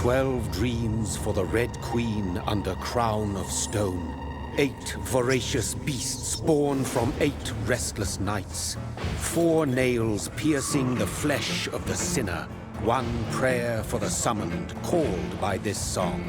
12 dreams for the Red Queen under crown of stone. 8 voracious beasts born from 8 restless nights. 4 nails piercing the flesh of the sinner. 1 prayer for the summoned, called by this song.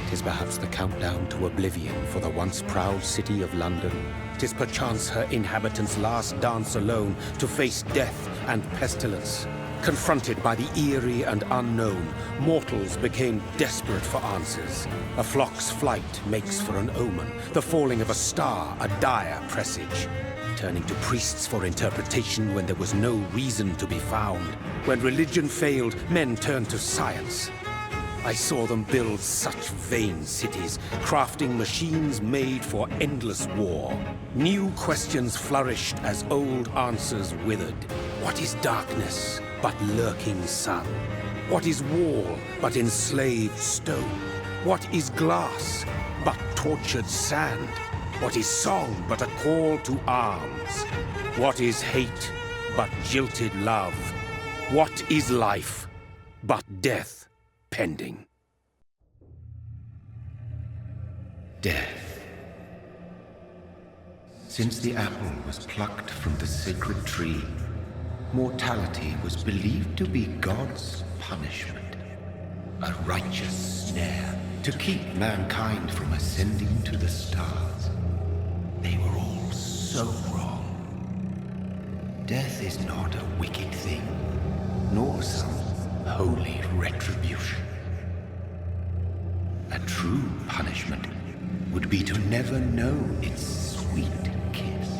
'Tis perhaps the countdown to oblivion for the once proud city of London. 'Tis perchance her inhabitants' last dance alone to face death and pestilence. Confronted by the eerie and unknown, mortals became desperate for answers. A flock's flight makes for an omen, the falling of a star a dire presage. Turning to priests for interpretation when there was no reason to be found. When religion failed, men turned to science. I saw them build such vain cities, crafting machines made for endless war. New questions flourished as old answers withered. What is darkness but lurking sun? What is wall but enslaved stone? What is glass but tortured sand? What is song but a call to arms? What is hate but jilted love? What is life but death pending? Death. Since the apple was plucked from the sacred tree, mortality was believed to be God's punishment, a righteous snare to keep mankind from ascending to the stars. They were all so wrong. Death is not a wicked thing, nor some holy retribution. A true punishment would be to never know its sweet kiss.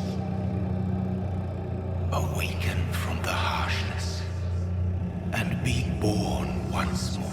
Awaken from the harshness and be born once more.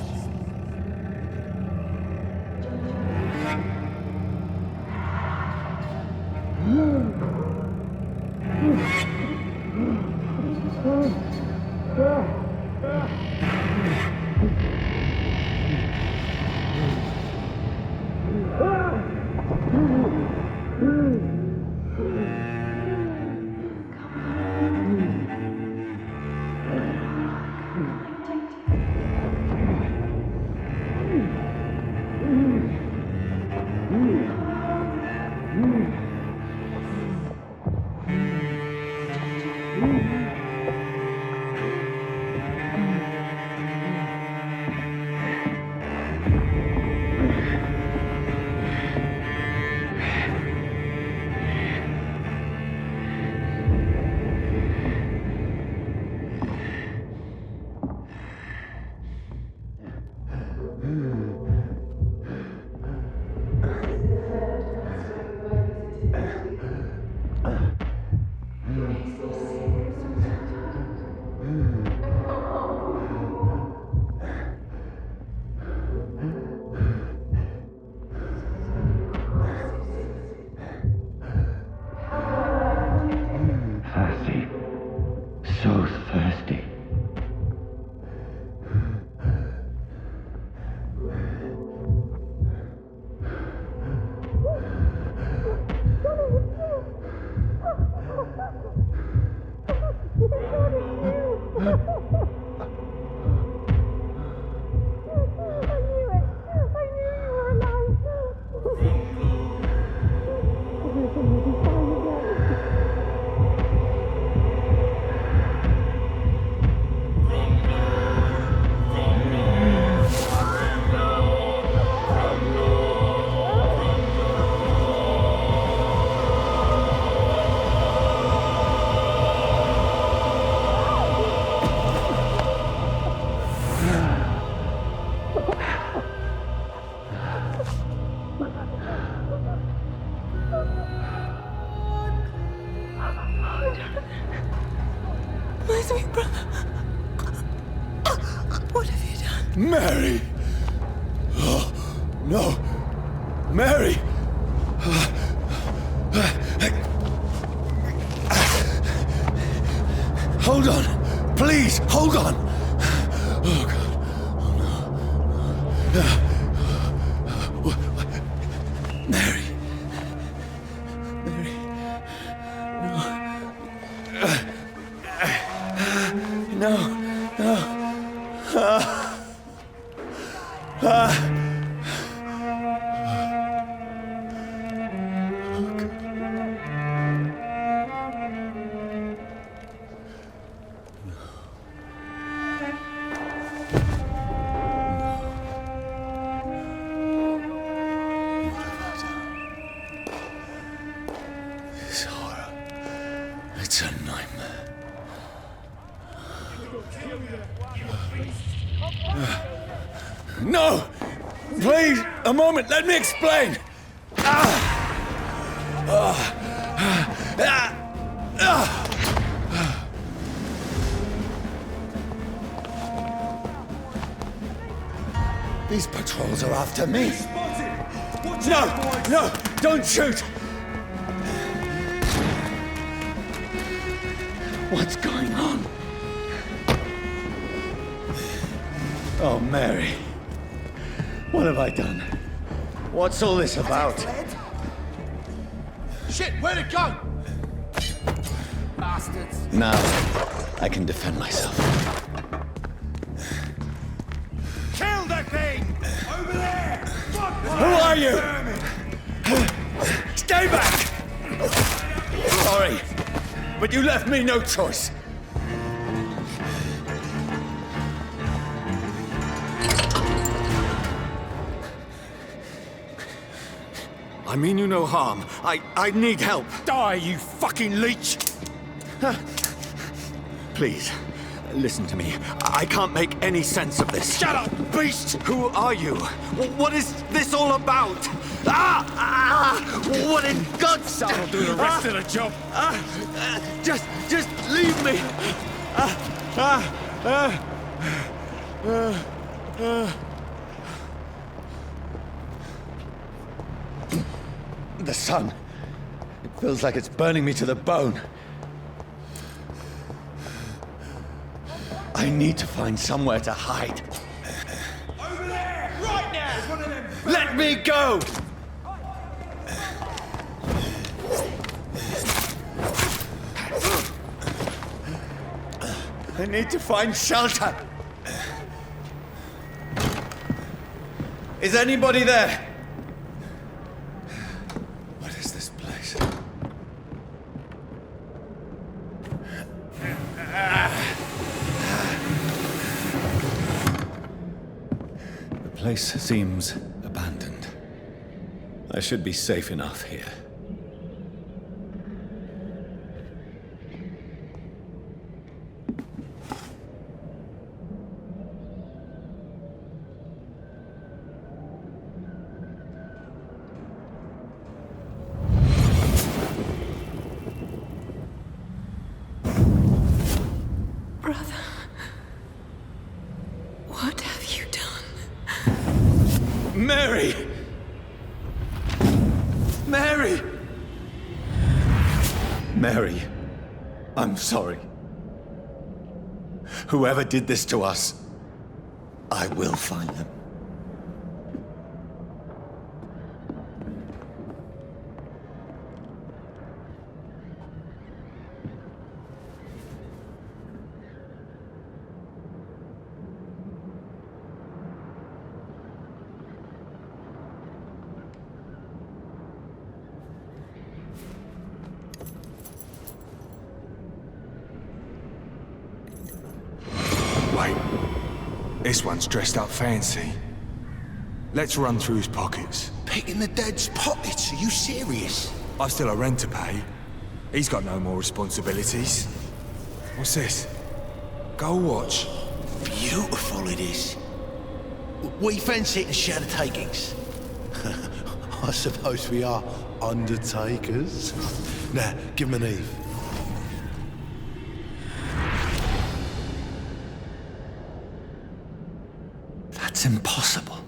Mary! Oh, no! Mary! Hold on! Please, hold on! Oh, God. Oh, no. Mary. Mary. No. No. No. No! Please, a moment, let me explain! These patrols are after me. No, don't shoot! What's going on? Oh, Mary. What have I done? What's all this about? Shit, where'd it go? Bastards. Now, I can defend myself. Kill that thing! Over there! Who are you? Stay back! Sorry, but you left me no choice. I mean you no harm. I need help. Die, you fucking leech! Please, listen to me. I can't make any sense of this. Shut up, beast! Who are you? What is this all about? What in God's name? I'll do the rest of the job. Just leave me. The sun. It feels like it's burning me to the bone. I need to find somewhere to hide. Over there! Right now! There's one of them. Let me go! I need to find shelter. Is anybody there? What is this place? The place seems abandoned. I should be safe enough here. Brother, what have you done? Mary! Mary! Mary, I'm sorry. Whoever did this to us, I will find them. Wait. This one's dressed up fancy. Let's run through his pockets. Picking the dead's pockets? Are you serious? I've still a rent to pay. He's got no more responsibilities. What's this? Gold watch. Beautiful it is. We fancy it and share the takings. I suppose we are undertakers. Now, give him an Eve. That's impossible.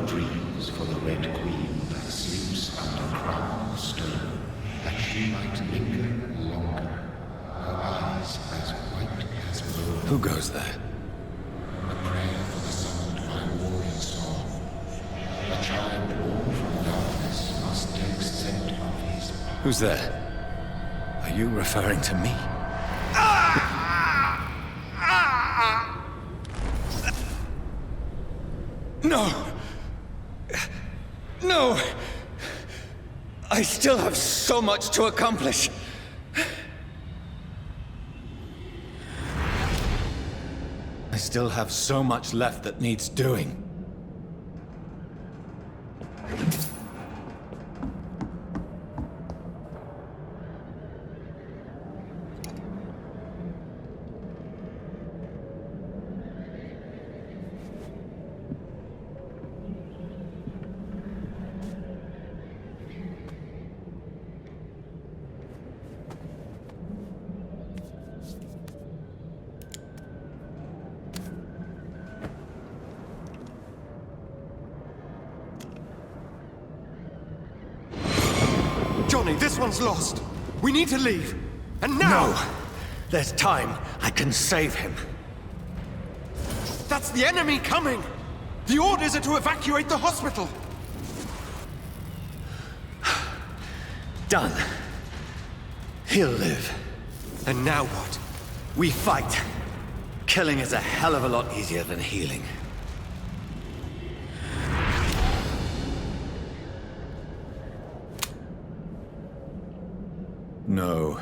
Dreams for the Red Queen that sleeps under crown of stone, that she might linger longer, her eyes as white as bone. Who goes there? A prayer for the summoned by warring song. A child born from darkness must take scent of his path. Who's there? Are you referring to me? No! No! I still have so much to accomplish. still have so much left that needs doing. Johnny, this one's lost. We need to leave. And now! No! There's time. I can save him. That's the enemy coming! The orders are to evacuate the hospital! Done. He'll live. And now what? We fight. Killing is a hell of a lot easier than healing. No,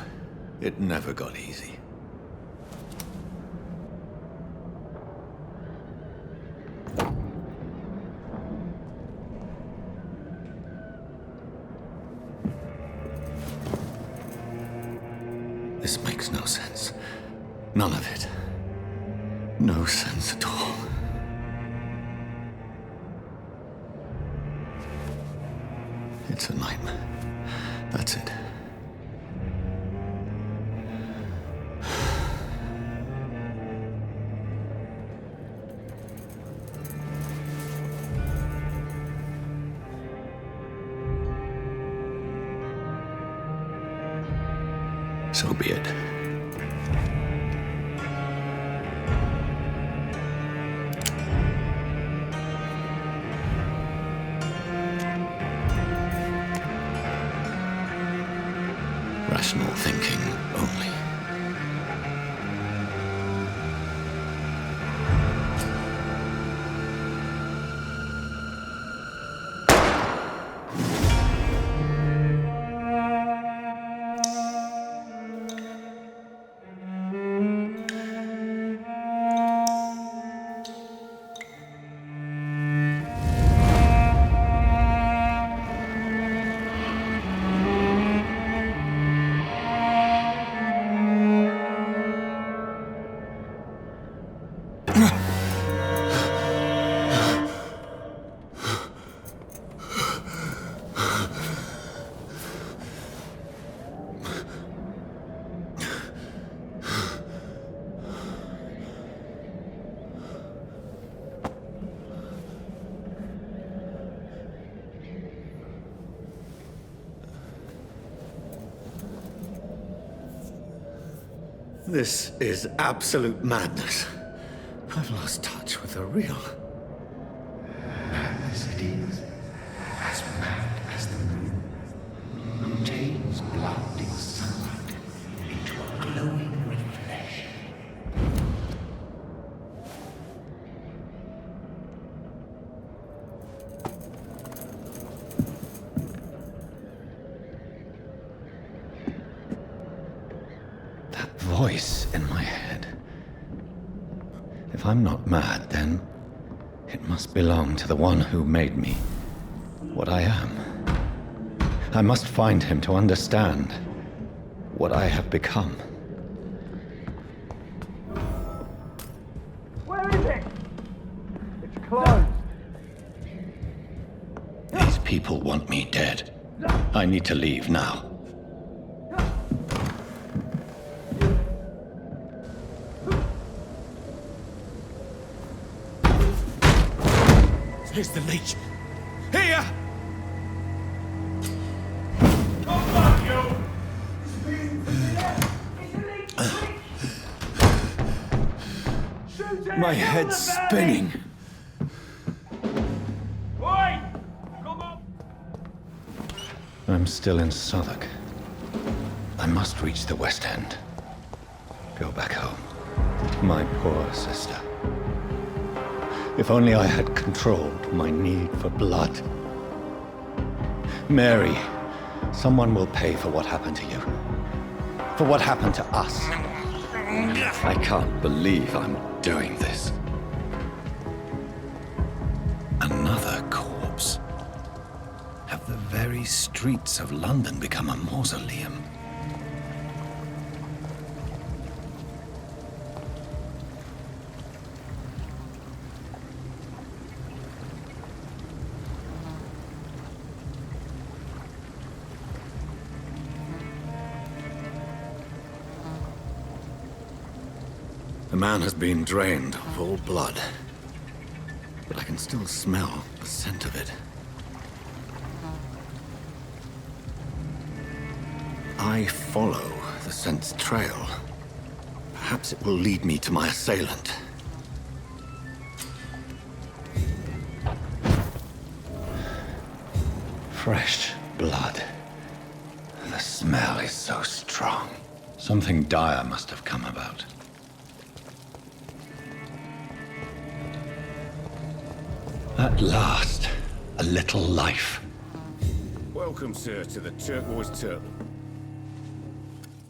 it never got easy. This makes no sense. None of it. No sense at all. It's a nightmare. That's it. So be it. Rational thinking only. This is absolute madness. I've lost touch with the real. Madness it is, as mad as the moon, who takes blinding sunlight into a glowing reflection. Voice in my head. If I'm not mad, then it must belong to the one who made me what I am. I must find him to understand what I have become. Where is it? It's closed. These people want me dead. I need to leave now. Here's the leech. Here! My head's spinning. I'm still in Southwark. I must reach the West End. Go back home. My poor sister. If only I had controlled my need for blood. Mary, someone will pay for what happened to you. For what happened to us. I can't believe I'm doing this. Another corpse. Have the very streets of London become a mausoleum? The man has been drained of all blood, but I can still smell the scent of it. I follow the scent's trail. Perhaps it will lead me to my assailant. Fresh blood. The smell is so strong. Something dire must have come about. At last, a little life. Welcome, sir, to the Turquoise Turtle.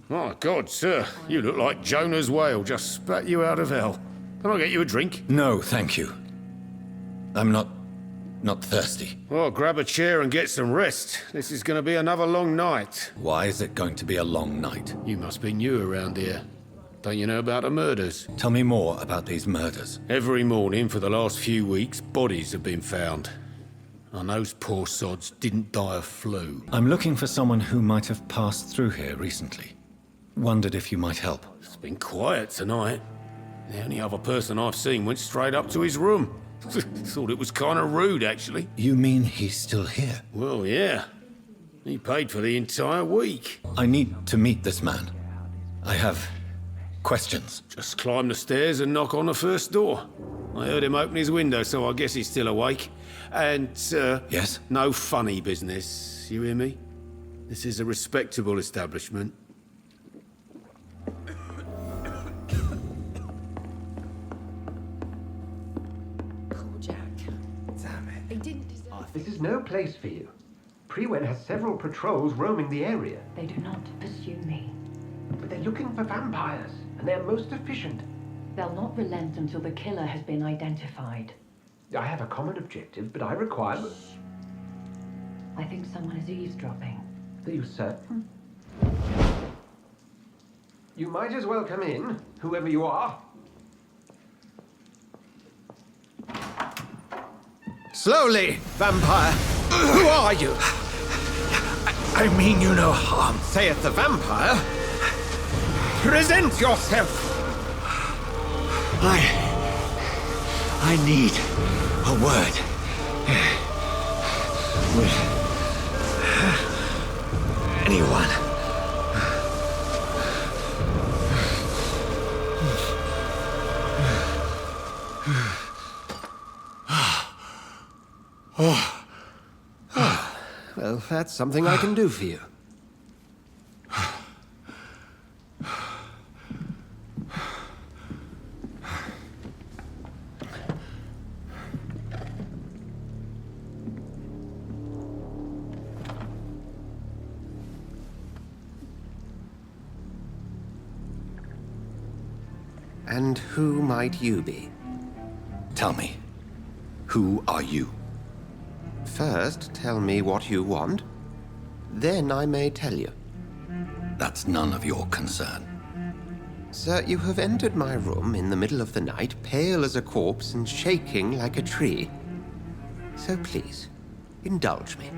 My God, sir, you look like Jonah's whale just spat you out of hell. Can I get you a drink? No, thank you. I'm not thirsty. Well, grab a chair and get some rest. This is going to be another long night. Why is it going to be a long night? You must be new around here. Don't you know about the murders? Tell me more about these murders. Every morning for the last few weeks, bodies have been found. And those poor sods didn't die of flu. I'm looking for someone who might have passed through here recently. Wondered if you might help. It's been quiet tonight. The only other person I've seen went straight up to his room. Thought it was kind of rude, actually. You mean he's still here? Well, yeah. He paid for the entire week. I need to meet this man. I have questions. Just climb the stairs and knock on the first door. I heard him open his window, so I guess he's still awake. And, Yes? no funny business. You hear me? This is a respectable establishment. This is no place for you. Prewen has several patrols roaming the area. They do not pursue me. But they're looking for vampires, and they're most efficient. They'll not relent until the killer has been identified. I have a common objective, but I require... I think someone is eavesdropping. Are you certain? You might as well come in, whoever you are. Slowly, vampire. Who are you? I mean you no harm. Saith the vampire. Present yourself. I need a word with anyone. Well, that's something I can do for you. And who might you be? Tell me, who are you? First, tell me what you want. Then I may tell you. That's none of your concern. Sir, you have entered my room in the middle of the night, pale as a corpse and shaking like a tree. So please, indulge me.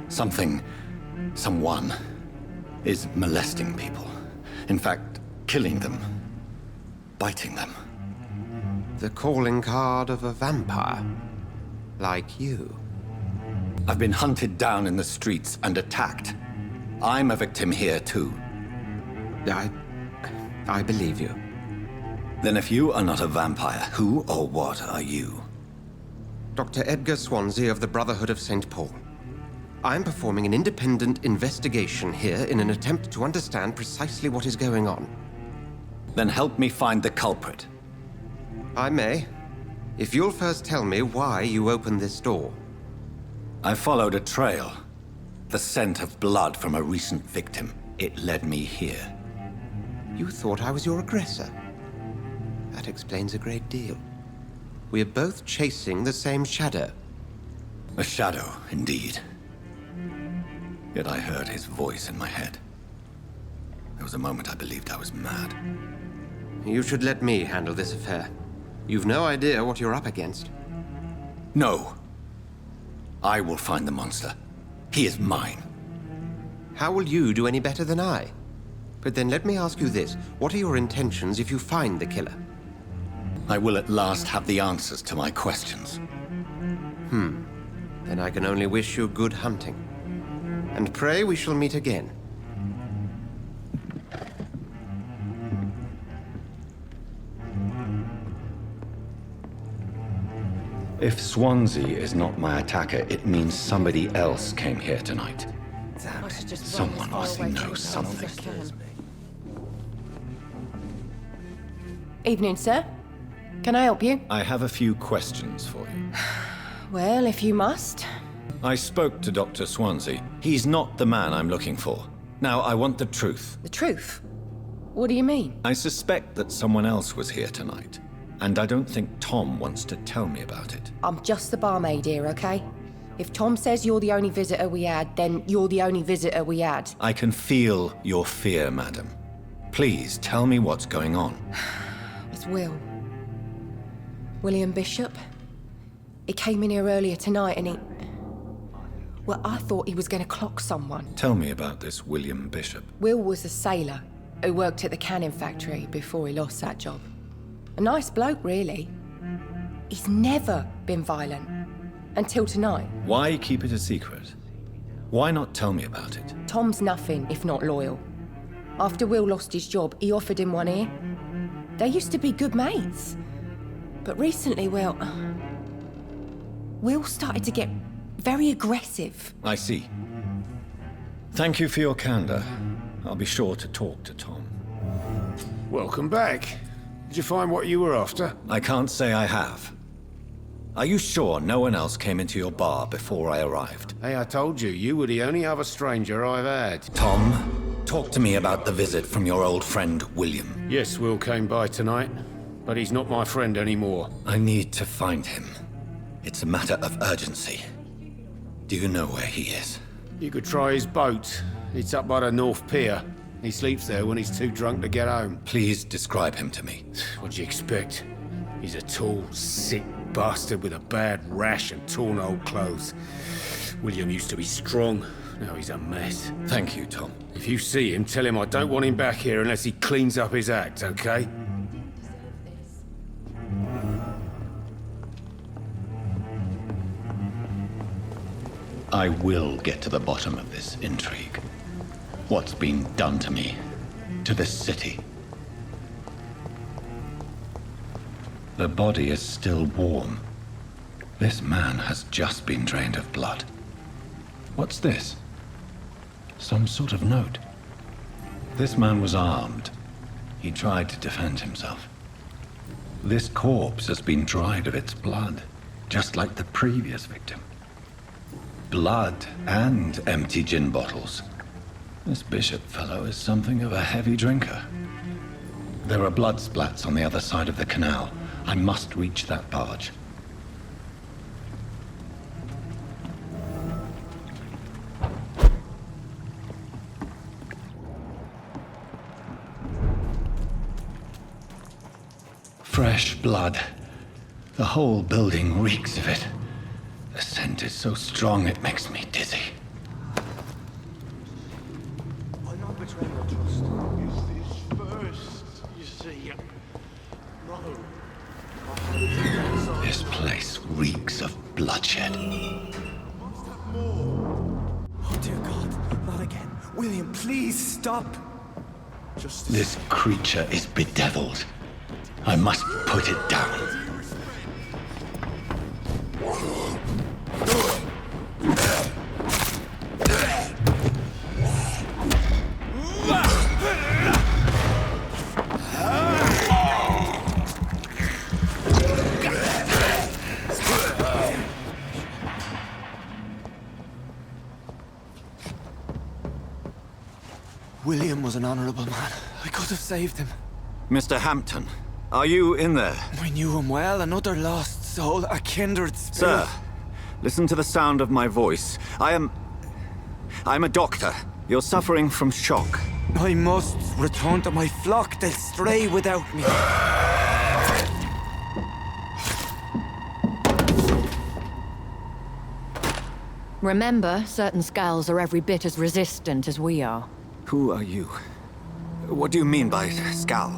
Someone is molesting people. In fact, killing them. Biting them. The calling card of a vampire. Like you. I've been hunted down in the streets and attacked. I'm a victim here, too. I believe you. Then if you are not a vampire, who or what are you? Dr. Edgar Swansea of the Brotherhood of St. Paul. I'm performing an independent investigation here in an attempt to understand precisely what is going on. Then help me find the culprit. I may, if you'll first tell me why you opened this door. I followed a trail. The scent of blood from a recent victim. It led me here. You thought I was your aggressor. That explains a great deal. We're both chasing the same shadow. A shadow, indeed. Yet I heard his voice in my head. There was a moment I believed I was mad. You should let me handle this affair. You've no idea what you're up against. No. I will find the monster. He is mine. How will you do any better than I? But then let me ask you this. What are your intentions if you find the killer? I will at last have the answers to my questions. Then I can only wish you good hunting. And pray we shall meet again. If Swansea is not my attacker, it means somebody else came here tonight. Someone must know something. Evening, sir. Can I help you? I have a few questions for you. Well, if you must. I spoke to Dr. Swansea. He's not the man I'm looking for. Now, I want the truth. The truth? What do you mean? I suspect that someone else was here tonight, and I don't think Tom wants to tell me about it. I'm just the barmaid here, okay? If Tom says you're the only visitor we had, then you're the only visitor we had. I can feel your fear, madam. Please, tell me what's going on. It's Will. William Bishop. He came in here earlier tonight and he... Well, I thought he was going to clock someone. Tell me about this William Bishop. Will was a sailor who worked at the canning factory before he lost that job. A nice bloke, really. He's never been violent. Until tonight. Why keep it a secret? Why not tell me about it? Tom's nothing if not loyal. After Will lost his job, he offered him one ear. They used to be good mates. But recently, well... Will started to get very aggressive. I see. Thank you for your candor. I'll be sure to talk to Tom. Welcome back. Did you find what you were after? I can't say I have. Are you sure no one else came into your bar before I arrived? Hey, I told you, you were the only other stranger I've had. Tom, talk to me about the visit from your old friend, William. Yes, Will came by tonight, but he's not my friend anymore. I need to find him. It's a matter of urgency. Do you know where he is? You could try his boat. It's up by the North Pier. He sleeps there when he's too drunk to get home. Please describe him to me. What'd you expect? He's a tall, sick bastard with a bad rash and torn old clothes. William used to be strong. Now he's a mess. Thank you, Tom. If you see him, tell him I don't want him back here unless he cleans up his act, okay? I will get to the bottom of this intrigue. What's been done to me, to this city. The body is still warm. This man has just been drained of blood. What's this? Some sort of note. This man was armed. He tried to defend himself. This corpse has been dried of its blood, just like the previous victim. Blood and empty gin bottles. This Bishop fellow is something of a heavy drinker. There are blood splats on the other side of the canal. I must reach that barge. Fresh blood. The whole building reeks of it. The scent is so strong it makes me dizzy. I'm not betraying your trust. Use this first, you see. No. This place reeks of bloodshed. Oh, dear God. Not again. William, please stop. This creature is bedeviled. I must put it down. William was an honorable man. I could have saved him. Mr. Hampton, are you in there? I knew him well, another lost soul, a kindred spirit. Sir, listen to the sound of my voice. I'm a doctor. You're suffering from shock. I must return to my flock. They'll stray without me. Remember, certain skulls are every bit as resistant as we are. Who are you? What do you mean by skull?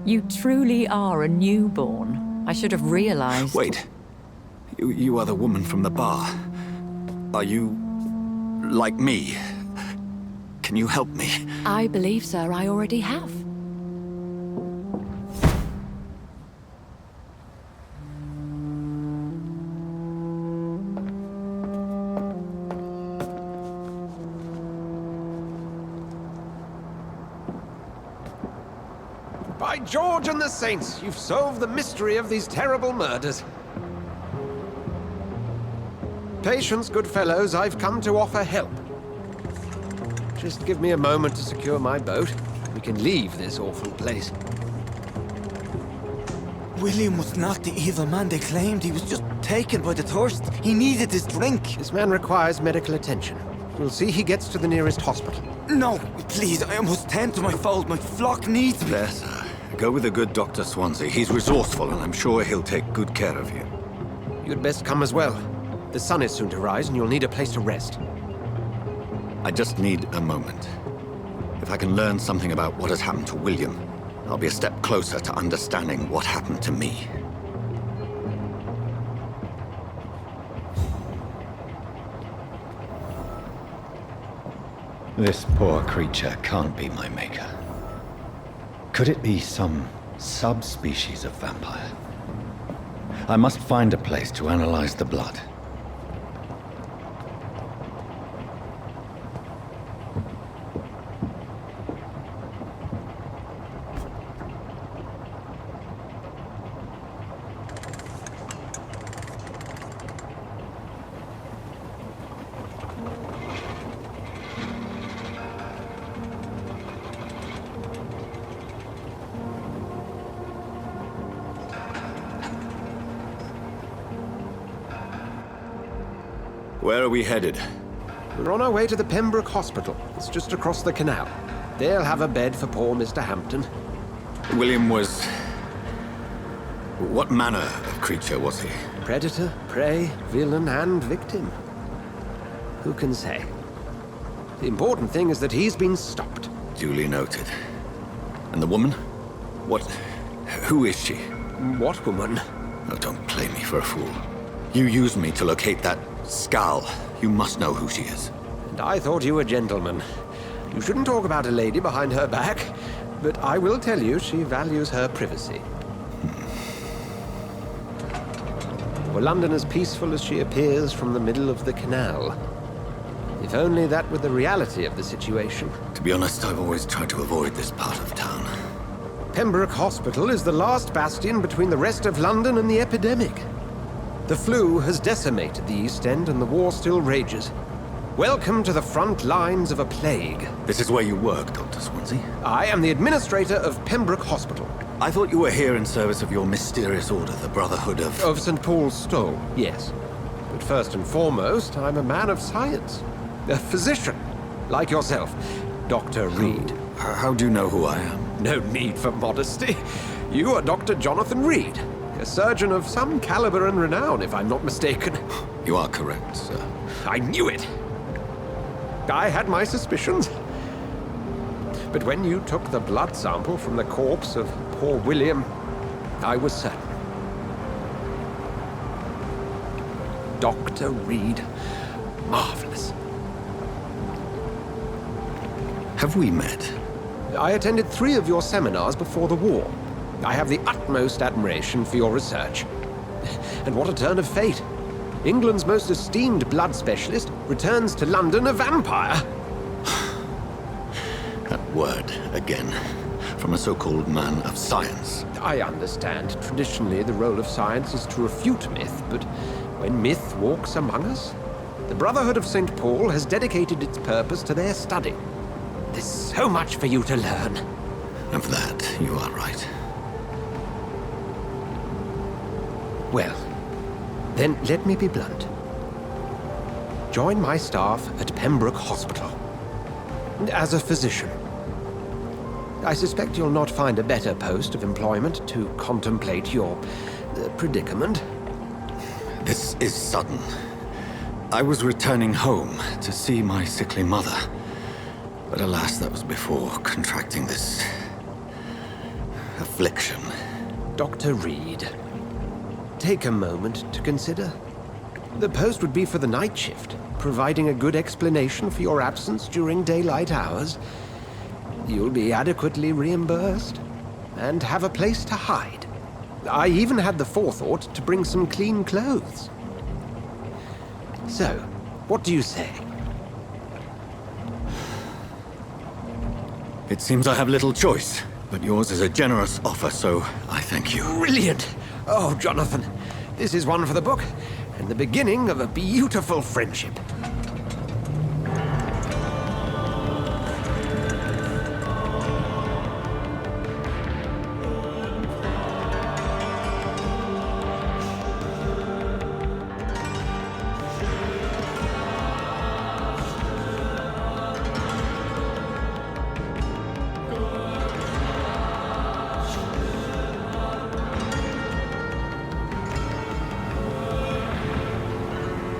You truly are a newborn. I should have realized. Wait. You are the woman from the bar. Are you like me? Can you help me? I believe, sir, I already have. By George and the Saints, you've solved the mystery of these terrible murders. Patience, good fellows, I've come to offer help. Just give me a moment to secure my boat. We can leave this awful place. William was not the evil man they claimed. He was just taken by the thirst. He needed his drink. This man requires medical attention. We'll see he gets to the nearest hospital. No, please, I must tend to my fold. My flock needs me. There, sir. Go with the good Dr. Swansea. He's resourceful, and I'm sure he'll take good care of you. You'd best come as well. The sun is soon to rise, and you'll need a place to rest. I just need a moment. If I can learn something about what has happened to William, I'll be a step closer to understanding what happened to me. This poor creature can't be my maker. Could it be some subspecies of vampire? I must find a place to analyze the blood. Where are we headed? We're on our way to the Pembroke Hospital. It's just across the canal. They'll have a bed for poor Mr. Hampton. William was... what manner of creature was he? Predator, prey, villain, and victim. Who can say? The important thing is that he's been stopped. Duly noted. And the woman? What... who is she? What woman? Oh, don't play me for a fool. You used me to locate that skull. You must know who she is. And I thought you a gentleman. You shouldn't talk about a lady behind her back, but I will tell you she values her privacy. Were London as peaceful as she appears from the middle of the canal? If only that were the reality of the situation. To be honest, I've always tried to avoid this part of town. Pembroke Hospital is the last bastion between the rest of London and the epidemic. The flu has decimated the East End and the war still rages. Welcome to the front lines of a plague. This is where you work, Dr. Swansea? I am the administrator of Pembroke Hospital. I thought you were here in service of your mysterious order, the Brotherhood of... Of St. Paul's Stole, yes. But first and foremost, I'm a man of science. A physician, like yourself, Dr. Reid. How do you know who I am? No need for modesty. You are Dr. Jonathan Reid. A surgeon of some caliber and renown, if I'm not mistaken. You are correct, sir. I knew it! I had my suspicions. But when you took the blood sample from the corpse of poor William, I was certain. Dr. Reid. Marvelous. Have we met? I attended 3 of your seminars before the war. I have the utmost admiration for your research. And what a turn of fate. England's most esteemed blood specialist returns to London a vampire. That word, again. From a so-called man of science. I understand. Traditionally, the role of science is to refute myth, but when myth walks among us, the Brotherhood of St. Paul has dedicated its purpose to their study. There's so much for you to learn. Of that, you are right. Well, then let me be blunt. Join my staff at Pembroke Hospital. As a physician. I suspect you'll not find a better post of employment to contemplate your predicament. This is sudden. I was returning home to see my sickly mother. But alas, that was before contracting this affliction. Dr. Reid, take a moment to consider. The post would be for the night shift, providing a good explanation for your absence during daylight hours. You'll be adequately reimbursed and have a place to hide. I even had the forethought to bring some clean clothes. So, what do you say? It seems I have little choice, but yours is a generous offer, so I thank you. Brilliant! Oh, Jonathan, this is one for the book, and the beginning of a beautiful friendship.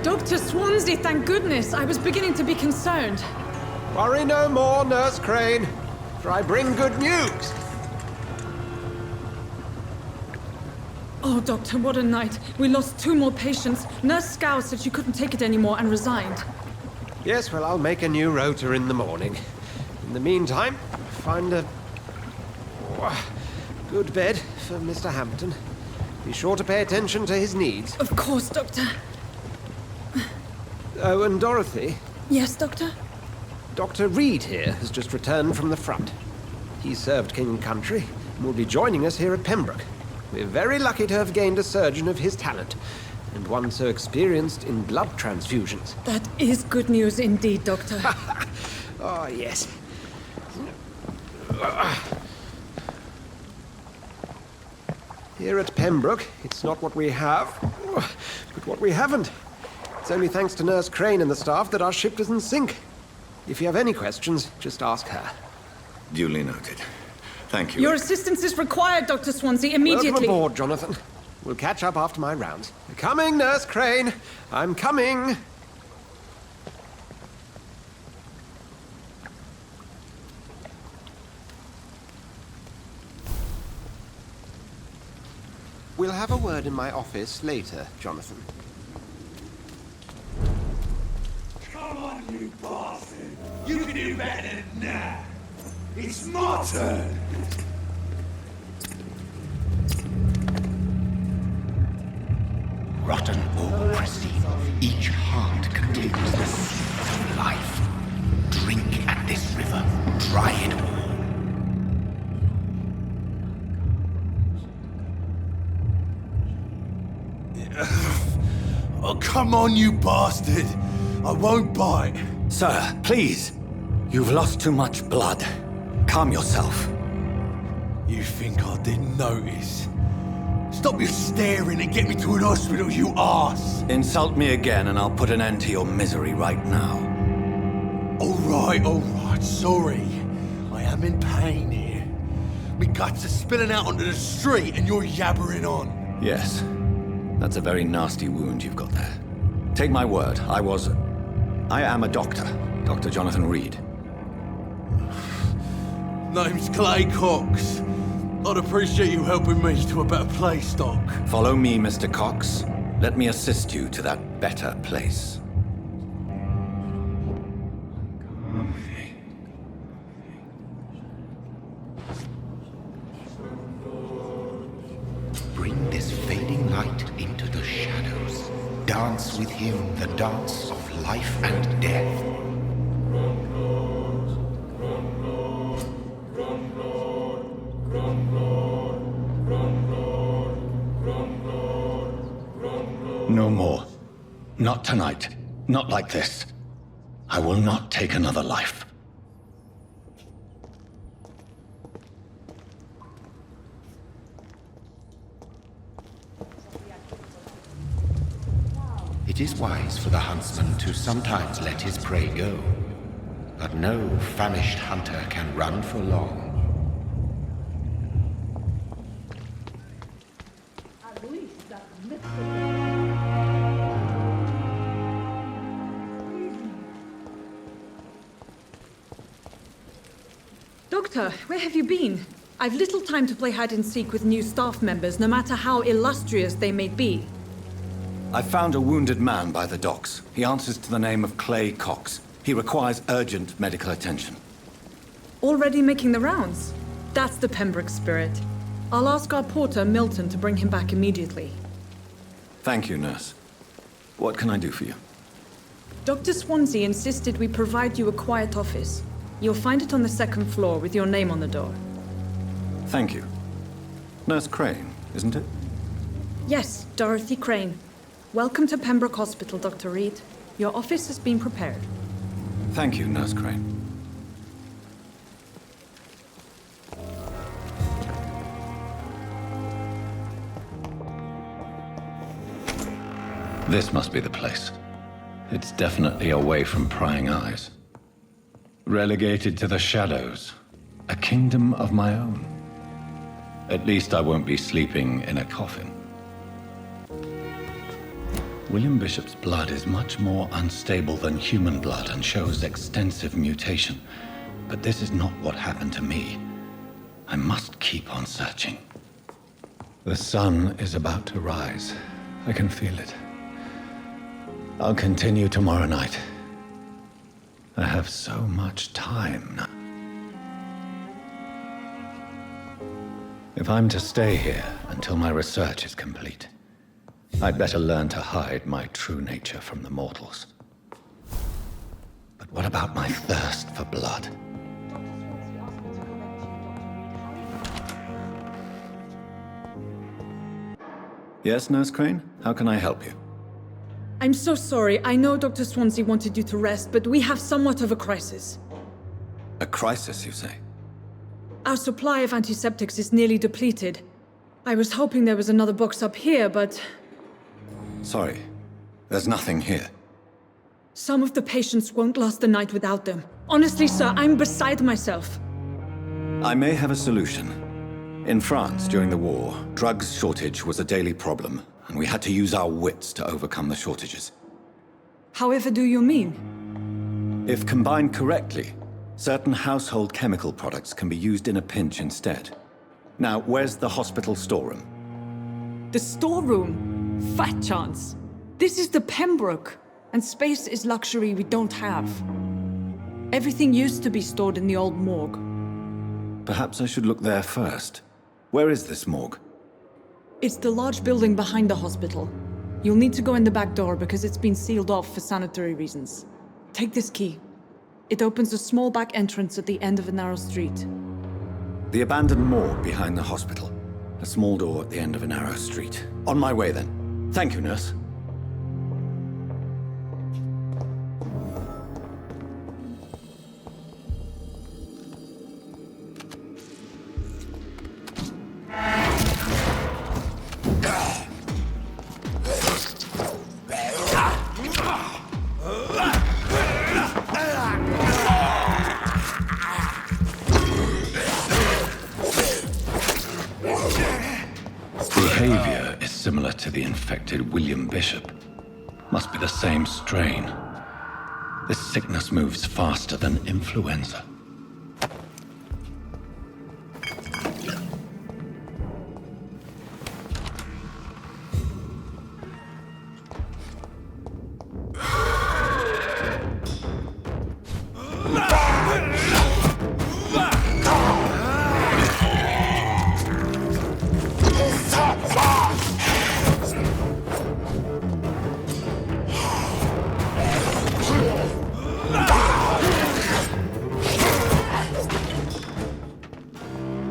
Dr. Swansea, thank goodness. I was beginning to be concerned. Worry no more, Nurse Crane, for I bring good news. Oh, Doctor, what a night. We lost 2 more patients. Nurse Scow said she couldn't take it anymore and resigned. Yes, well, I'll make a new rota in the morning. In the meantime, find a good bed for Mr. Hampton. Be sure to pay attention to his needs. Of course, Doctor. Oh, and Dorothy? Yes, Doctor? Dr. Reid here has just returned from the front. He served King and Country and will be joining us here at Pembroke. We're very lucky to have gained a surgeon of his talent, and one so experienced in blood transfusions. That is good news indeed, Doctor. Oh, yes. Here at Pembroke, it's not what we have, but what we haven't. It's only thanks to Nurse Crane and the staff that our ship doesn't sink. If you have any questions, just ask her. Duly noted. Thank you. Your assistance is required, Dr. Swansea, immediately. Welcome aboard, Jonathan. We'll catch up after my rounds. Coming, Nurse Crane. I'm coming. We'll have a word in my office later, Jonathan. Come on, you bastard! You can do better than that! It's my turn! Rotten or pristine, each heart contains the seeds of life. Drink at this river, try it all. Oh, come on, you bastard! I won't bite. Sir, please. You've lost too much blood. Calm yourself. You think I didn't notice? Stop your staring and get me to an hospital, you arse! Insult me again and I'll put an end to your misery right now. Alright, sorry. I am in pain here. Me guts are spilling out onto the street and you're yabbering on. Yes. That's a very nasty wound you've got there. Take my word, I am a doctor. Dr. Jonathan Reid. Name's Clay Cox. I'd appreciate you helping me to a better place, Doc. Follow me, Mr. Cox. Let me assist you to that better place. Bring this fading light into the shadows. Dance with him the dance of life and death. No more. Not tonight. Not like this. I will not take another life. It is wise for the huntsman to sometimes let his prey go, but no famished hunter can run for long. Doctor, where have you been? I've little time to play hide-and-seek with new staff members, no matter how illustrious they may be. I found a wounded man by the docks. He answers to the name of Clay Cox. He requires urgent medical attention. Already making the rounds? That's the Pembroke spirit. I'll ask our porter, Milton, to bring him back immediately. Thank you, nurse. What can I do for you? Dr. Swansea insisted we provide you a quiet office. You'll find it on the second floor with your name on the door. Thank you. Nurse Crane, isn't it? Yes, Dorothy Crane. Welcome to Pembroke Hospital, Dr. Reid. Your office has been prepared. Thank you, Nurse Crane. This must be the place. It's definitely away from prying eyes. Relegated to the shadows. A kingdom of my own. At least I won't be sleeping in a coffin. William Bishop's blood is much more unstable than human blood and shows extensive mutation. But this is not what happened to me. I must keep on searching. The sun is about to rise. I can feel it. I'll continue tomorrow night. I have so much time now. If I'm to stay here until my research is complete, I'd better learn to hide my true nature from the mortals. But what about my thirst for blood? Yes, Nurse Crane? How can I help you? I'm so sorry. I know Dr. Swansea wanted you to rest, but we have somewhat of a crisis. A crisis, you say? Our supply of antiseptics is nearly depleted. I was hoping there was another box up here, but... Sorry. There's nothing here. Some of the patients won't last the night without them. Honestly, sir, I'm beside myself. I may have a solution. In France, during the war, drugs shortage was a daily problem, and we had to use our wits to overcome the shortages. However do you mean? If combined correctly, certain household chemical products can be used in a pinch instead. Now, where's the hospital storeroom? The storeroom? Fat chance. This is the Pembroke, and space is luxury we don't have. Everything used to be stored in the old morgue. Perhaps I should look there first. Where is this morgue? It's the large building behind the hospital. You'll need to go in the back door because it's been sealed off for sanitary reasons. Take this key. It opens a small back entrance at the end of a narrow street. The abandoned morgue behind the hospital. A small door at the end of a narrow street. On my way then. Thank you, nurse. Behavior is similar to the infected William Bishop. Must be the same strain. This sickness moves faster than influenza.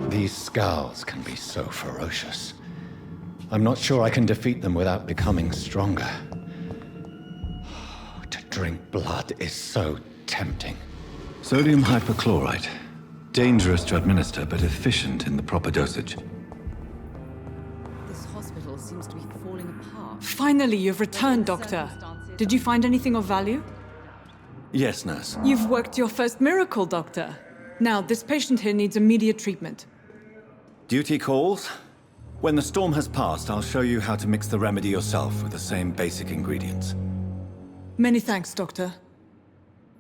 These scowls can be so ferocious. I'm not sure I can defeat them without becoming stronger. To drink blood is so tempting. Sodium hypochlorite. Dangerous to administer, but efficient in the proper dosage. This hospital seems to be falling apart. Finally, you've returned, Doctor. Did you find anything of value? Yes, nurse. You've worked your first miracle, Doctor. Now, this patient here needs immediate treatment. Duty calls. When the storm has passed, I'll show you how to mix the remedy yourself with the same basic ingredients. Many thanks, Doctor.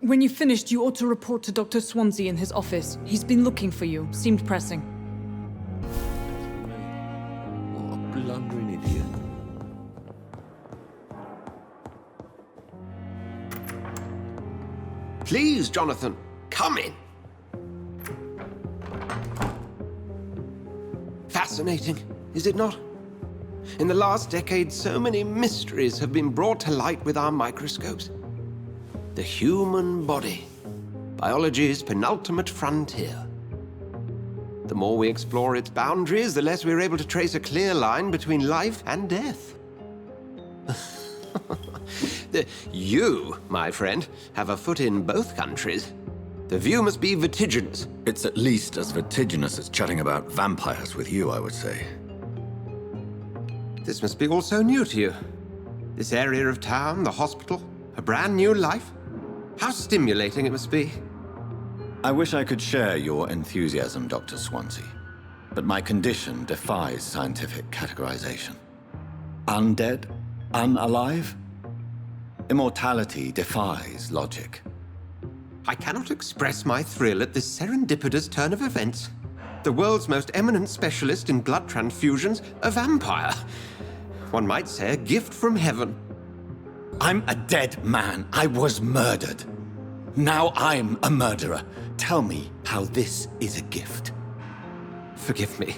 When you've finished, you ought to report to Dr. Swansea in his office. He's been looking for you. Seemed pressing. What a blundering idiot. Please, Jonathan, come in. Fascinating, is it not? In the last decade, so many mysteries have been brought to light with our microscopes. The human body, biology's penultimate frontier. The more we explore its boundaries, the less we're able to trace a clear line between life and death. You, my friend, have a foot in both countries. The view must be vertiginous. It's at least as vertiginous as chatting about vampires with you, I would say. This must be all so new to you. This area of town, the hospital, a brand new life. How stimulating it must be. I wish I could share your enthusiasm, Dr. Swansea, but my condition defies scientific categorization. Undead? Unalive? Immortality defies logic. I cannot express my thrill at this serendipitous turn of events. The world's most eminent specialist in blood transfusions, a vampire. One might say a gift from heaven. I'm a dead man. I was murdered. Now I'm a murderer. Tell me how this is a gift. Forgive me.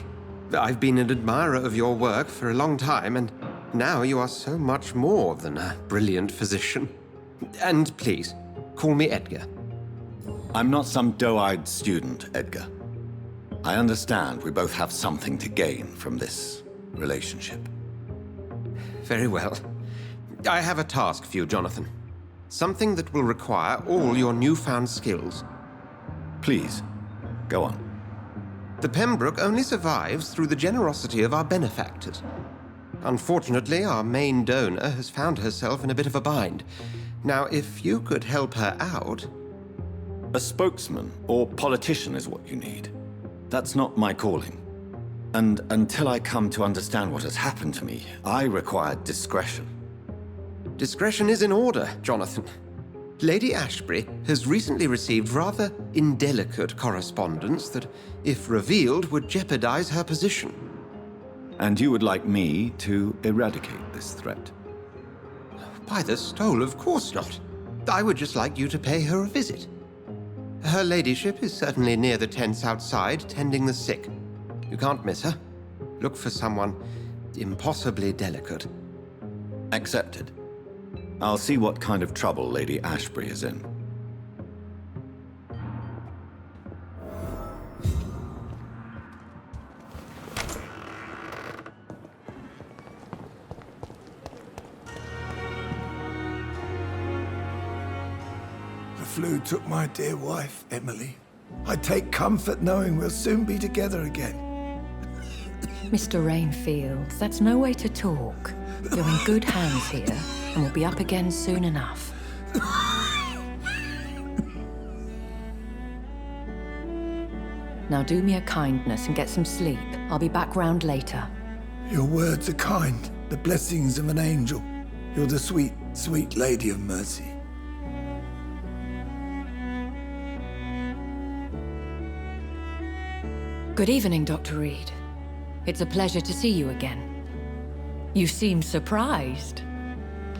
I've been an admirer of your work for a long time, and now you are so much more than a brilliant physician. And please, call me Edgar. I'm not some doe-eyed student, Edgar. I understand we both have something to gain from this relationship. Very well. I have a task for you, Jonathan. Something that will require all your newfound skills. Please, go on. The Pembroke only survives through the generosity of our benefactors. Unfortunately, our main donor has found herself in a bit of a bind. Now, if you could help her out... A spokesman or politician is what you need. That's not my calling. And until I come to understand what has happened to me, I require discretion. Discretion is in order, Jonathan. Lady Ashbury has recently received rather indelicate correspondence that, if revealed, would jeopardize her position. And you would like me to eradicate this threat? By the stole, of course not. I would just like you to pay her a visit. Her ladyship is certainly near the tents outside, tending the sick. You can't miss her. Look for someone impossibly delicate. Accepted. I'll see what kind of trouble Lady Ashbury is in. The flu took my dear wife, Emily. I take comfort knowing we'll soon be together again. Mr. Rainfield, that's no way to talk. You're in good hands here, and we'll be up again soon enough. Now do me a kindness and get some sleep. I'll be back round later. Your words are kind, the blessings of an angel. You're the sweet, sweet Lady of Mercy. Good evening, Dr. Reid. It's a pleasure to see you again. You seem surprised.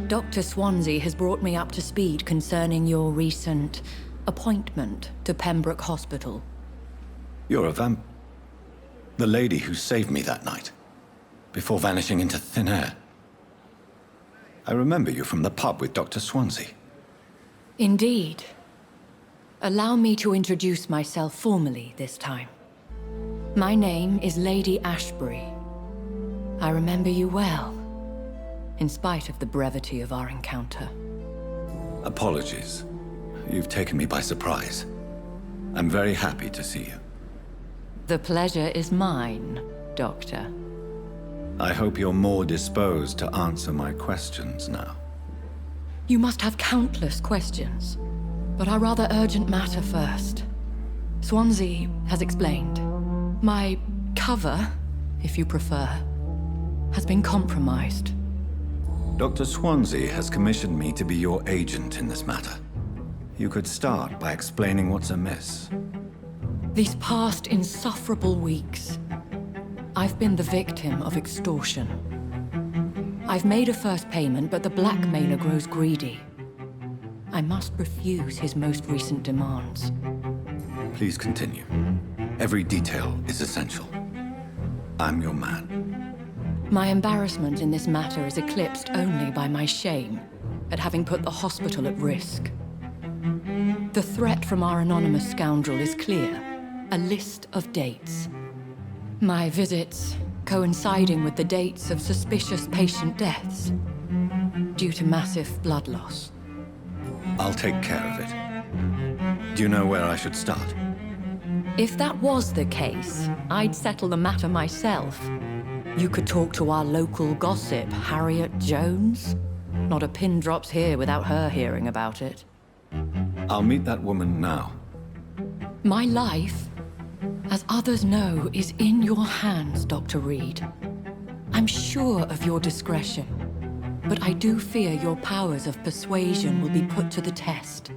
Dr. Swansea has brought me up to speed concerning your recent appointment to Pembroke Hospital. You're a the lady who saved me that night, before vanishing into thin air. I remember you from the pub with Dr. Swansea. Indeed. Allow me to introduce myself formally this time. My name is Lady Ashbury. I remember you well, in spite of the brevity of our encounter. Apologies. You've taken me by surprise. I'm very happy to see you. The pleasure is mine, Doctor. I hope you're more disposed to answer my questions now. You must have countless questions, but our rather urgent matter first. Swansea has explained. My cover, if you prefer, has been compromised. Dr. Swansea has commissioned me to be your agent in this matter. You could start by explaining what's amiss. These past insufferable weeks, I've been the victim of extortion. I've made a first payment, but the blackmailer grows greedy. I must refuse his most recent demands. Please continue. Every detail is essential. I'm your man. My embarrassment in this matter is eclipsed only by my shame at having put the hospital at risk. The threat from our anonymous scoundrel is clear. A list of dates. My visits coinciding with the dates of suspicious patient deaths due to massive blood loss. I'll take care of it. Do you know where I should start? If that was the case, I'd settle the matter myself. You could talk to our local gossip, Harriet Jones. Not a pin drops here without her hearing about it. I'll meet that woman now. My life, as others know, is in your hands, Dr. Reid. I'm sure of your discretion, but I do fear your powers of persuasion will be put to the test.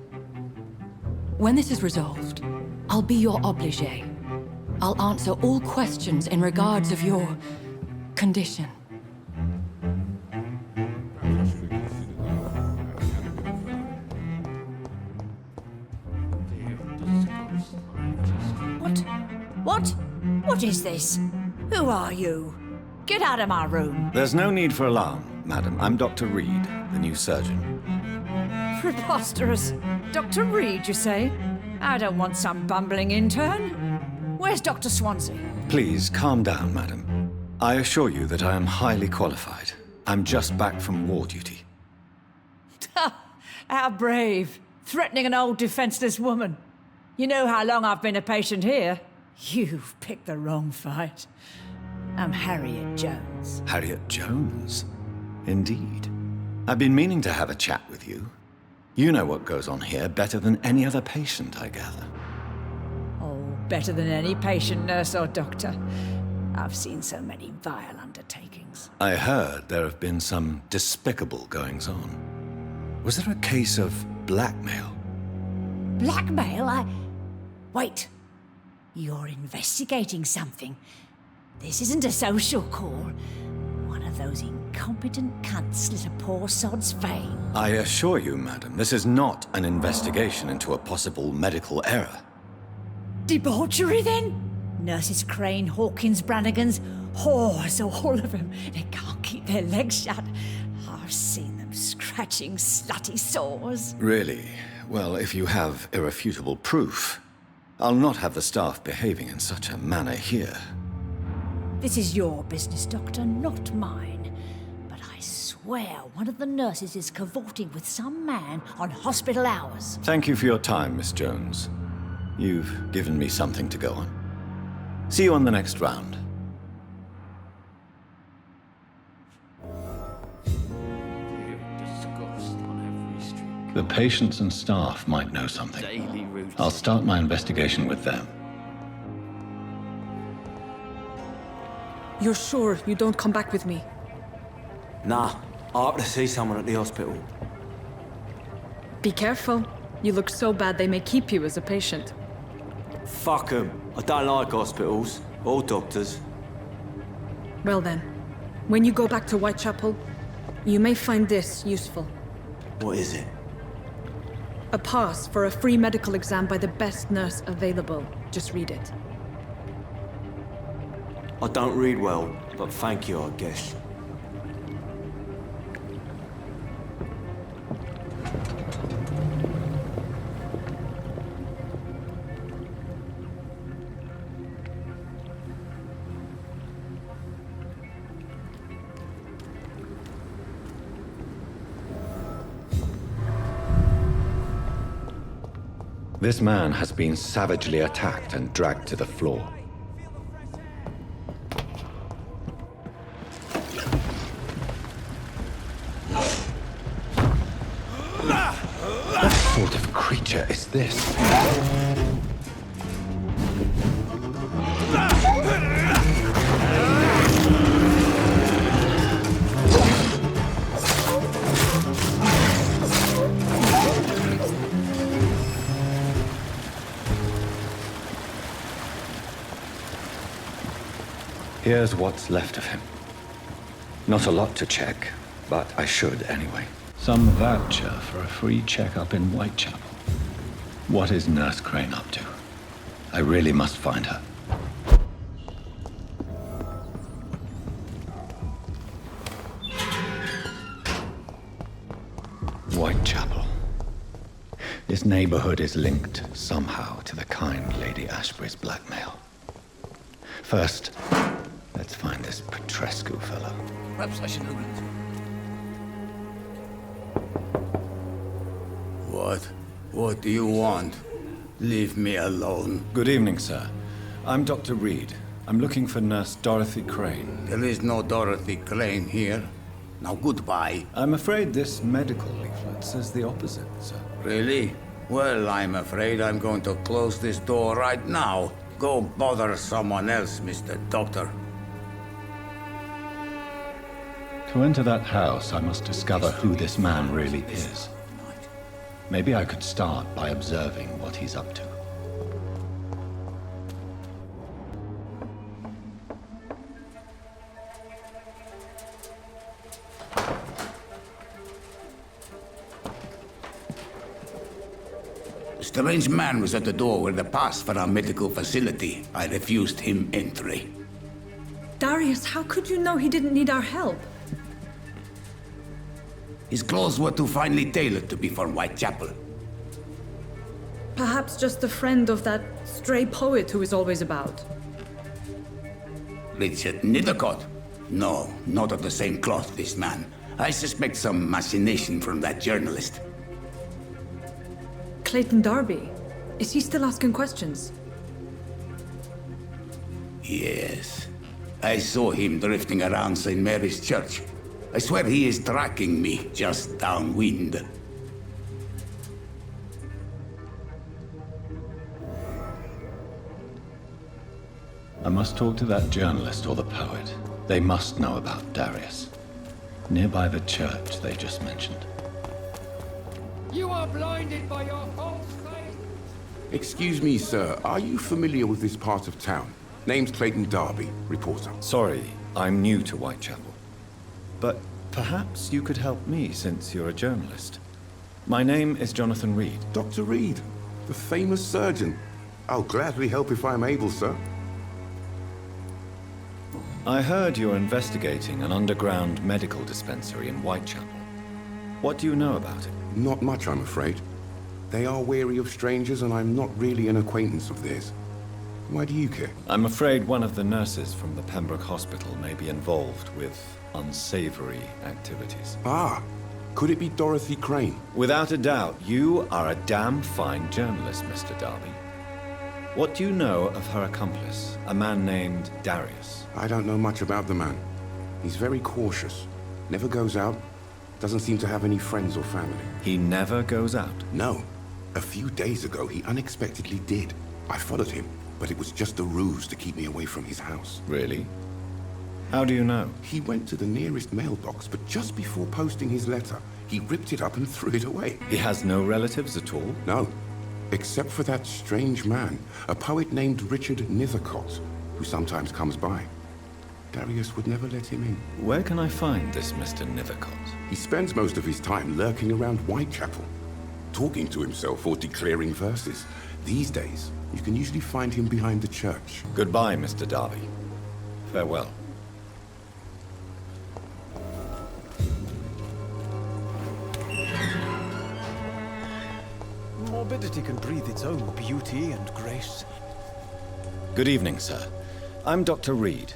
When this is resolved, I'll be your obligé. I'll answer all questions in regards of your condition. What is this? Who are you? Get out of my room. There's no need for alarm, madam. I'm Dr. Reid, the new surgeon. Preposterous. Dr. Reid, you say? I don't want some bumbling intern. Where's Dr. Swansea? Please, calm down, madam. I assure you that I am highly qualified. I'm just back from war duty. How brave. Threatening an old defenseless woman. You know how long I've been a patient here? You've picked the wrong fight. I'm Harriet Jones. Harriet Jones? Indeed. I've been meaning to have a chat with you. You know what goes on here better than any other patient, I gather. Oh, better than any patient, nurse or doctor. I've seen so many vile undertakings. I heard there have been some despicable goings-on. Was there a case of blackmail? Blackmail? Wait. You're investigating something. This isn't a social call. One of those incompetent cunts slit a poor sod's vein. I assure you, madam, this is not an investigation into a possible medical error. Debauchery, then? Nurses Crane, Hawkins, Brannigans, whores, all of them. They can't keep their legs shut. I've seen them scratching slutty sores. Really? Well, if you have irrefutable proof, I'll not have the staff behaving in such a manner here. This is your business, Doctor, not mine. But I swear one of the nurses is cavorting with some man on hospital hours. Thank you for your time, Miss Jones. You've given me something to go on. See you on the next round. The patients and staff might know something. I'll start my investigation with them. You're sure you don't come back with me? Nah, I have to see someone at the hospital. Be careful. You look so bad they may keep you as a patient. Fuck 'em. I don't like hospitals or doctors. Well then, when you go back to Whitechapel, you may find this useful. What is it? A pass for a free medical exam by the best nurse available. Just read it. I don't read well, but thank you, I guess. This man has been savagely attacked and dragged to the floor. this? Here's what's left of him. Not a lot to check, but I should anyway. Some voucher for a free checkup in Whitechapel. What is Nurse Crane up to? I really must find her. Whitechapel. This neighborhood is linked somehow to the kind Lady Ashbury's blackmail. First, let's find this Petrescu fellow. Perhaps I should open it. What do you want? Leave me alone. Good evening, sir. I'm Dr. Reid. I'm looking for Nurse Dorothy Crane. There is no Dorothy Crane here. Now goodbye. I'm afraid this medical leaflet says the opposite, sir. Really? Well, I'm afraid I'm going to close this door right now. Go bother someone else, Mr. Doctor. To enter that house, I must discover who this man really is. Maybe I could start by observing what he's up to. A strange man was at the door with a pass for our medical facility. I refused him entry. Darius, how could you know he didn't need our help? His clothes were too finely tailored to be from Whitechapel. Perhaps just a friend of that stray poet who is always about. Richard Nithercott? No, not of the same cloth, this man. I suspect some machination from that journalist. Clayton Darby. Is he still asking questions? Yes. I saw him drifting around St. Mary's Church. I swear he is tracking me just downwind. I must talk to that journalist or the poet. They must know about Darius. Nearby the church they just mentioned. You are blinded by your false faith. Excuse me, sir. Are you familiar with this part of town? Name's Clayton Darby, reporter. Sorry, I'm new to Whitechapel. But perhaps you could help me since you're a journalist. My name is Jonathan Reid. Dr. Reid, the famous surgeon. I'll gladly help if I'm able, sir. I heard you're investigating an underground medical dispensary in Whitechapel. What do you know about it? Not much, I'm afraid. They are wary of strangers, and I'm not really an acquaintance of theirs. Why do you care? I'm afraid one of the nurses from the Pembroke Hospital may be involved with unsavory activities. Ah, could it be Dorothy Crane? Without a doubt, you are a damn fine journalist, Mr. Darby. What do you know of her accomplice, a man named Darius? I don't know much about the man. He's very cautious. Never goes out. Doesn't seem to have any friends or family. He never goes out? No. A few days ago, he unexpectedly did. I followed him, but it was just a ruse to keep me away from his house. Really? How do you know? He went to the nearest mailbox, but just before posting his letter, he ripped it up and threw it away. He has no relatives at all? No. Except for that strange man, a poet named Richard Nithercott, who sometimes comes by. Darius would never let him in. Where can I find this Mr. Nithercott? He spends most of his time lurking around Whitechapel, talking to himself or declaring verses. These days, you can usually find him behind the church. Goodbye, Mr. Darby. Farewell. Morbidity can breathe its own beauty and grace. Good evening, sir. I'm Dr. Reid.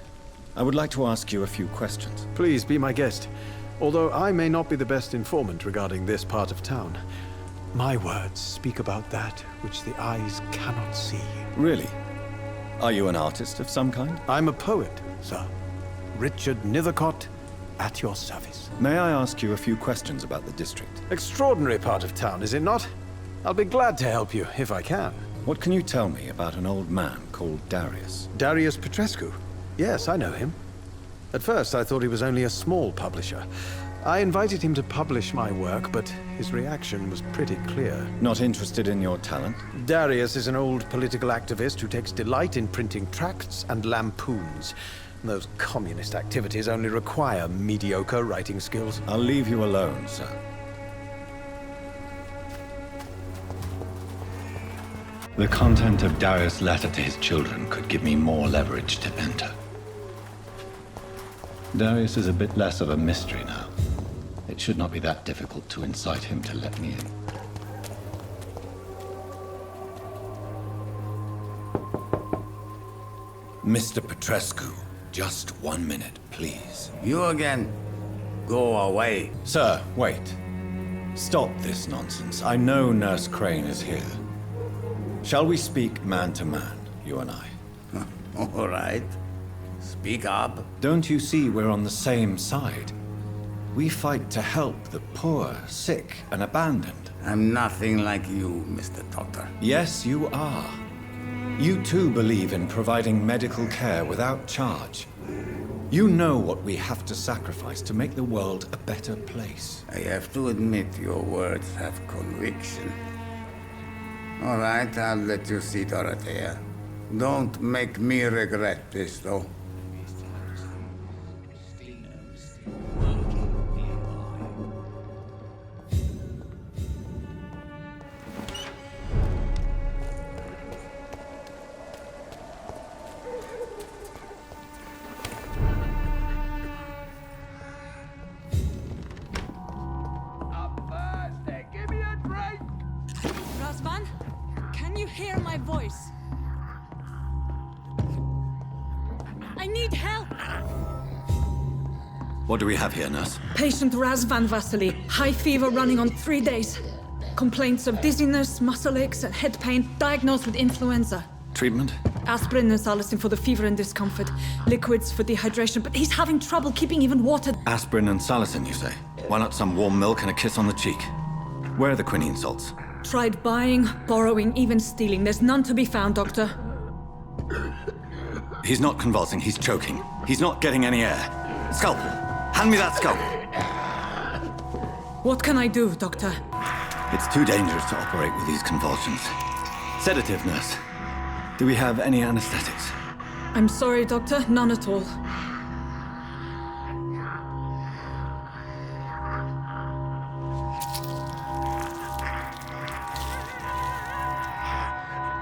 I would like to ask you a few questions. Please be my guest. Although I may not be the best informant regarding this part of town, my words speak about that which the eyes cannot see. Really? Are you an artist of some kind? I'm a poet, sir. Richard Nithercott, at your service. May I ask you a few questions about the district? Extraordinary part of town, is it not? I'll be glad to help you, if I can. What can you tell me about an old man called Darius? Darius Petrescu? Yes, I know him. At first, I thought he was only a small publisher. I invited him to publish my work, but his reaction was pretty clear. Not interested in your talent? Darius is an old political activist who takes delight in printing tracts and lampoons. Those communist activities only require mediocre writing skills. I'll leave you alone, sir. The content of Darius' letter to his children could give me more leverage to enter. Darius is a bit less of a mystery now. It should not be that difficult to incite him to let me in. Mr. Petrescu, just 1 minute, please. You again? Go away. Sir, wait. Stop this nonsense. I know Nurse Crane is here. Shall we speak man to man, you and I? All right. Speak up. Don't you see we're on the same side? We fight to help the poor, sick, and abandoned. I'm nothing like you, Mr. Doctor. Yes, you are. You too believe in providing medical care without charge. You know what we have to sacrifice to make the world a better place. I have to admit your words have conviction. All right, I'll let you see Dorothea. Don't make me regret this, though. Razvan, can you hear my voice? I need help! What do we have here, nurse? Patient Razvan Vasily, high fever running on 3 days. Complaints of dizziness, muscle aches, and head pain, diagnosed with influenza. Treatment? Aspirin and salicin for the fever and discomfort. Liquids for dehydration, but he's having trouble keeping even water. Aspirin and salicin, you say? Why not some warm milk and a kiss on the cheek? Where are the quinine salts? Tried buying, borrowing, even stealing. There's none to be found, Doctor. He's not convulsing, he's choking. He's not getting any air. Scalpel! Hand me that scalpel! What can I do, Doctor? It's too dangerous to operate with these convulsions. Sedative, nurse. Do we have any anesthetics? I'm sorry, Doctor. None at all.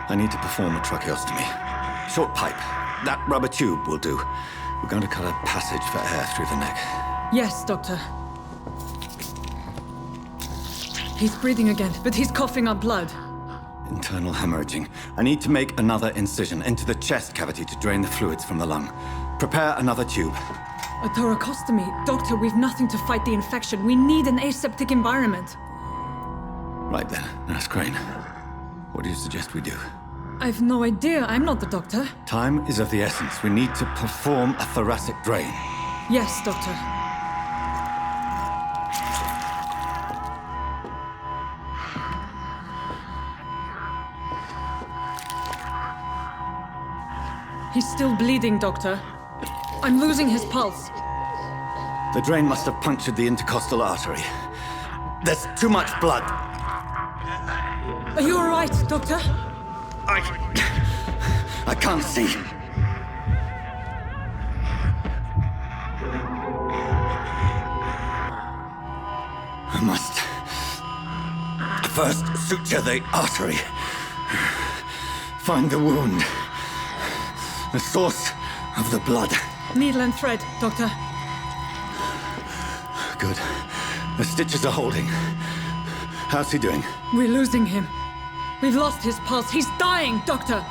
I need to perform a tracheostomy. Short pipe. That rubber tube will do. We're going to cut a passage for air through the neck. Yes, Doctor. He's breathing again, but he's coughing up blood. Internal hemorrhaging. I need to make another incision into the chest cavity to drain the fluids from the lung. Prepare another tube. A thoracostomy. Doctor, we've nothing to fight the infection. We need an aseptic environment. Right then, Nurse Crane. What do you suggest we do? I've no idea. I'm not the doctor. Time is of the essence. We need to perform a thoracic drain. Yes, Doctor. He's still bleeding, Doctor. I'm losing his pulse. The drain must have punctured the intercostal artery. There's too much blood. Are you all right, Doctor? I can't see. I must first suture the artery. Find the wound. The source of the blood. Needle and thread, Doctor. Good. The stitches are holding. How's he doing? We're losing him. We've lost his pulse. He's dying, Doctor!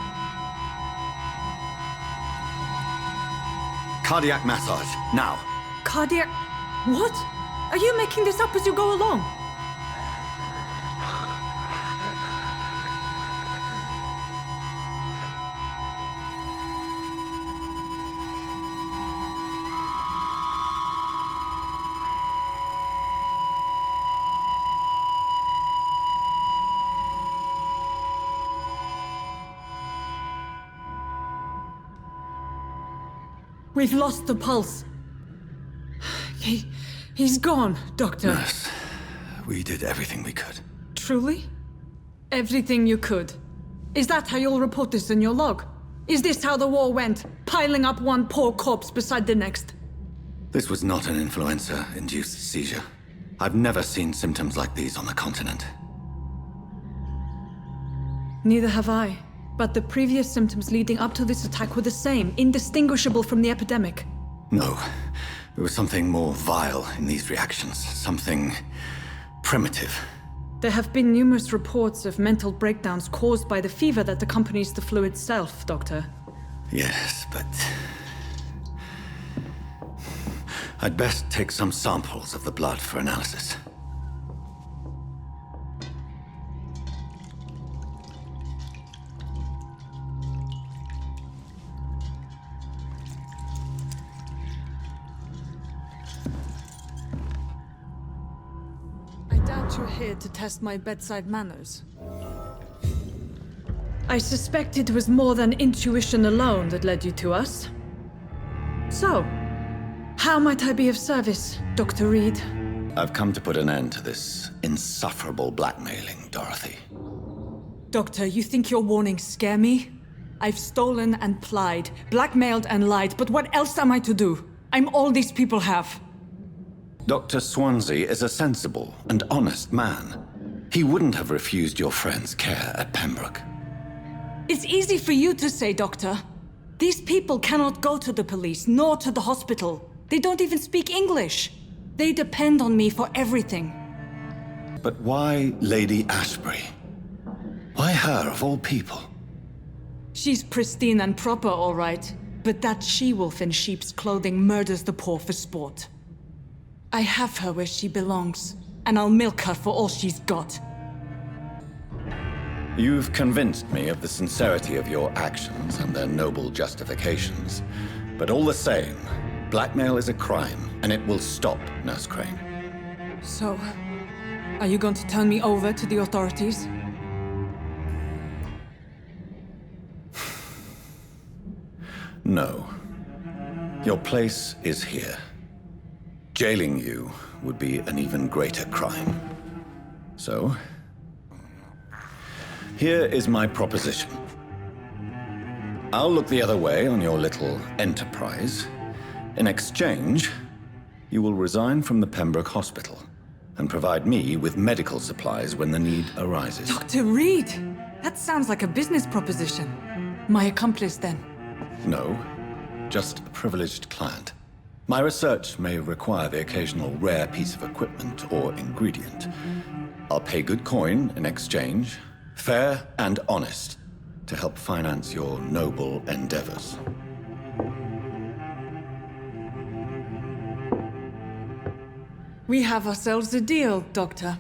Cardiac massage, now. Cardiac... What? Are you making this up as you go along? We've lost the pulse. He's gone, Doctor. Nurse, we did everything we could. Truly? Everything you could? Is that how you'll report this in your log? Is this how the war went? Piling up one poor corpse beside the next? This was not an influenza-induced seizure. I've never seen symptoms like these on the continent. Neither have I. But the previous symptoms leading up to this attack were the same, indistinguishable from the epidemic. No. There was something more vile in these reactions. Something primitive. There have been numerous reports of mental breakdowns caused by the fever that accompanies the flu itself, Doctor. Yes, but... I'd best take some samples of the blood for analysis. You're here to test my bedside manners. I suspect it was more than intuition alone that led you to us. So, how might I be of service, Dr. Reid? I've come to put an end to this insufferable blackmailing, Dorothy. Doctor, you think your warnings scare me? I've stolen and plied, blackmailed and lied, but what else am I to do? I'm all these people have. Dr. Swansea is a sensible and honest man. He wouldn't have refused your friend's care at Pembroke. It's easy for you to say, Doctor. These people cannot go to the police, nor to the hospital. They don't even speak English. They depend on me for everything. But why Lady Ashbury? Why her, of all people? She's pristine and proper, all right. But that she-wolf in sheep's clothing murders the poor for sport. I have her where she belongs, and I'll milk her for all she's got. You've convinced me of the sincerity of your actions and their noble justifications. But all the same, blackmail is a crime, and it will stop, Nurse Crane. So, are you going to turn me over to the authorities? No. Your place is here. Jailing you would be an even greater crime. So, here is my proposition. I'll look the other way on your little enterprise. In exchange, you will resign from the Pembroke Hospital and provide me with medical supplies when the need arises. Dr. Reid! That sounds like a business proposition. My accomplice, then? No, just a privileged client. My research may require the occasional rare piece of equipment or ingredient. I'll pay good coin in exchange, fair and honest, to help finance your noble endeavors. We have ourselves a deal, Doctor.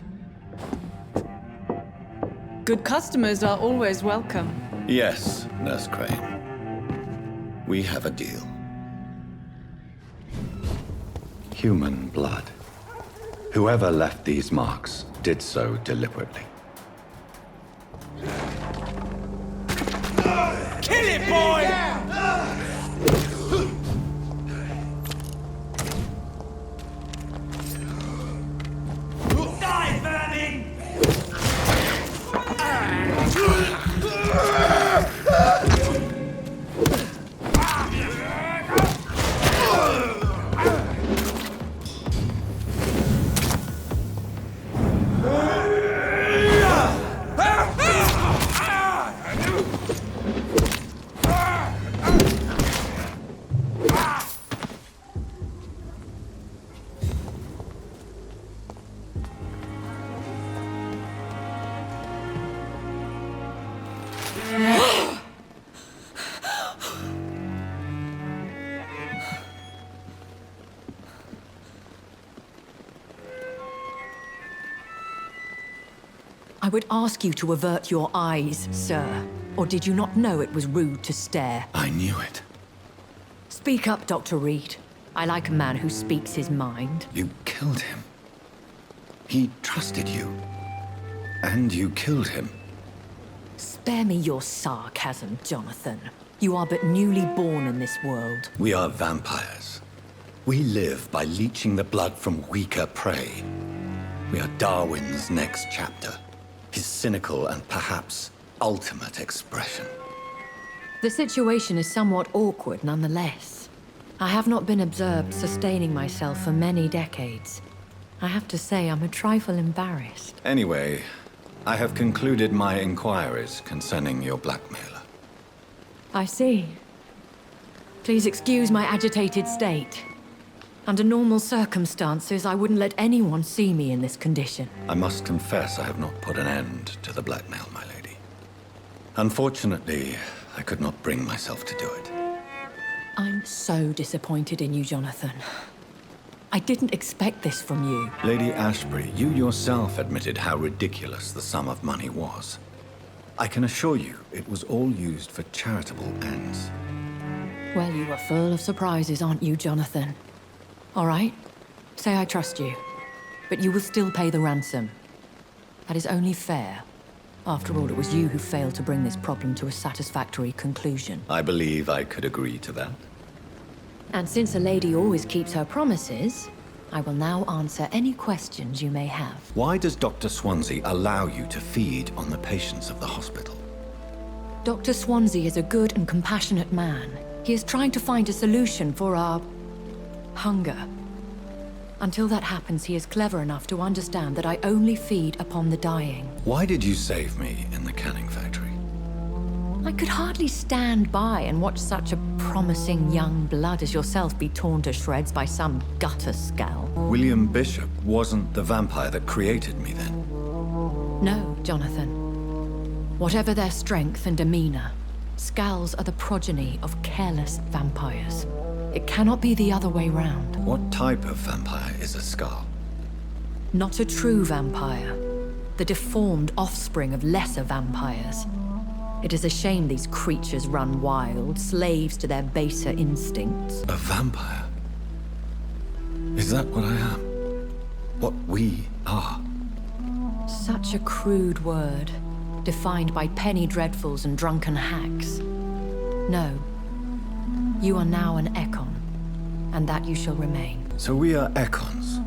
Good customers are always welcome. Yes, Nurse Crane. We have a deal. Human blood. Whoever left these marks did so deliberately. Kill it, boy! Die, vermin! I would ask you to avert your eyes, sir. Or did you not know it was rude to stare? I knew it. Speak up, Dr. Reid. I like a man who speaks his mind. You killed him. He trusted you. And you killed him. Spare me your sarcasm, Jonathan. You are but newly born in this world. We are vampires. We live by leeching the blood from weaker prey. We are Darwin's next chapter. His cynical and perhaps ultimate expression. The situation is somewhat awkward nonetheless. I have not been observed sustaining myself for many decades. I have to say I'm a trifle embarrassed. Anyway, I have concluded my inquiries concerning your blackmailer. I see. Please excuse my agitated state. Under normal circumstances, I wouldn't let anyone see me in this condition. I must confess I have not put an end to the blackmail, my lady. Unfortunately, I could not bring myself to do it. I'm so disappointed in you, Jonathan. I didn't expect this from you. Lady Ashbury, you yourself admitted how ridiculous the sum of money was. I can assure you it was all used for charitable ends. Well, you are full of surprises, aren't you, Jonathan? All right, say I trust you, but you will still pay the ransom. That is only fair. After all, it was you who failed to bring this problem to a satisfactory conclusion. I believe I could agree to that. And since a lady always keeps her promises, I will now answer any questions you may have. Why does Dr. Swansea allow you to feed on the patients of the hospital? Dr. Swansea is a good and compassionate man. He is trying to find a solution for our hunger. Until that happens, he is clever enough to understand that I only feed upon the dying. Why did you save me in the canning factory? I could hardly stand by and watch such a promising young blood as yourself be torn to shreds by some gutter scowl. William Bishop wasn't the vampire that created me then? No, Jonathan. Whatever their strength and demeanor, scowls are the progeny of careless vampires. It cannot be the other way round. What type of vampire is a skull? Not a true vampire. The deformed offspring of lesser vampires. It is a shame these creatures run wild, slaves to their baser instincts. A vampire? Is that what I am? What we are? Such a crude word, defined by penny dreadfuls and drunken hacks. No. You are now an Ekon, and that you shall remain. So we are Ekons.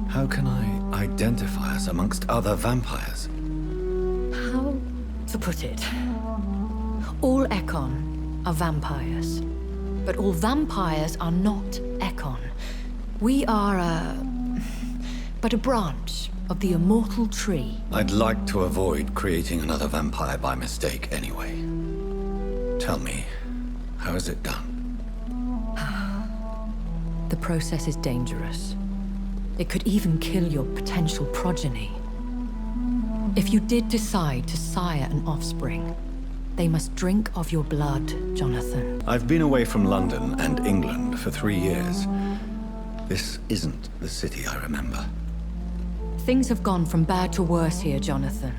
How can I identify us amongst other vampires? How to put it? All Ekon are vampires, but all vampires are not Ekon. We are but a branch of the immortal tree. I'd like to avoid creating another vampire by mistake anyway. Tell me, how is it done? The process is dangerous. It could even kill your potential progeny. If you did decide to sire an offspring, they must drink of your blood, Jonathan. I've been away from London and England for 3 years. This isn't the city I remember. Things have gone from bad to worse here, Jonathan.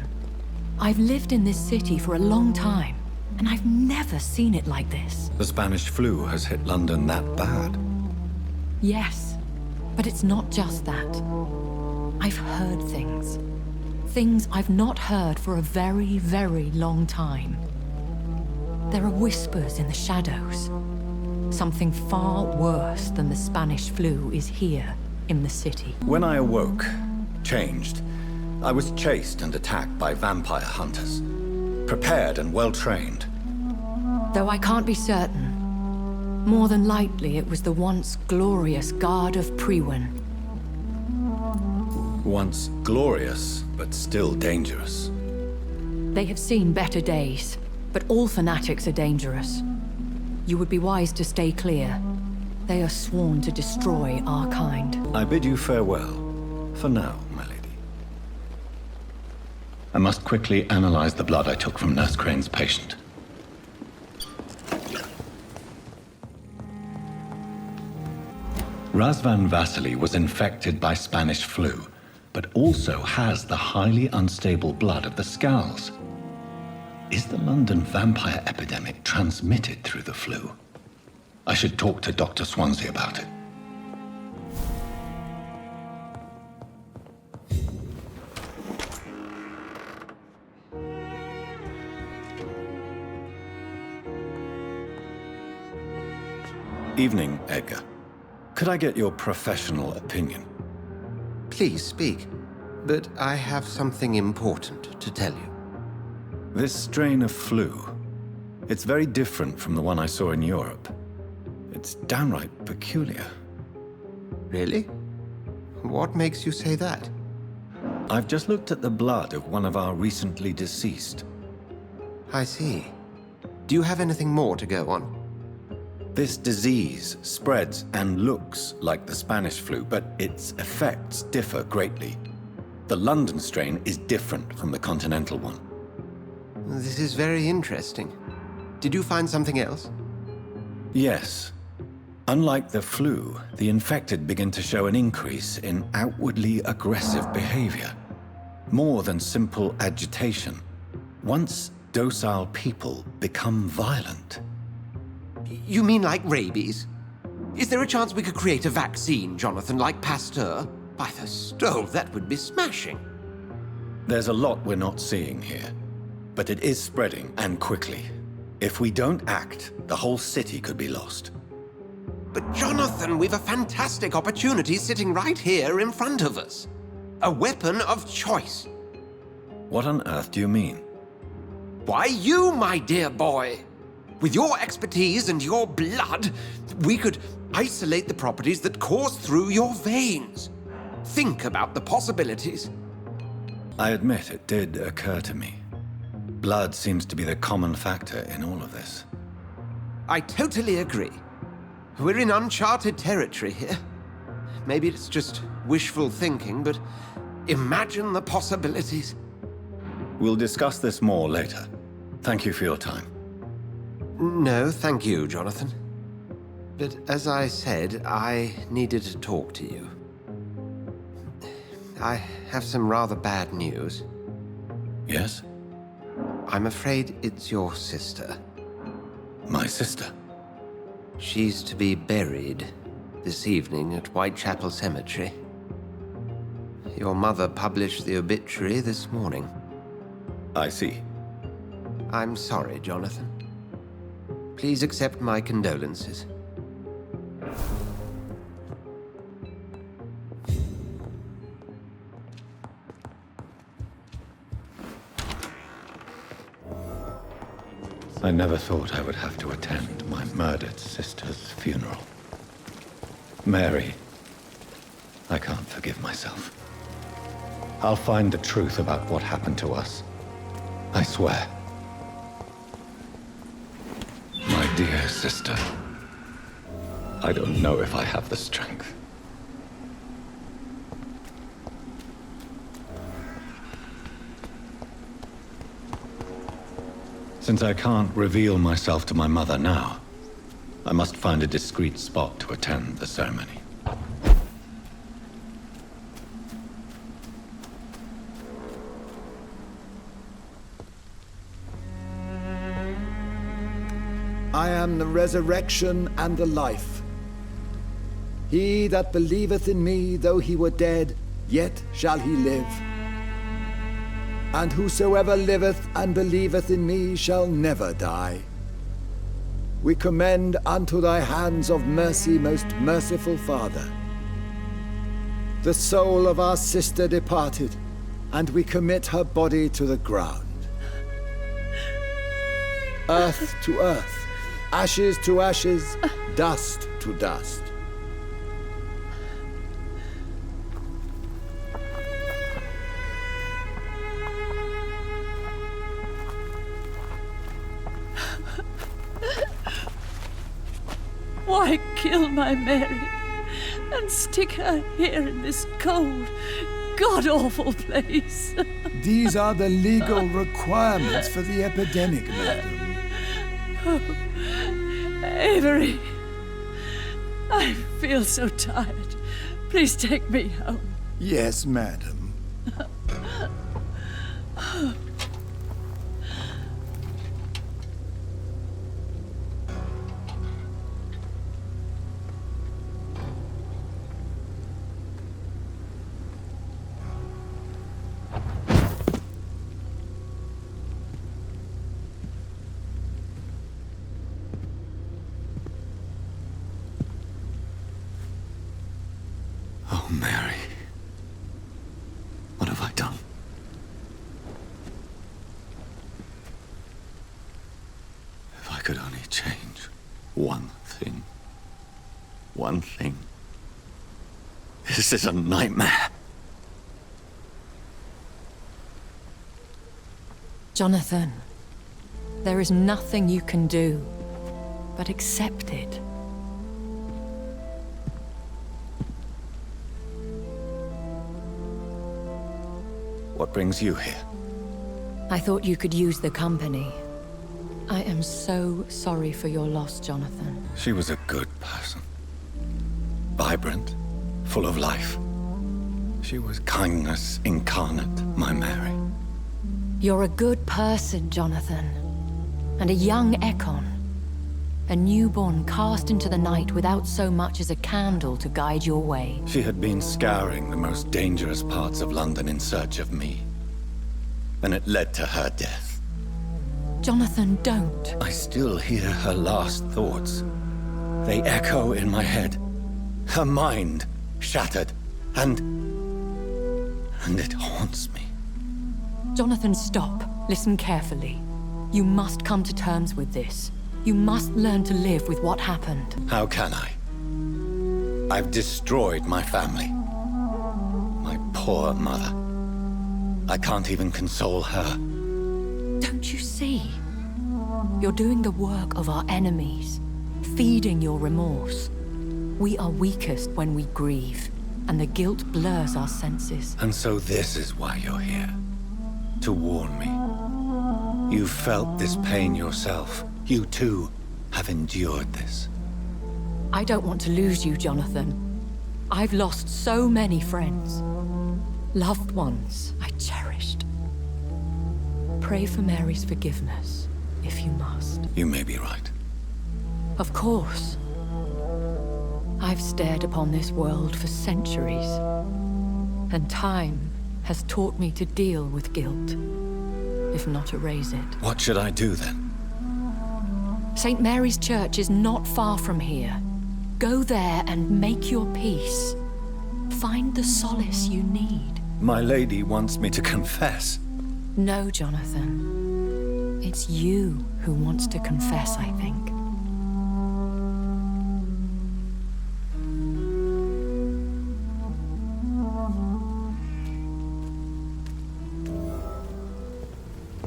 I've lived in this city for a long time, and I've never seen it like this. The Spanish flu has hit London that bad. Yes, but it's not just that. I've heard things. Things I've not heard for a very, very long time. There are whispers in the shadows. Something far worse than the Spanish flu is here in the city. When I awoke, changed, I was chased and attacked by vampire hunters. Prepared and well-trained. Though I can't be certain. More than likely, it was the once glorious Guard of Priwen. Once glorious, but still dangerous. They have seen better days, but all fanatics are dangerous. You would be wise to stay clear. They are sworn to destroy our kind. I bid you farewell, for now, my lady. I must quickly analyze the blood I took from Nurse Crane's patient. Razvan Vasily was infected by Spanish flu, but also has the highly unstable blood of the Scowls. Is the London vampire epidemic transmitted through the flu? I should talk to Dr. Swansea about it. Evening, Edgar. Could I get your professional opinion? Please speak, but I have something important to tell you. This strain of flu, it's very different from the one I saw in Europe. It's downright peculiar. Really? What makes you say that? I've just looked at the blood of one of our recently deceased. I see. Do you have anything more to go on? This disease spreads and looks like the Spanish flu, but its effects differ greatly. The London strain is different from the continental one. This is very interesting. Did you find something else? Yes. Unlike the flu, the infected begin to show an increase in outwardly aggressive behavior. More than simple agitation. Once docile people become violent. You mean like rabies? Is there a chance we could create a vaccine, Jonathan, like Pasteur? By the stove, that would be smashing. There's a lot we're not seeing here, but it is spreading, and quickly. If we don't act, the whole city could be lost. But Jonathan, we've a fantastic opportunity sitting right here in front of us. A weapon of choice. What on earth do you mean? Why, you, my dear boy. With your expertise and your blood, we could isolate the properties that course through your veins. Think about the possibilities. I admit it did occur to me. Blood seems to be the common factor in all of this. I totally agree. We're in uncharted territory here. Maybe it's just wishful thinking, but imagine the possibilities. We'll discuss this more later. Thank you for your time. No, thank you, Jonathan. But as I said, I needed to talk to you. I have some rather bad news. Yes? I'm afraid it's your sister. My sister? She's to be buried this evening at Whitechapel Cemetery. Your mother published the obituary this morning. I see. I'm sorry, Jonathan. Please accept my condolences. I never thought I would have to attend my murdered sister's funeral. Mary, I can't forgive myself. I'll find the truth about what happened to us. I swear. My dear sister, I don't know if I have the strength. Since I can't reveal myself to my mother now, I must find a discreet spot to attend the ceremony. I am the resurrection and the life. He that believeth in me, though he were dead, yet shall he live. And whosoever liveth and believeth in me shall never die. We commend unto thy hands of mercy, most merciful Father, the soul of our sister departed, and we commit her body to the ground. Earth to earth, ashes to ashes, dust to dust. Why kill my Mary and stick her here in this cold, god-awful place? These are the legal requirements for the epidemic, madam. Oh, Avery, I feel so tired. Please take me home. Yes, madam. Oh, Mary. What have I done? If I could only change one thing. One thing. This is a nightmare. Jonathan, there is nothing you can do but accept it. What brings you here? I thought you could use the company. I am so sorry for your loss, Jonathan. She was a good person. Vibrant, full of life. She was kindness incarnate, my Mary. You're a good person, Jonathan. And a young Ekon. A newborn cast into the night without so much as a candle to guide your way. She had been scouring the most dangerous parts of London in search of me. And it led to her death. Jonathan, don't. I still hear her last thoughts. They echo in my head. Her mind shattered, and it haunts me. Jonathan, stop. Listen carefully. You must come to terms with this. You must learn to live with what happened. How can I? I've destroyed my family. My poor mother. I can't even console her. Don't you see? You're doing the work of our enemies, feeding your remorse. We are weakest when we grieve, and the guilt blurs our senses. And so this is why you're here. To warn me. You've felt this pain yourself. You too have endured this. I don't want to lose you, Jonathan. I've lost so many friends. Loved ones I cherished. Pray for Mary's forgiveness, if you must. You may be right. Of course. I've stared upon this world for centuries, and time has taught me to deal with guilt, if not erase it. What should I do then? St. Mary's Church is not far from here. Go there and make your peace. Find the solace you need. My lady wants me to confess. No, Jonathan. It's you who wants to confess, I think.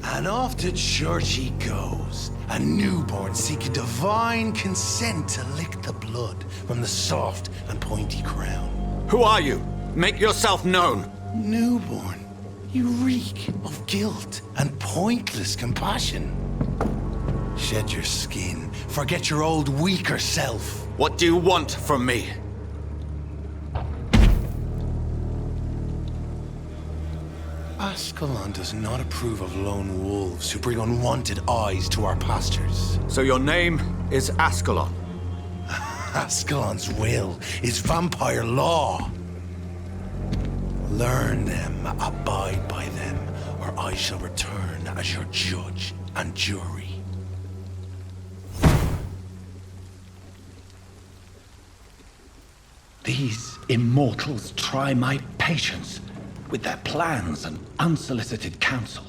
And off to church he goes, a newborn seeking divine consent to lick the blood from the soft and pointy crown. Who are you? Make yourself known. Newborn, you reek of guilt and pointless compassion. Shed your skin, forget your old weaker self. What do you want from me? Ascalon does not approve of lone wolves who bring unwanted eyes to our pastures. So your name is Ascalon? Ascalon's will is vampire law. Learn them, abide by them, or I shall return as your judge and jury. These immortals try my patience with their plans and unsolicited counsel.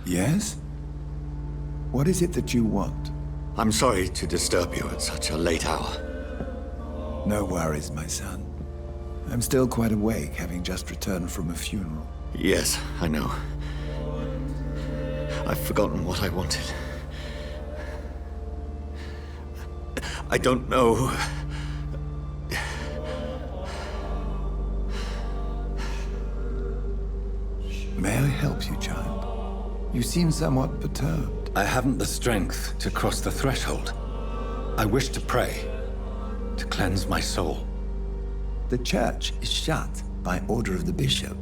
Yes? What is it that you want? I'm sorry to disturb you at such a late hour. No worries, my son. I'm still quite awake, having just returned from a funeral. Yes, I know. I've forgotten what I wanted. I don't know. May I help you, child? You seem somewhat perturbed. I haven't the strength to cross the threshold. I wish to pray, to cleanse my soul. The church is shut by order of the bishop.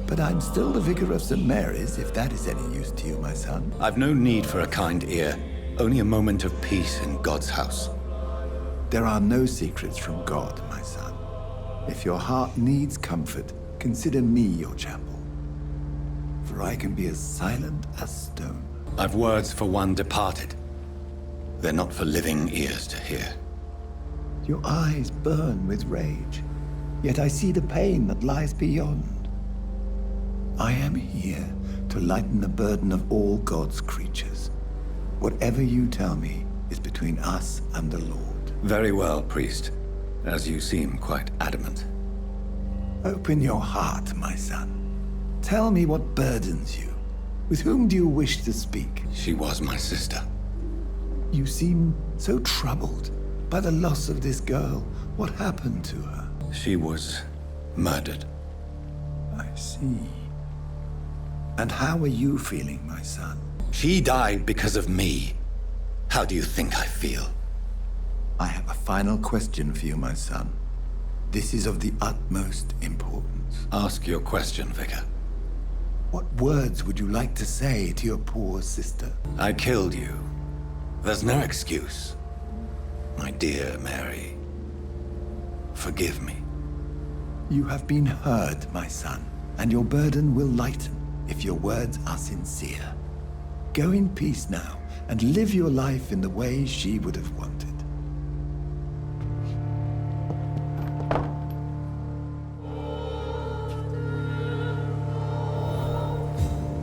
But I'm still the vicar of St. Mary's, if that is any use to you, my son. I've no need for a kind ear, only a moment of peace in God's house. There are no secrets from God, my son. If your heart needs comfort, consider me your chapel. For I can be as silent as stone. I've words for one departed. They're not for living ears to hear. Your eyes burn with rage, yet I see the pain that lies beyond. I am here to lighten the burden of all God's creatures. Whatever you tell me is between us and the Lord. Very well, priest, as you seem quite adamant. Open your heart, my son. Tell me what burdens you. With whom do you wish to speak? She was my sister. You seem so troubled by the loss of this girl. What happened to her? She was murdered. I see. And how are you feeling, my son? She died because of me. How do you think I feel? I have a final question for you, my son. This is of the utmost importance. Ask your question, Vicar. What words would you like to say to your poor sister? I killed you. There's no excuse. My dear Mary, forgive me. You have been heard, my son, and your burden will lighten if your words are sincere. Go in peace now, and live your life in the way she would have wanted.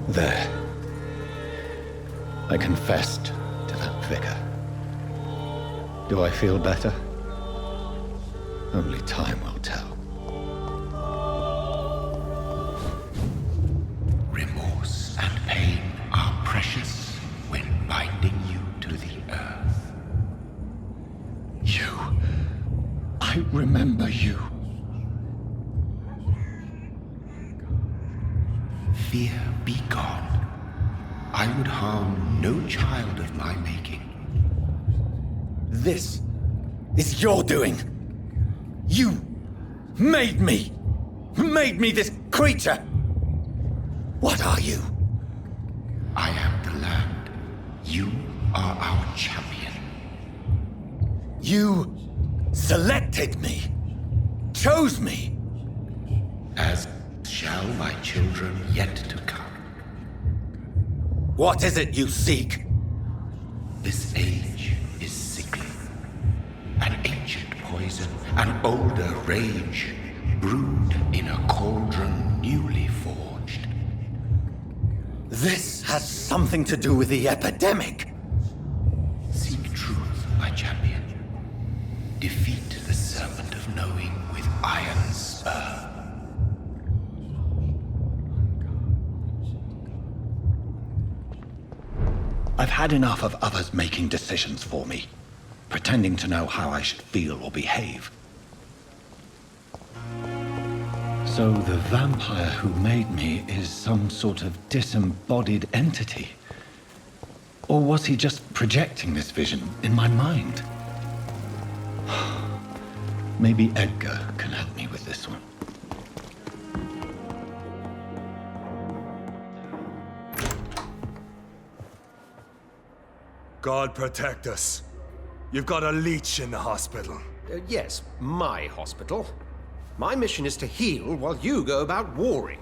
There. I confessed to that vicar. Do I feel better? Only time will tell. Remorse and pain are precious when binding you to the earth. I remember you. Fear be gone. I would harm no child of my making. This is your doing. You made me this creature. What are you? I am the land. You are our champion. You selected me, chose me. As shall my children yet to come. What is it you seek? This age is sickly. An ancient poison, an older rage, brewed in a cauldron newly forged. This has something to do with the epidemic. Seek truth, my champion. Defeat the serpent of knowing with iron spur. I've had enough of others making decisions for me, pretending to know how I should feel or behave. So the vampire who made me is some sort of disembodied entity? Or was he just projecting this vision in my mind? Maybe Edgar can help me with this one. God protect us. You've got a leech in the hospital. Yes, my hospital. My mission is to heal while you go about warring.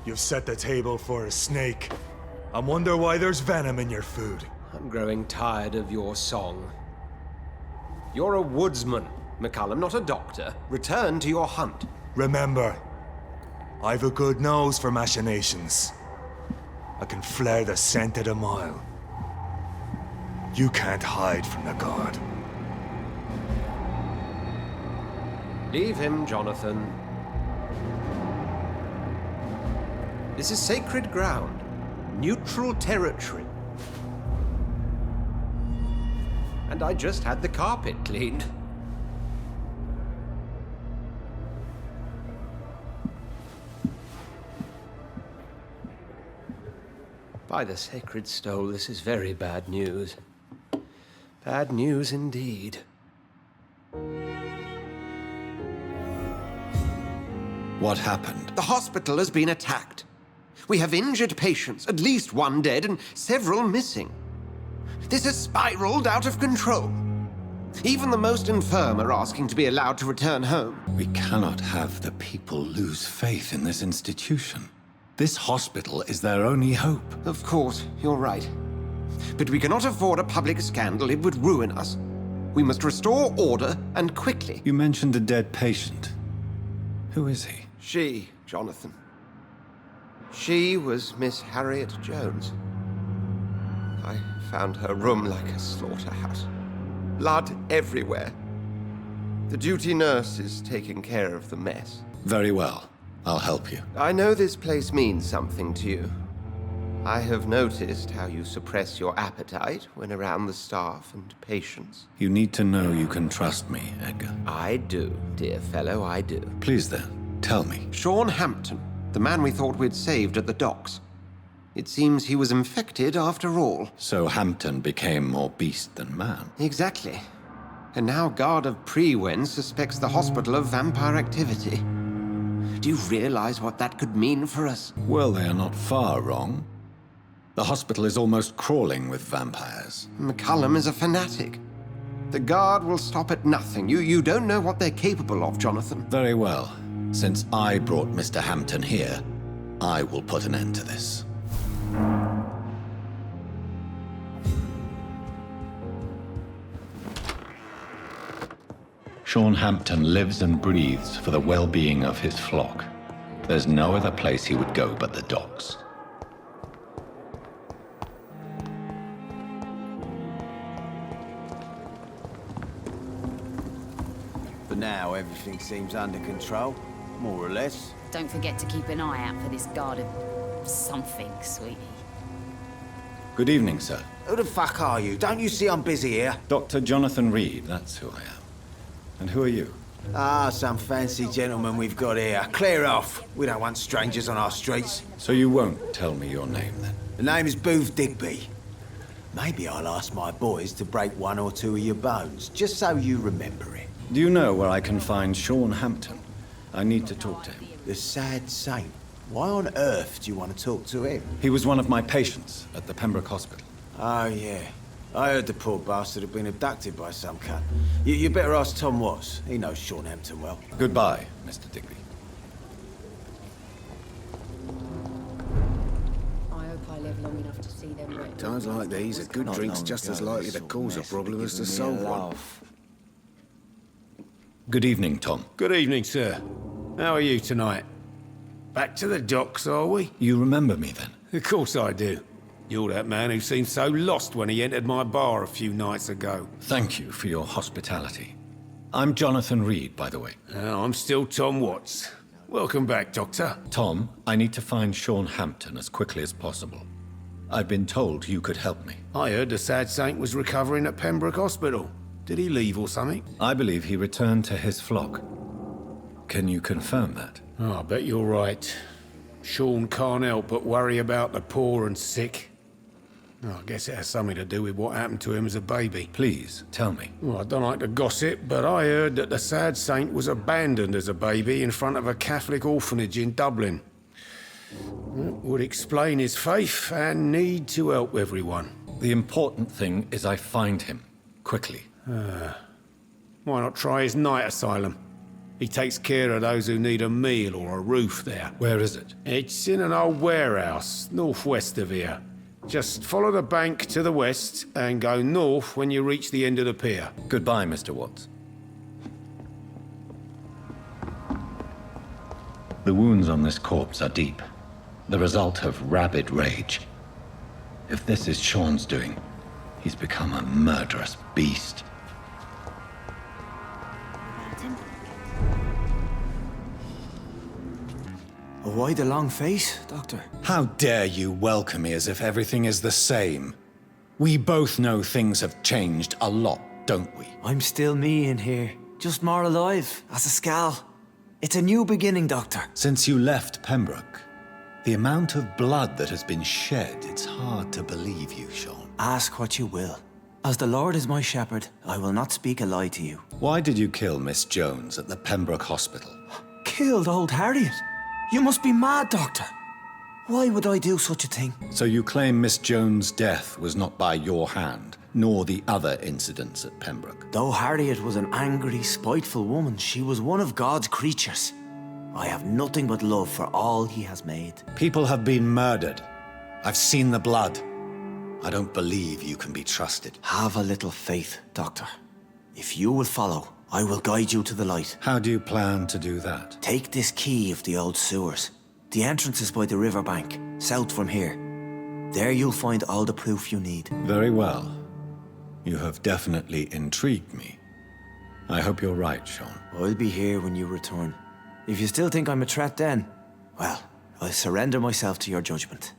You've set the table for a snake. I wonder why there's venom in your food. I'm growing tired of your song. You're a woodsman, McCallum, not a doctor. Return to your hunt. Remember, I've a good nose for machinations. I can flare the scent at a mile. You can't hide from the god. Leave him, Jonathan. This is sacred ground. Neutral territory. And I just had the carpet cleaned. By the sacred stole, this is very bad news. Bad news indeed. What happened? The hospital has been attacked. We have injured patients, at least one dead and several missing. This has spiraled out of control. Even the most infirm are asking to be allowed to return home. We cannot have the people lose faith in this institution. This hospital is their only hope. Of course, you're right. But we cannot afford a public scandal. It would ruin us. We must restore order, and quickly. You mentioned a dead patient. Who is he? She, Jonathan. She was Miss Harriet Jones. I found her room like a slaughterhouse. Blood everywhere. The duty nurse is taking care of the mess. Very well. I'll help you. I know this place means something to you. I have noticed how you suppress your appetite when around the staff and patients. You need to know you can trust me, Edgar. I do, dear fellow, I do. Please then, tell me. Sean Hampton, the man we thought we'd saved at the docks. It seems he was infected after all. So Hampton became more beast than man. Exactly. And now Guard of Prewen suspects the hospital of vampire activity. Do you realize what that could mean for us? Well, they are not far wrong. The hospital is almost crawling with vampires. McCullum is a fanatic. The Guard will stop at nothing. You don't know what they're capable of, Jonathan. Very well. Since I brought Mr. Hampton here, I will put an end to this. Sean Hampton lives and breathes for the well-being of his flock. There's no other place he would go but the docks. For now, everything seems under control, more or less. Don't forget to keep an eye out for this guard of something, sweetie. Good evening, sir. Who the fuck are you? Don't you see I'm busy here? Dr. Jonathan Reid, that's who I am. And who are you? Ah, some fancy gentleman we've got here. Clear off. We don't want strangers on our streets. So you won't tell me your name, then? The name is Booth Digby. Maybe I'll ask my boys to break one or two of your bones, just so you remember it. Do you know where I can find Sean Hampton? I need to talk to him. The sad saint. Why on earth do you want to talk to him? He was one of my patients at the Pembroke Hospital. Oh, yeah. I heard the poor bastard had been abducted by some cunt. You better ask Tom Watts. He knows Sean Hampton well. Goodbye, Mr. Digby. I hope I live long enough to see them wet. Times like these, a good drink's just as likely to cause a problem as to solve one. Good evening, Tom. Good evening, sir. How are you tonight? Back to the docks, are we? You remember me, then? Of course I do. You're that man who seemed so lost when he entered my bar a few nights ago. Thank you for your hospitality. I'm Jonathan Reid, by the way. I'm still Tom Watts. Welcome back, Doctor. Tom, I need to find Sean Hampton as quickly as possible. I've been told you could help me. I heard the sad saint was recovering at Pembroke Hospital. Did he leave or something? I believe he returned to his flock. Can you confirm that? Oh, I bet you're right. Sean can't help but worry about the poor and sick. Oh, I guess it has something to do with what happened to him as a baby. Please, tell me. Well, I don't like to gossip, but I heard that the sad saint was abandoned as a baby in front of a Catholic orphanage in Dublin. That would explain his faith and need to help everyone. The important thing is I find him, quickly. Why not try his night asylum? He takes care of those who need a meal or a roof there. Where is it? It's in an old warehouse, northwest of here. Just follow the bank to the west and go north when you reach the end of the pier. Goodbye, Mr. Watts. The wounds on this corpse are deep, the result of rabid rage. If this is Sean's doing, he's become a murderous beast. Why the long face, Doctor? How dare you welcome me as if everything is the same? We both know things have changed a lot, don't we? I'm still me in here, just more alive, as a skull. It's a new beginning, Doctor. Since you left Pembroke, the amount of blood that has been shed, it's hard to believe you, Sean. Ask what you will. As the Lord is my shepherd, I will not speak a lie to you. Why did you kill Miss Jones at the Pembroke Hospital? Killed old Harriet? You must be mad, Doctor. Why would I do such a thing? So you claim Miss Jones' death was not by your hand? nor the other incidents at Pembroke. Though Harriet was an angry, spiteful woman, she was one of God's creatures. I have nothing but love for all he has made. People have been murdered. I've seen the blood. I don't believe you can be trusted. Have a little faith, Doctor. If you will follow, I will guide you to the light. How do you plan to do that? Take this key of the old sewers. The entrance is by the riverbank, south from here. There you'll find all the proof you need. Very well. You have definitely intrigued me. I hope you're right, Sean. I'll be here when you return. If you still think I'm a threat then, well, I'll surrender myself to your judgment.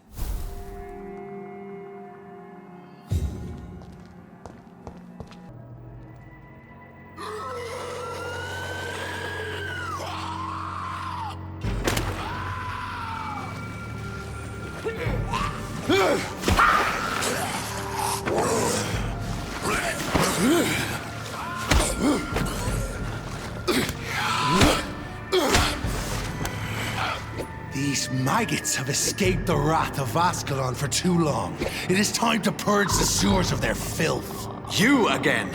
These maggots have escaped the wrath of Ascalon for too long. It is time to purge the sewers of their filth. You again.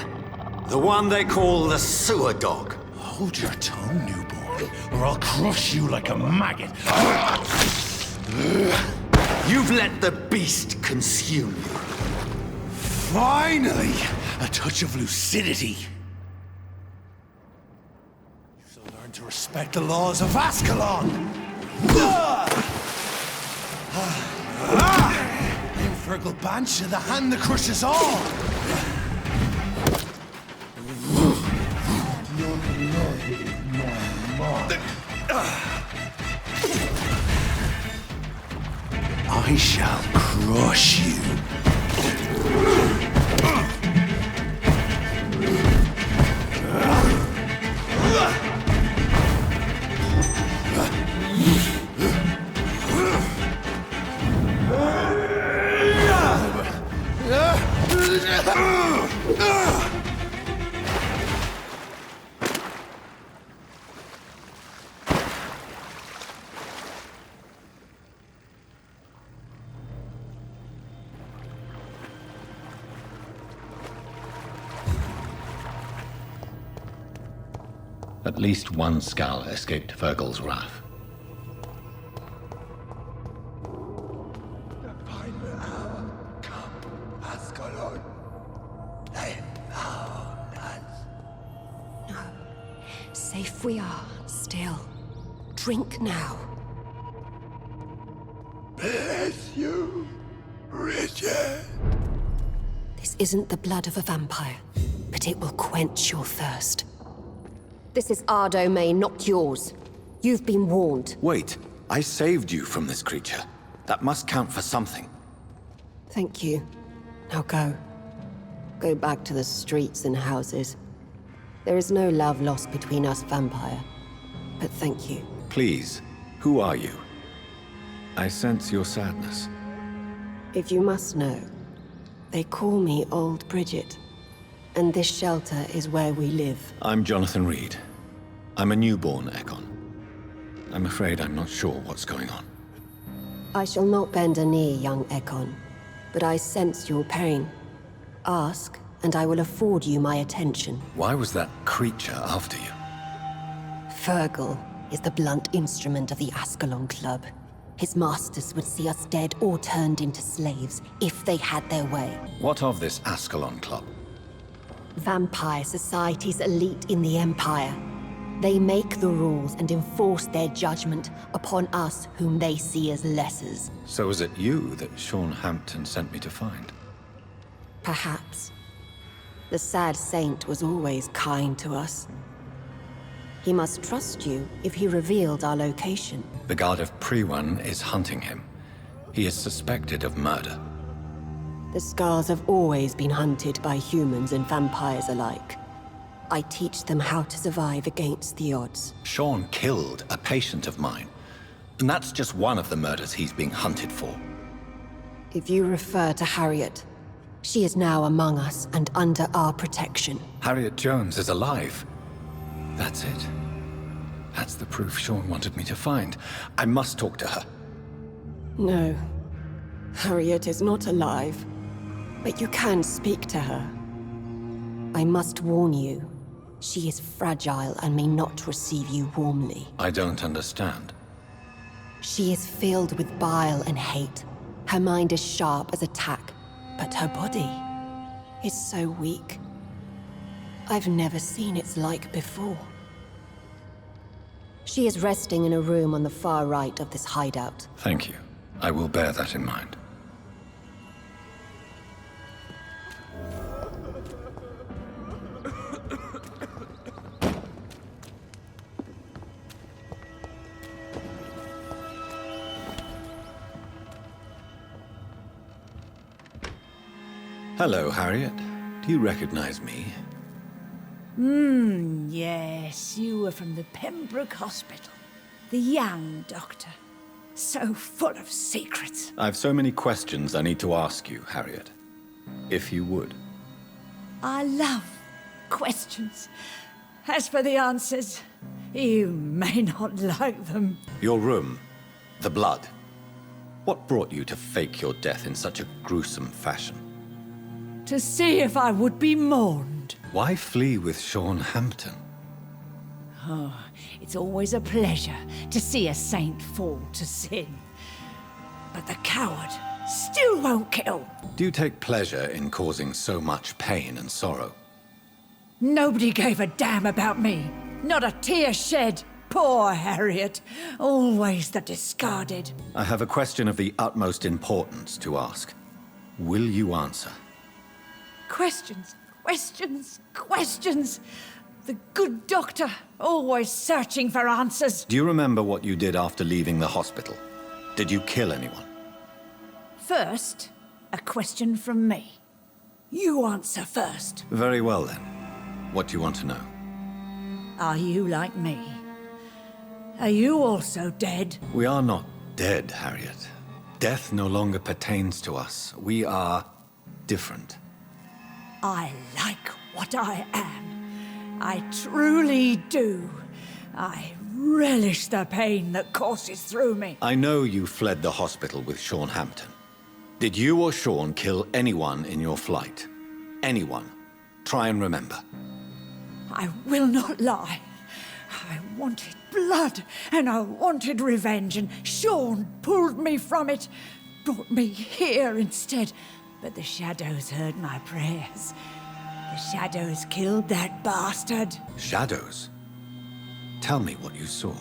The one they call the sewer dog. Hold your tongue, newborn, or I'll crush you like a maggot. You've let the beast consume you. Finally, a touch of lucidity. You shall learn to respect the laws of Ascalon. I am Fergal Banshee, the hand that crushes all. I shall crush you. At least one skull escaped Fergal's wrath. The final hour come, Ascalon. They found us. No. Safe we are, still. Drink now. Bless you, Richard. This isn't the blood of a vampire, but it will quench your thirst. This is our domain, not yours. You've been warned. Wait, I saved you from this creature. That must count for something. Thank you. Now go. Go back to the streets and houses. There is no love lost between us, vampire. But thank you. Please, who are you? I sense your sadness. If you must know, they call me Old Bridget. And this shelter is where we live. I'm Jonathan Reid. I'm a newborn Ekon. I'm afraid I'm not sure what's going on. I shall not bend a knee, young Ekon, but I sense your pain. Ask, and I will afford you my attention. Why was that creature after you? Fergal is the blunt instrument of the Ascalon Club. His masters would see us dead or turned into slaves if they had their way. What of this Ascalon Club? Vampire society's elite in the Empire. They make the rules and enforce their judgment upon us whom they see as lessers. So was it you that Sean Hampton sent me to find? Perhaps. The sad saint was always kind to us. He must trust you if he revealed our location. The guard of Prewan is hunting him. He is suspected of murder. The Scars have always been hunted by humans and vampires alike. I teach them how to survive against the odds. Sean killed a patient of mine. And that's just one of the murders he's being hunted for. If you refer to Harriet, she is now among us and under our protection. Harriet Jones is alive. That's it. That's the proof Sean wanted me to find. I must talk to her. No. Harriet is not alive. But you can speak to her. I must warn you, she is fragile and may not receive you warmly. I don't understand. She is filled with bile and hate. Her mind is sharp as a tack, but her body is so weak. I've never seen its like before. She is resting in a room on the far right of this hideout. Thank you. I will bear that in mind. Hello, Harriet. Do you recognize me? Yes, you were from the Pembroke Hospital. The young doctor. So full of secrets. I've so many questions I need to ask you, Harriet. If you would. I love questions. As for the answers, you may not like them. Your room. The blood. What brought you to fake your death in such a gruesome fashion? To see if I would be mourned. Why flee with Sean Hampton? Oh, it's always a pleasure to see a saint fall to sin. But the coward still won't kill. Do you take pleasure in causing so much pain and sorrow? Nobody gave a damn about me. Not a tear shed. Poor Harriet. Always the discarded. I have a question of the utmost importance to ask. Will you answer? Questions, questions, questions. The good doctor, always searching for answers. Do you remember what you did after leaving the hospital? Did you kill anyone? First, a question from me. You answer first. Very well then. What do you want to know? Are you like me? Are you also dead? We are not dead, Harriet. Death no longer pertains to us. We are different. I like what I am. I truly do. I relish the pain that courses through me. I know you fled the hospital with Sean Hampton. Did you or Sean kill anyone in your flight? Anyone? Try and remember. I will not lie. I wanted blood, and I wanted revenge, and Sean pulled me from it, brought me here instead. But the shadows heard my prayers. The shadows killed that bastard. Shadows? Tell me what you saw.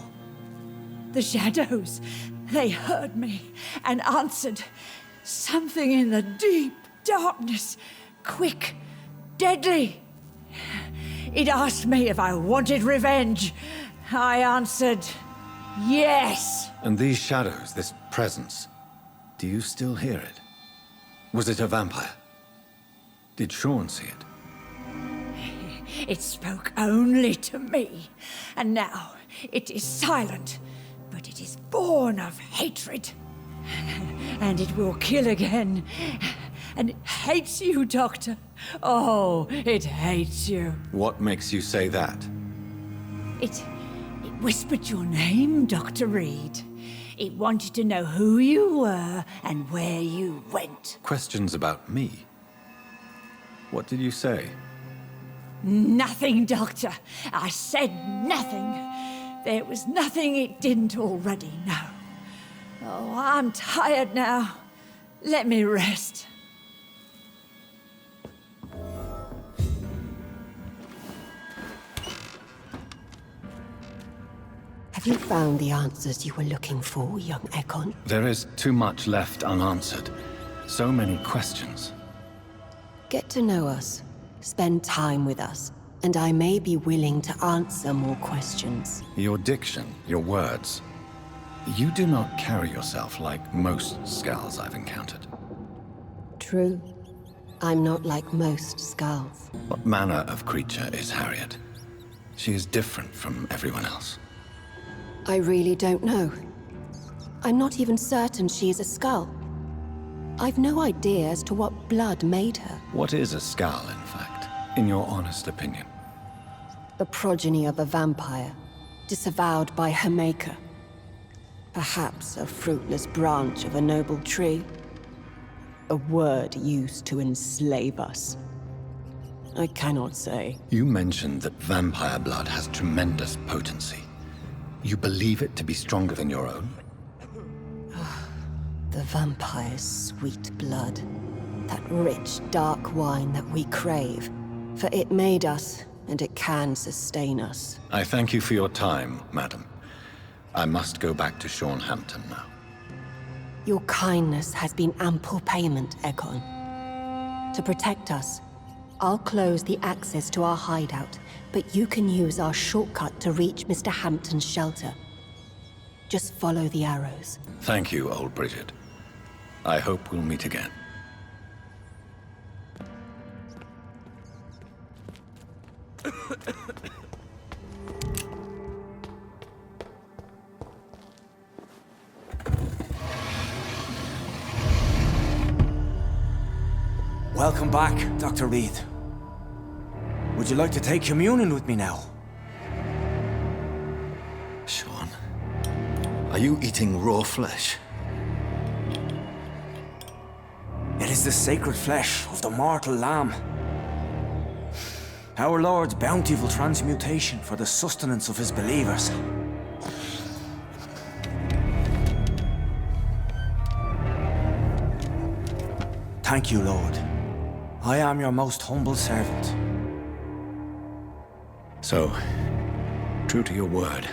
The shadows, they heard me and answered. Something in the deep darkness, quick, deadly. It asked me if I wanted revenge. I answered, yes. And these shadows, this presence, do you still hear it? Was it a vampire? Did Sean see it? It spoke only to me, and now it is silent, but it is born of hatred. And it will kill again. And it hates you, Doctor. Oh, it hates you. What makes you say that? It whispered your name, Dr. Reid. It wanted to know who you were and where you went. Questions about me? What did you say? Nothing, Doctor. I said nothing. There was nothing it didn't already know. Oh, I'm tired now. Let me rest. Have you found the answers you were looking for, young Ekon? There is too much left unanswered. So many questions. Get to know us. Spend time with us. And I may be willing to answer more questions. Your diction, your words. You do not carry yourself like most Skulls I've encountered. True. I'm not like most Skulls. What manner of creature is Harriet? She is different from everyone else. I really don't know. I'm not even certain she is a Skull. I've no idea as to what blood made her. What is a Skull, in fact, in your honest opinion? The progeny of a vampire, disavowed by her maker. Perhaps a fruitless branch of a noble tree. a word used to enslave us. I cannot say. You mentioned that vampire blood has tremendous potency. You believe it to be stronger than your own? The vampire's sweet blood. That rich, dark wine that we crave. For it made us, and it can sustain us. I thank you for your time, madam. I must go back to Hampton now. Your kindness has been ample payment, Egon. To protect us, I'll close the access to our hideout, but you can use our shortcut to reach Mr. Hampton's shelter. Just follow the arrows. Thank you, old Bridget. I hope we'll meet again. Welcome back, Dr. Reid. Would you like to take communion with me now? Sean, are you eating raw flesh? It is the sacred flesh of the mortal lamb. Our Lord's bountiful transmutation for the sustenance of his believers. Thank you, Lord. I am your most humble servant. So, true to your word,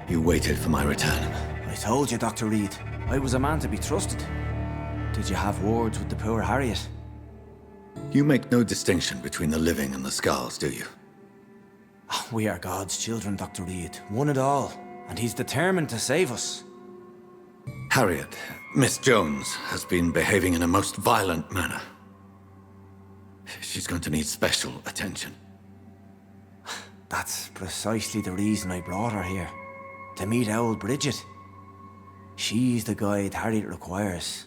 you waited for my return. I told you, Dr. Reid, I was a man to be trusted. Did you have words with the poor Harriet? You make no distinction between the living and the skulls, do you? We are God's children, Dr. Reid, one and all, and he's determined to save us. Harriet, Miss Jones, has been behaving in a most violent manner. She's going to need special attention. That's precisely the reason I brought her here. To meet old Bridget. She's the guide Harriet requires.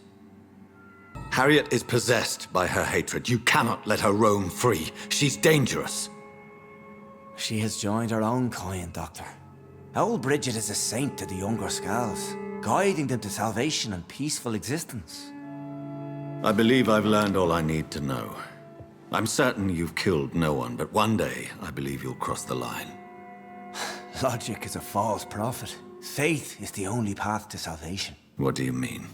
Harriet is possessed by her hatred. You cannot let her roam free. She's dangerous. She has joined her own kind, Doctor. Old Bridget is a saint to the younger Skulls, guiding them to salvation and peaceful existence. I believe I've learned all I need to know. I'm certain you've killed no one, but one day I believe you'll cross the line. Logic is a false prophet. Faith is the only path to salvation. What do you mean?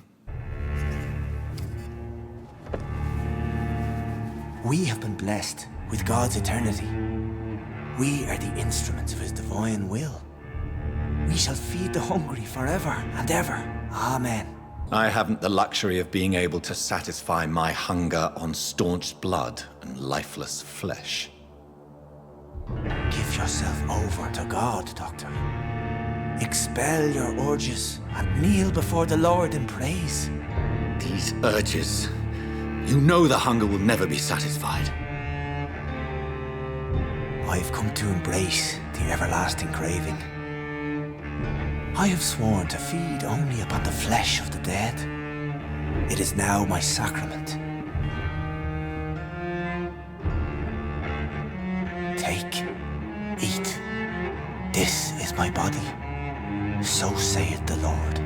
We have been blessed with God's eternity. We are the instruments of his divine will. We shall feed the hungry forever and ever. Amen. I haven't the luxury of being able to satisfy my hunger on staunch blood and lifeless flesh. Give yourself over to God, Doctor. Expel your urges and kneel before the Lord in praise. These urges. You know the hunger will never be satisfied. I've come to embrace the everlasting craving. I have sworn to feed only upon the flesh of the dead. It is now my sacrament. Take, eat. This is my body. So saith the Lord.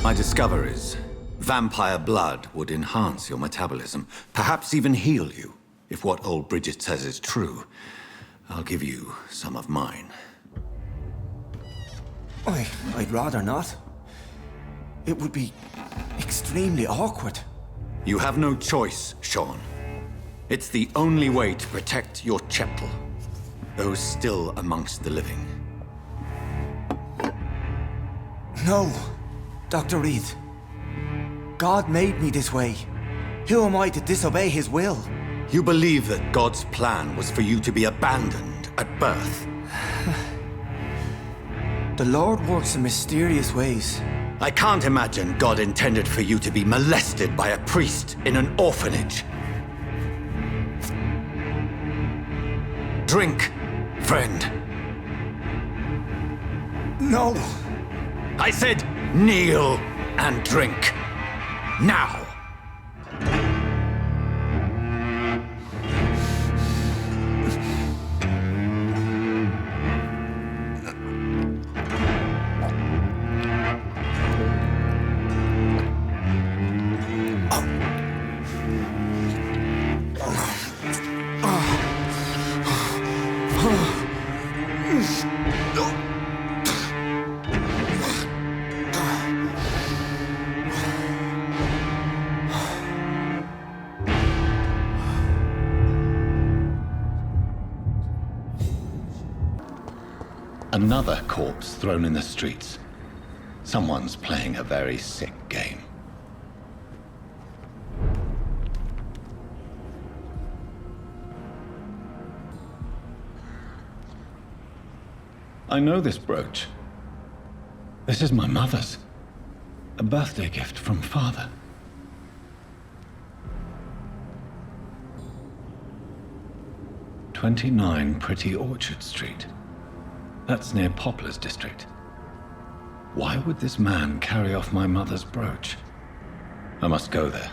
My discoveries. Vampire blood would enhance your metabolism, perhaps even heal you. If what old Bridget says is true, I'll give you some of mine. I'd rather not. It would be extremely awkward. You have no choice, Sean. It's the only way to protect your chapel, those still amongst the living. No, Dr. Reid. God made me this way. Who am I to disobey his will? You believe that God's plan was for you to be abandoned at birth. The Lord works in mysterious ways. I can't imagine God intended for you to be molested by a priest in an orphanage. Drink, friend. No. I said kneel and drink. Now. Another corpse thrown in the streets. Someone's playing a very sick game. I know this brooch. This is my mother's. A birthday gift from father. "29 Pretty Orchard Street. That's near Poplar's district. Why would this man carry off my mother's brooch? I must go there.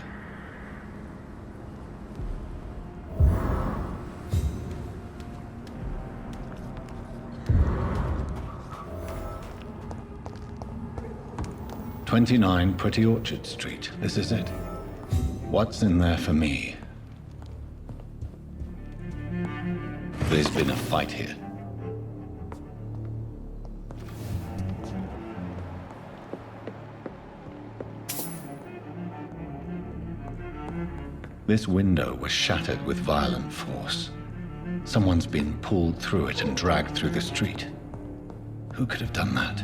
"29 Pretty Orchard Street. This is it. What's in there for me? There's been a fight here. This window was shattered with violent force. Someone's been pulled through it and dragged through the street. Who could have done that?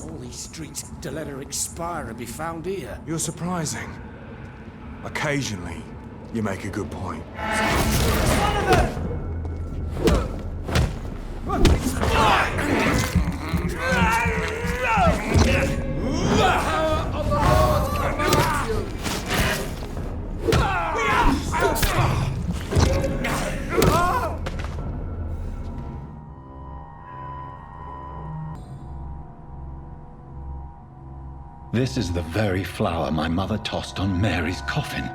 All these streets to let her expire and be found here. You're surprising. Occasionally, you make a good point. This is the very flower my mother tossed on Mary's coffin.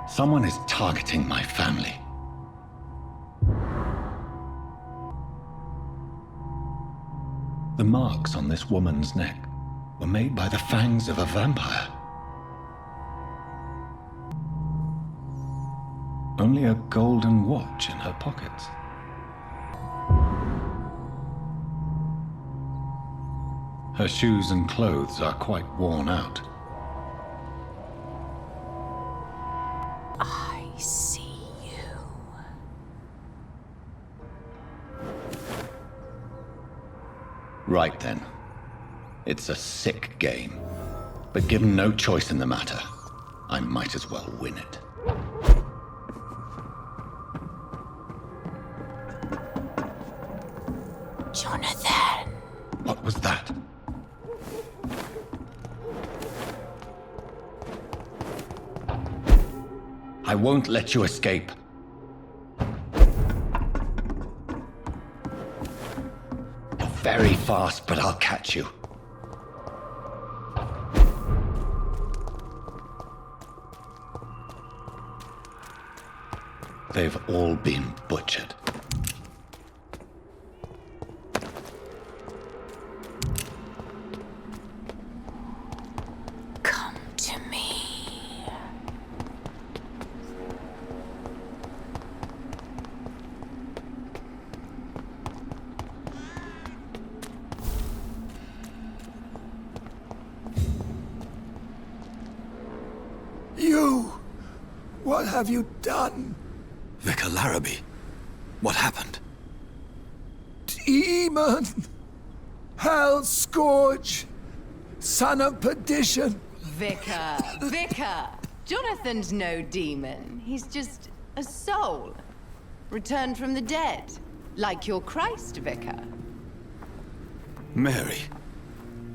Someone is targeting my family. The marks on this woman's neck were made by the fangs of a vampire. Only a golden watch in her pockets. Her shoes and clothes are quite worn out. I see you. Right then. It's a sick game. But given no choice in the matter, I might as well win it. Jonathan. What was that? I won't let you escape. You're very fast, but I'll catch you. They've all been butchered. Come to me. You! What have you done? Vicar Larrabee, what happened? Demon! Hell scourge! Son of perdition! Vicar! Jonathan's no demon. He's just a soul. Returned from the dead. Like your Christ, Vicar. Mary,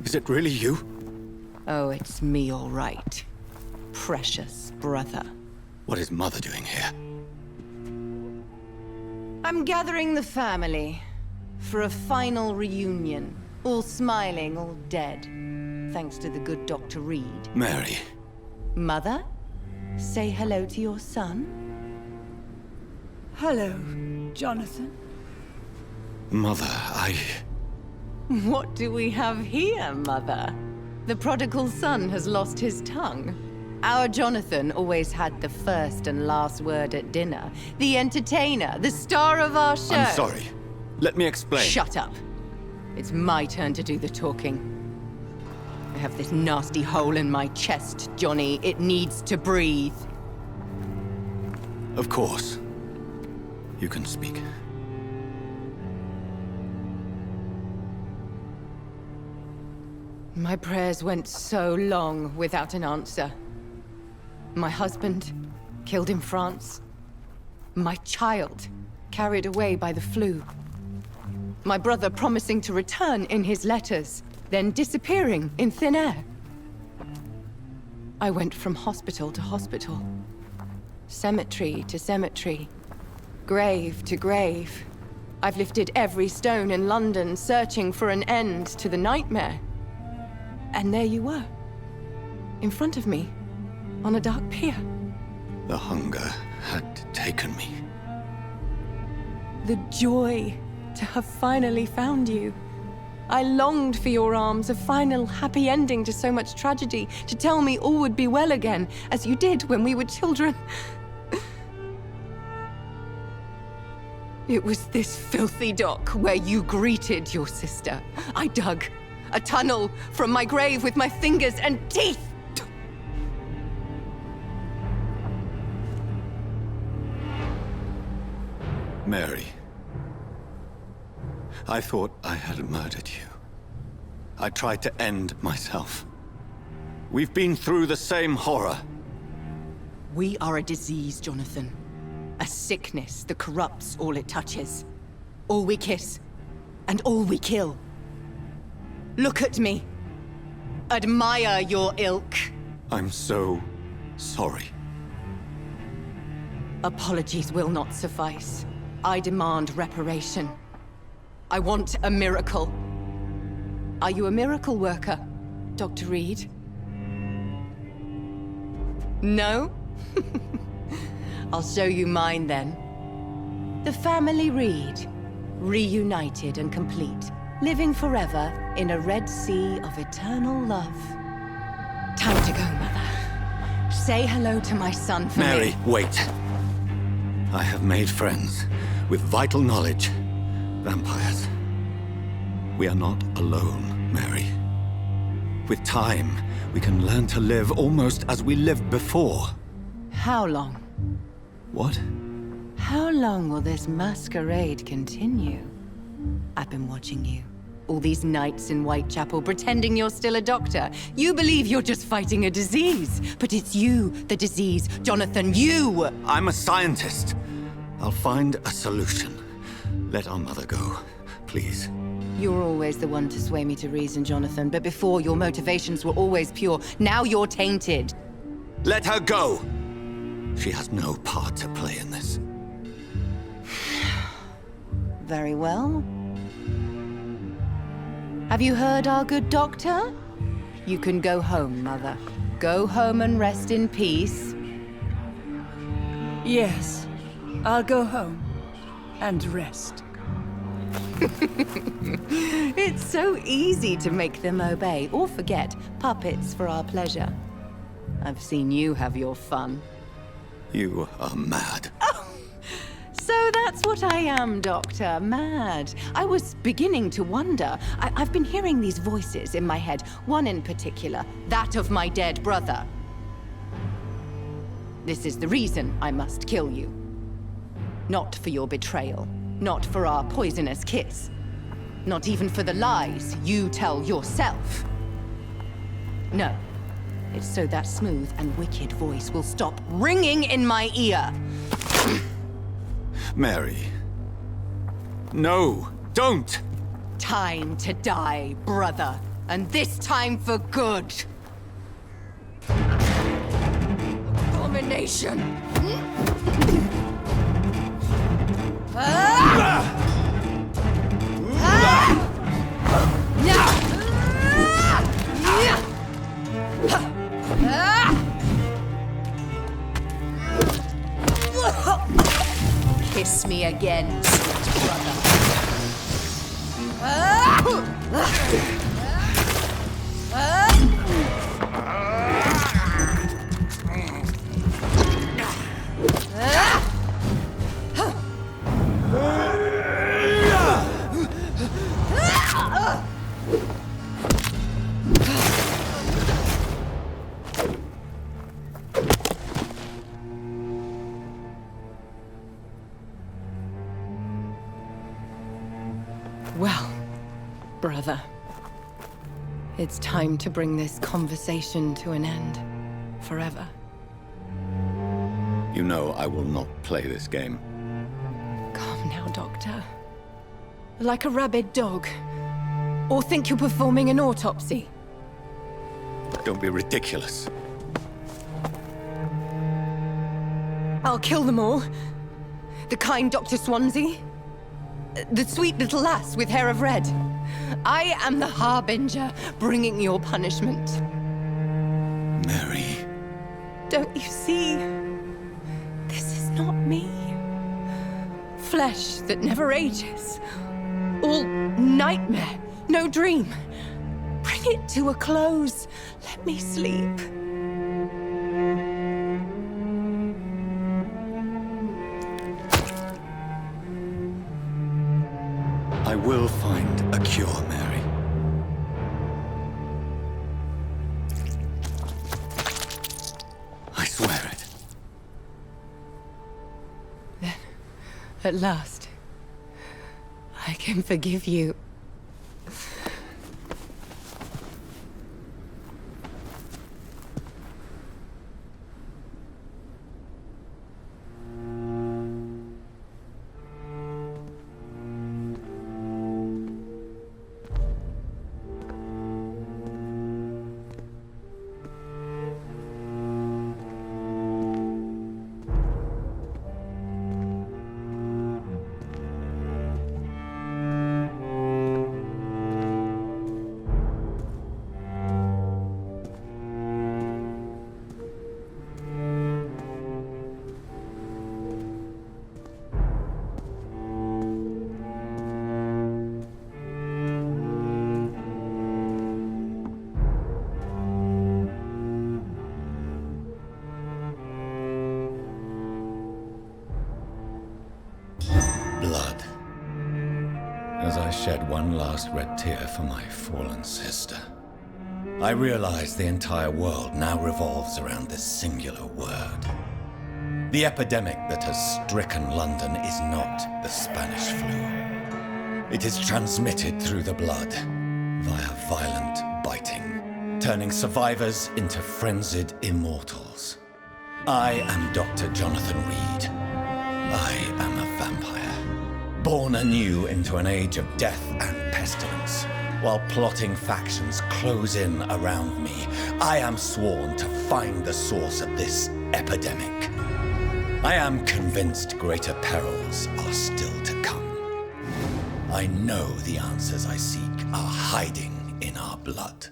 is it really you? Oh, it's me, all right. Precious brother. What is Mother doing here? I'm gathering the family for a final reunion. All smiling, all dead. Thanks to the good Dr. Reid. Mary. Mother, say hello to your son. Hello, Jonathan. Mother, What do we have here, Mother? The prodigal son has lost his tongue. Our Jonathan always had the first and last word at dinner. The entertainer, the star of our show. I'm sorry. Let me explain. Shut up. It's my turn to do the talking. have this nasty hole in my chest, Johnny. It needs to breathe. Of course. You can speak. My prayers went so long without an answer. My husband, killed in France. My child, carried away by the flu. My brother promising to return in his letters, then disappearing in thin air. I went from hospital to hospital, cemetery to cemetery, grave to grave. I've lifted every stone in London, searching for an end to the nightmare. And there you were, in front of me, on a dark pier. The hunger had taken me. The joy to have finally found you. I longed for your arms, a final happy ending to so much tragedy, to tell me all would be well again, as you did when we were children. It was this filthy dock where you greeted your sister. I dug a tunnel from my grave with my fingers and teeth. Mary. I thought I had murdered you. I tried to end myself. We've been through the same horror. We are a disease, Jonathan. A sickness that corrupts all it touches. All we kiss, and all we kill. Look at me. Admire your ilk. I'm so sorry. Apologies will not suffice. I demand reparation. I want a miracle. Are you a miracle worker, Dr. Reid? No? I'll show you mine then. The family Reid, reunited and complete, living forever in a red sea of eternal love. Time to go, Mother. Say hello to my son for me. Mary, wait. I have made friends with vital knowledge. Vampires. We are not alone, Mary. With time, we can learn to live almost as we lived before. How long? What? How long will this masquerade continue? I've been watching you. All these nights in Whitechapel, pretending you're still a doctor. You believe you're just fighting a disease. But it's you, the disease. Jonathan, you! I'm a scientist. I'll find a solution. Let our mother go, please. You're always the one to sway me to reason, Jonathan. But before, your motivations were always pure. Now you're tainted. Let her go! She has no part to play in this. Very well. Have you heard our good doctor? You can go home, Mother. Go home and rest in peace. Yes, I'll go home and rest. It's so easy to make them obey or forget. Puppets for our pleasure. I've seen you have your fun. You are mad. Oh, so that's what I am, Doctor. Mad. I was beginning to wonder. I've been hearing these voices in my head. One in particular, that of my dead brother. This is the reason I must kill you. Not for your betrayal. Not for our poisonous kiss. Not even for the lies you tell yourself. No. It's so that smooth and wicked voice will stop ringing in my ear. Mary. No, don't! Time to die, brother. And this time for good. Abomination! Kiss me again, brother. brother. It's time to bring this conversation to an end. Forever. You know I will not play this game. Calm now, Doctor. Like a rabid dog. Or think you're performing an autopsy. Don't be ridiculous. I'll kill them all. The kind Dr. Swansea. The sweet little lass with hair of red. I am the Harbinger, bringing your punishment. Mary. Don't you see? This is not me. Flesh that never ages. All nightmare, no dream. Bring it to a close. Let me sleep. I will find a cure, Mary. I swear it. Then, at last, I can forgive you. Blood. As I shed one last red tear for my fallen sister, I realize the entire world now revolves around this singular word. The epidemic that has stricken London is not the Spanish flu. It is transmitted through the blood, via violent biting, turning survivors into frenzied immortals. I am Dr. Jonathan Reid. I am a vampire, born anew into an age of death and pestilence. While plotting factions close in around me, I am sworn to find the source of this epidemic. I am convinced greater perils are still to come. I know the answers I seek are hiding in our blood.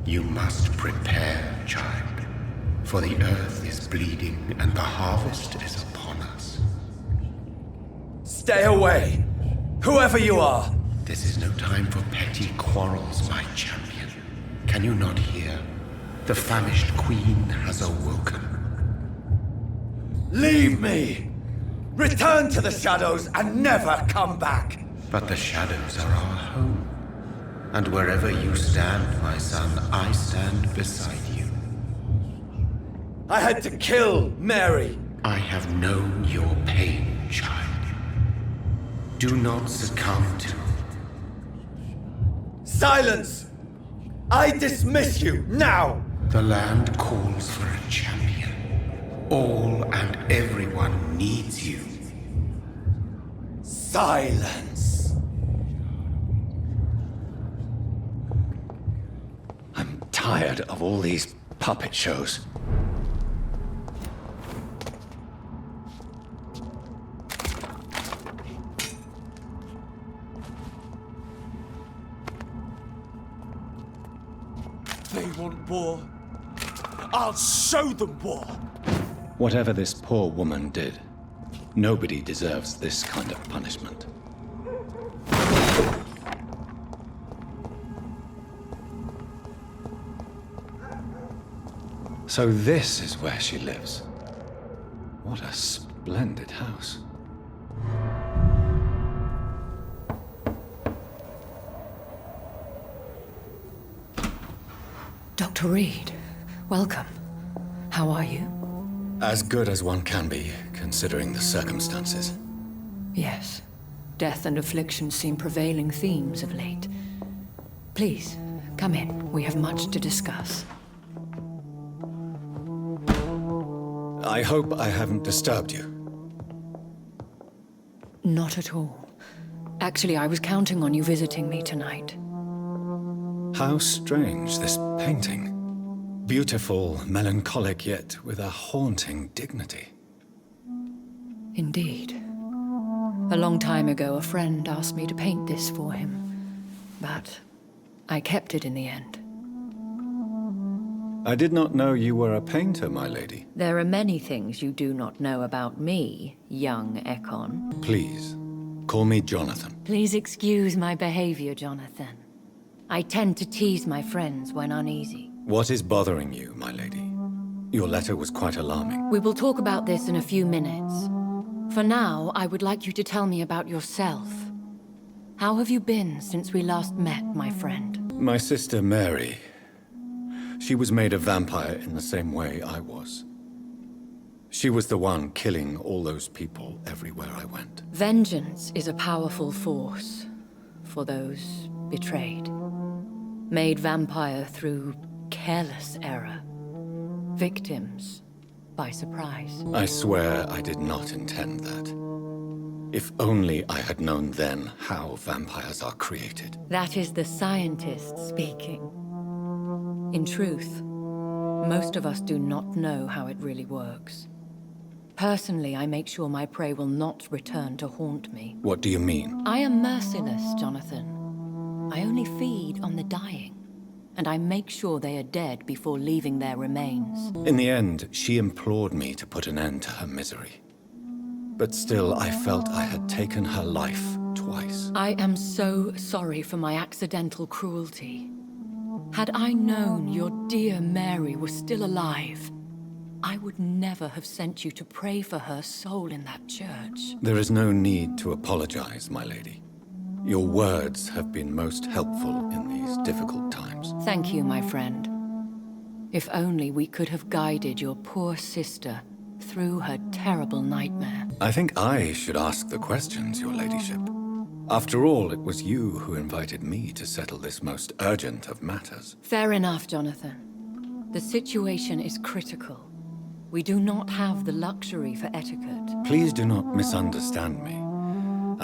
You must prepare, child, for the earth is bleeding and the harvest is upon us. Stay away, whoever you are! This is no time for petty quarrels, my champion. Can you not hear? The famished queen has awoken. Leave me! Return to the shadows and never come back! But the shadows are our home. And wherever you stand, my son, I stand beside you. I had to kill Mary! I have known your pain, child. Do not succumb to... Silence! I dismiss you, now! The land calls for a champion. All and everyone needs you. Silence! I'm tired of all these puppet shows. They want war. I'll show them war. Whatever this poor woman did, Nobody deserves this kind of punishment. So this is where she lives. What a splendid house. Dr. Reid, welcome. How are you? As good as one can be, considering the circumstances. Yes. Death and affliction seem prevailing themes of late. Please, come in. We have much to discuss. I hope I haven't disturbed you. Not at all. Actually, I was counting on you visiting me tonight. How strange, this painting. Beautiful, melancholic, yet with a haunting dignity. Indeed. A long time ago, a friend asked me to paint this for him. But I kept it in the end. I did not know you were a painter, my lady. There are many things you do not know about me, young Ekon. Please, call me Jonathan. Please excuse my behavior, Jonathan. I tend to tease my friends when uneasy. What is bothering you, my lady? Your letter was quite alarming. We will talk about this in a few minutes. For now, I would like you to tell me about yourself. How have you been since we last met, my friend? My sister Mary. She was made a vampire in the same way I was. She was the one killing all those people everywhere I went. Vengeance is a powerful force for those betrayed. Made vampire through careless error. Victims by surprise. I swear I did not intend that. If only I had known then how vampires are created. That is the scientist speaking. In truth, most of us do not know how it really works. Personally, I make sure my prey will not return to haunt me. What do you mean? I am merciless, Jonathan. I only feed on the dying, and I make sure they are dead before leaving their remains. In the end, she implored me to put an end to her misery. But still, I felt I had taken her life twice. I am so sorry for my accidental cruelty. Had I known your dear Mary was still alive, I would never have sent you to pray for her soul in that church. There is no need to apologize, my lady. Your words have been most helpful in these difficult times. Thank you, my friend. If only we could have guided your poor sister through her terrible nightmare. I think I should ask the questions, your ladyship. After all, it was you who invited me to settle this most urgent of matters. Fair enough, Jonathan. The situation is critical. We do not have the luxury for etiquette. Please do not misunderstand me.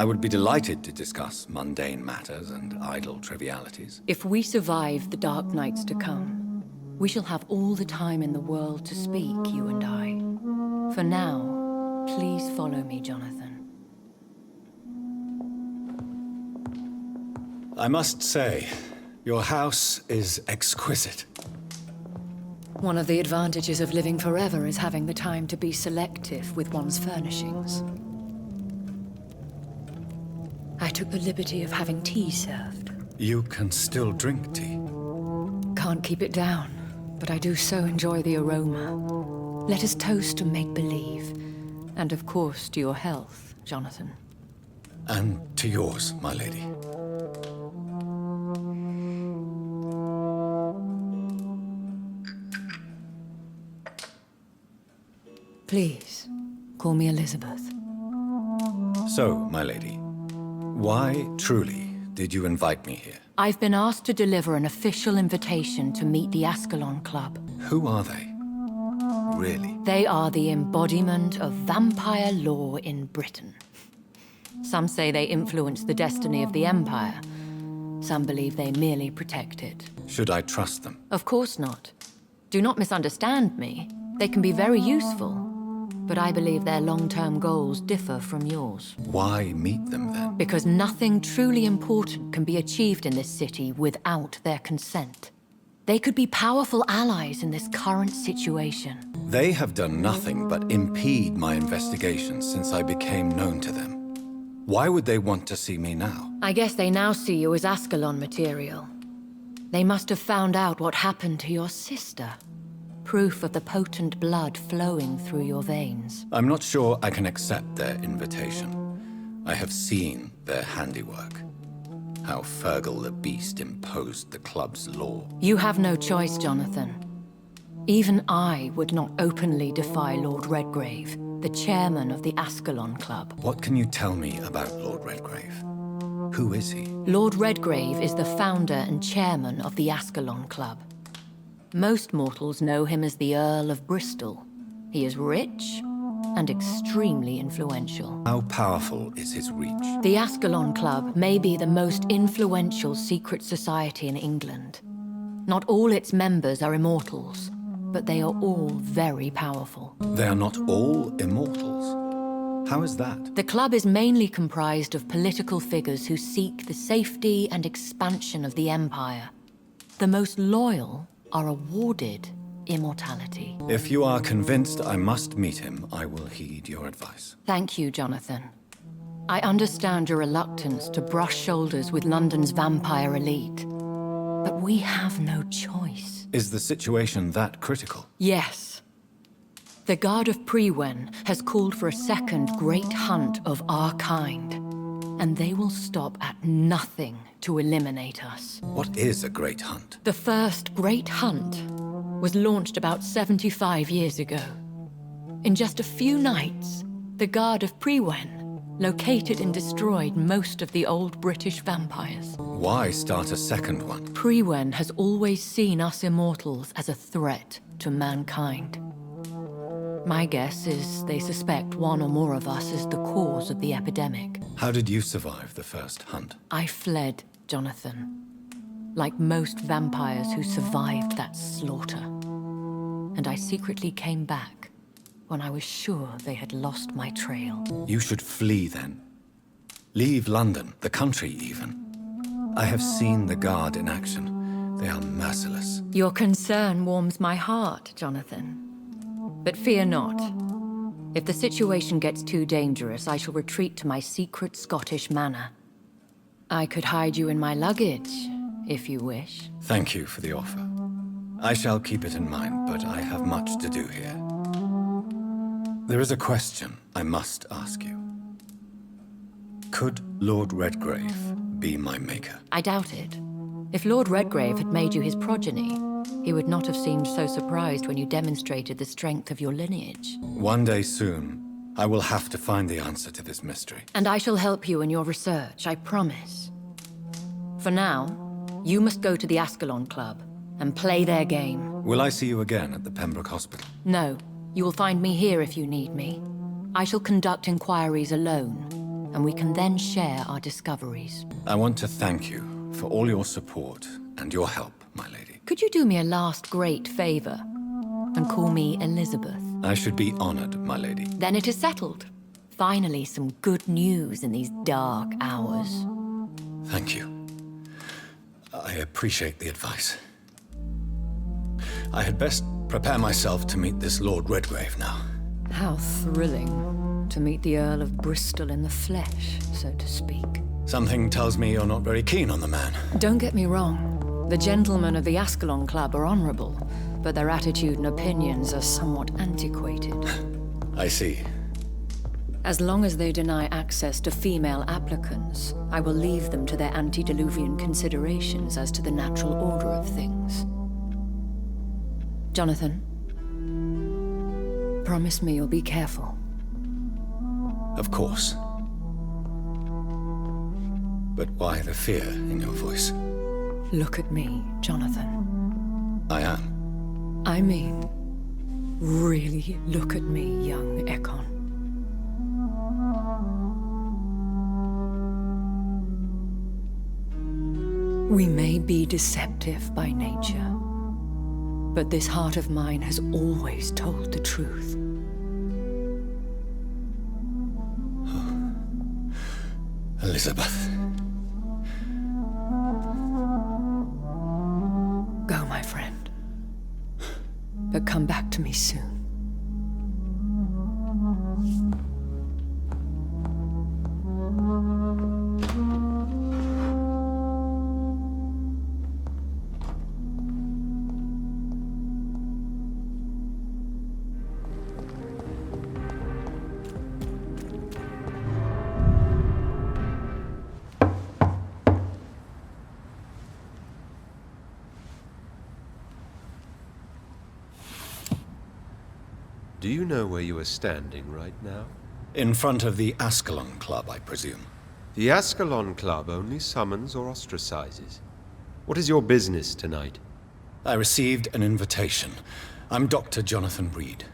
I would be delighted to discuss mundane matters and idle trivialities. If we survive the dark nights to come, we shall have all the time in the world to speak, you and I. For now, please follow me, Jonathan. I must say, your house is exquisite. One of the advantages of living forever is having the time to be selective with one's furnishings. I took the liberty of having tea served. You can still drink tea. Can't keep it down, but I do so enjoy the aroma. Let us toast to make-believe, and of course to your health, Jonathan. And to yours, my lady. Please, call me Elizabeth. So, my lady, why, truly, did you invite me here? I've been asked to deliver an official invitation to meet the Ascalon Club. Who are they? Really? They are the embodiment of vampire law in Britain. Some say they influence the destiny of the Empire. Some believe they merely protect it. Should I trust them? Of course not. Do not misunderstand me. They can be very useful. But I believe their long-term goals differ from yours. Why meet them, then? Because nothing truly important can be achieved in this city without their consent. They could be powerful allies in this current situation. They have done nothing but impede my investigation since I became known to them. Why would they want to see me now? I guess they now see you as Ascalon material. They must have found out what happened to your sister. Proof of the potent blood flowing through your veins. I'm not sure I can accept their invitation. I have seen their handiwork. How Fergal the Beast imposed the club's law. You have no choice, Jonathan. Even I would not openly defy Lord Redgrave, the chairman of the Ascalon Club. What can you tell me about Lord Redgrave? Who is he? Lord Redgrave is the founder and chairman of the Ascalon Club. Most mortals know him as the Earl of Bristol. He is rich and extremely influential. How powerful is his reach? The Ascalon Club may be the most influential secret society in England. Not all its members are immortals, but they are all very powerful. They are not all immortals. How is that? The club is mainly comprised of political figures who seek the safety and expansion of the Empire. The most loyal are awarded immortality. If you are convinced I must meet him, I will heed your advice. Thank you, Jonathan. I understand your reluctance to brush shoulders with London's vampire elite, but we have no choice. Is the situation that critical? Yes. The Guard of Prewen has called for a second great hunt of our kind, and they will stop at nothing to eliminate us. What is a great hunt? The first great hunt was launched about 75 years ago. In just a few nights, the Guard of Prewen located and destroyed most of the old British vampires. Why start a second one? Prewen has always seen us immortals as a threat to mankind. My guess is they suspect one or more of us is the cause of the epidemic. How did you survive the first hunt? I fled, Jonathan. Like most vampires who survived that slaughter. And I secretly came back when I was sure they had lost my trail. You should flee then. Leave London, the country even. I have seen the Guard in action. They are merciless. Your concern warms my heart, Jonathan. But fear not. If the situation gets too dangerous, I shall retreat to my secret Scottish manor. I could hide you in my luggage, if you wish. Thank you for the offer. I shall keep it in mind, but I have much to do here. There is a question I must ask you. Could Lord Redgrave be my maker? I doubt it. If Lord Redgrave had made you his progeny, he would not have seemed so surprised when you demonstrated the strength of your lineage. One day soon, I will have to find the answer to this mystery. And I shall help you in your research, I promise. For now, you must go to the Ascalon Club and play their game. Will I see you again at the Pembroke Hospital? No, you will find me here if you need me. I shall conduct inquiries alone, and we can then share our discoveries. I want to thank you for all your support and your help, my lady. Could you do me a last great favor and call me Elizabeth? I should be honored, my lady. Then it is settled. Finally, some good news in these dark hours. Thank you. I appreciate the advice. I had best prepare myself to meet this Lord Redgrave now. How thrilling to meet the Earl of Bristol in the flesh, so to speak. Something tells me you're not very keen on the man. Don't get me wrong. The gentlemen of the Ascalon Club are honorable, but their attitude and opinions are somewhat antiquated. I see. As long as they deny access to female applicants, I will leave them to their antediluvian considerations as to the natural order of things. Jonathan, promise me you'll be careful. Of course. But why the fear in your voice? Look at me, Jonathan. I am. I mean, really look at me, young Ekon. We may be deceptive by nature, but this heart of mine has always told the truth. Elizabeth. Go, my friend. to me soon. Do you know where you are standing right now? In front of the Ascalon Club, I presume. The Ascalon Club only summons or ostracizes. What is your business tonight? I received an invitation. I'm Dr. Jonathan Reid.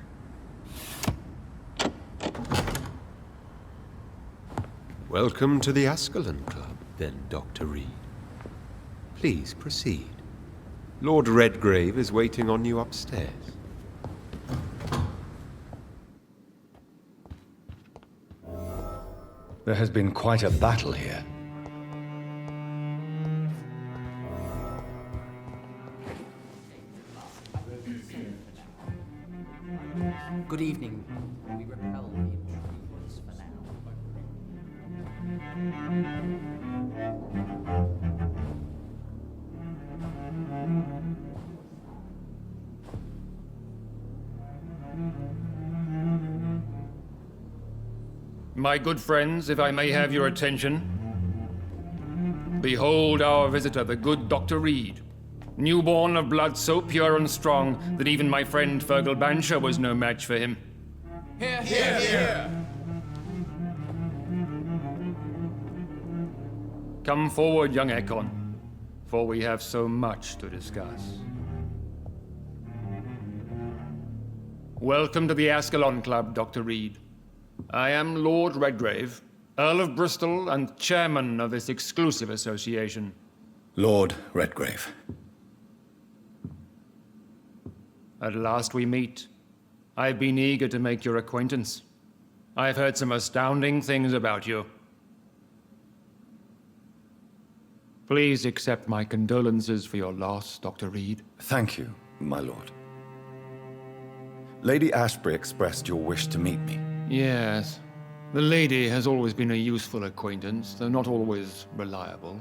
Welcome to the Ascalon Club, then, Dr. Reid. Please proceed. Lord Redgrave is waiting on you upstairs. There has been quite a battle here. Good evening. We repel the intruders for now. My good friends, if I may have your attention. Behold our visitor, the good Dr. Reid. Newborn of blood so pure and strong that even my friend Fergal Bansher was no match for him. Here, here, here! Come forward, young Ekon, for we have so much to discuss. Welcome to the Ascalon Club, Dr. Reid. I am Lord Redgrave, Earl of Bristol and chairman of this exclusive association. Lord Redgrave. At last we meet. I've been eager to make your acquaintance. I've heard some astounding things about you. Please accept my condolences for your loss, Dr. Reid. Thank you, my lord. Lady Ashbury expressed your wish to meet me. Yes. The lady has always been a useful acquaintance, though not always reliable.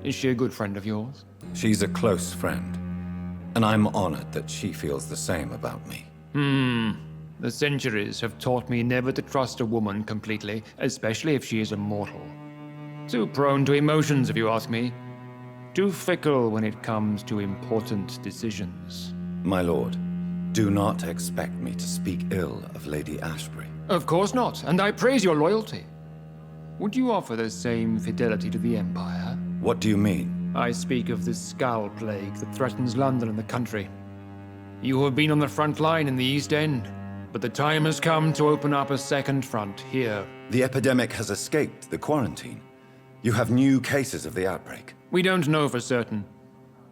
Is she a good friend of yours? She's a close friend, and I'm honored that she feels the same about me. The centuries have taught me never to trust a woman completely, especially if she is a mortal. Too prone to emotions, if you ask me. Too fickle when it comes to important decisions. My lord, do not expect me to speak ill of Lady Ashbury. Of course not, and I praise your loyalty. Would you offer the same fidelity to the Empire? What do you mean? I speak of the Skull Plague that threatens London and the country. You have been on the front line in the East End, but the time has come to open up a second front here. The epidemic has escaped the quarantine. You have new cases of the outbreak. We don't know for certain,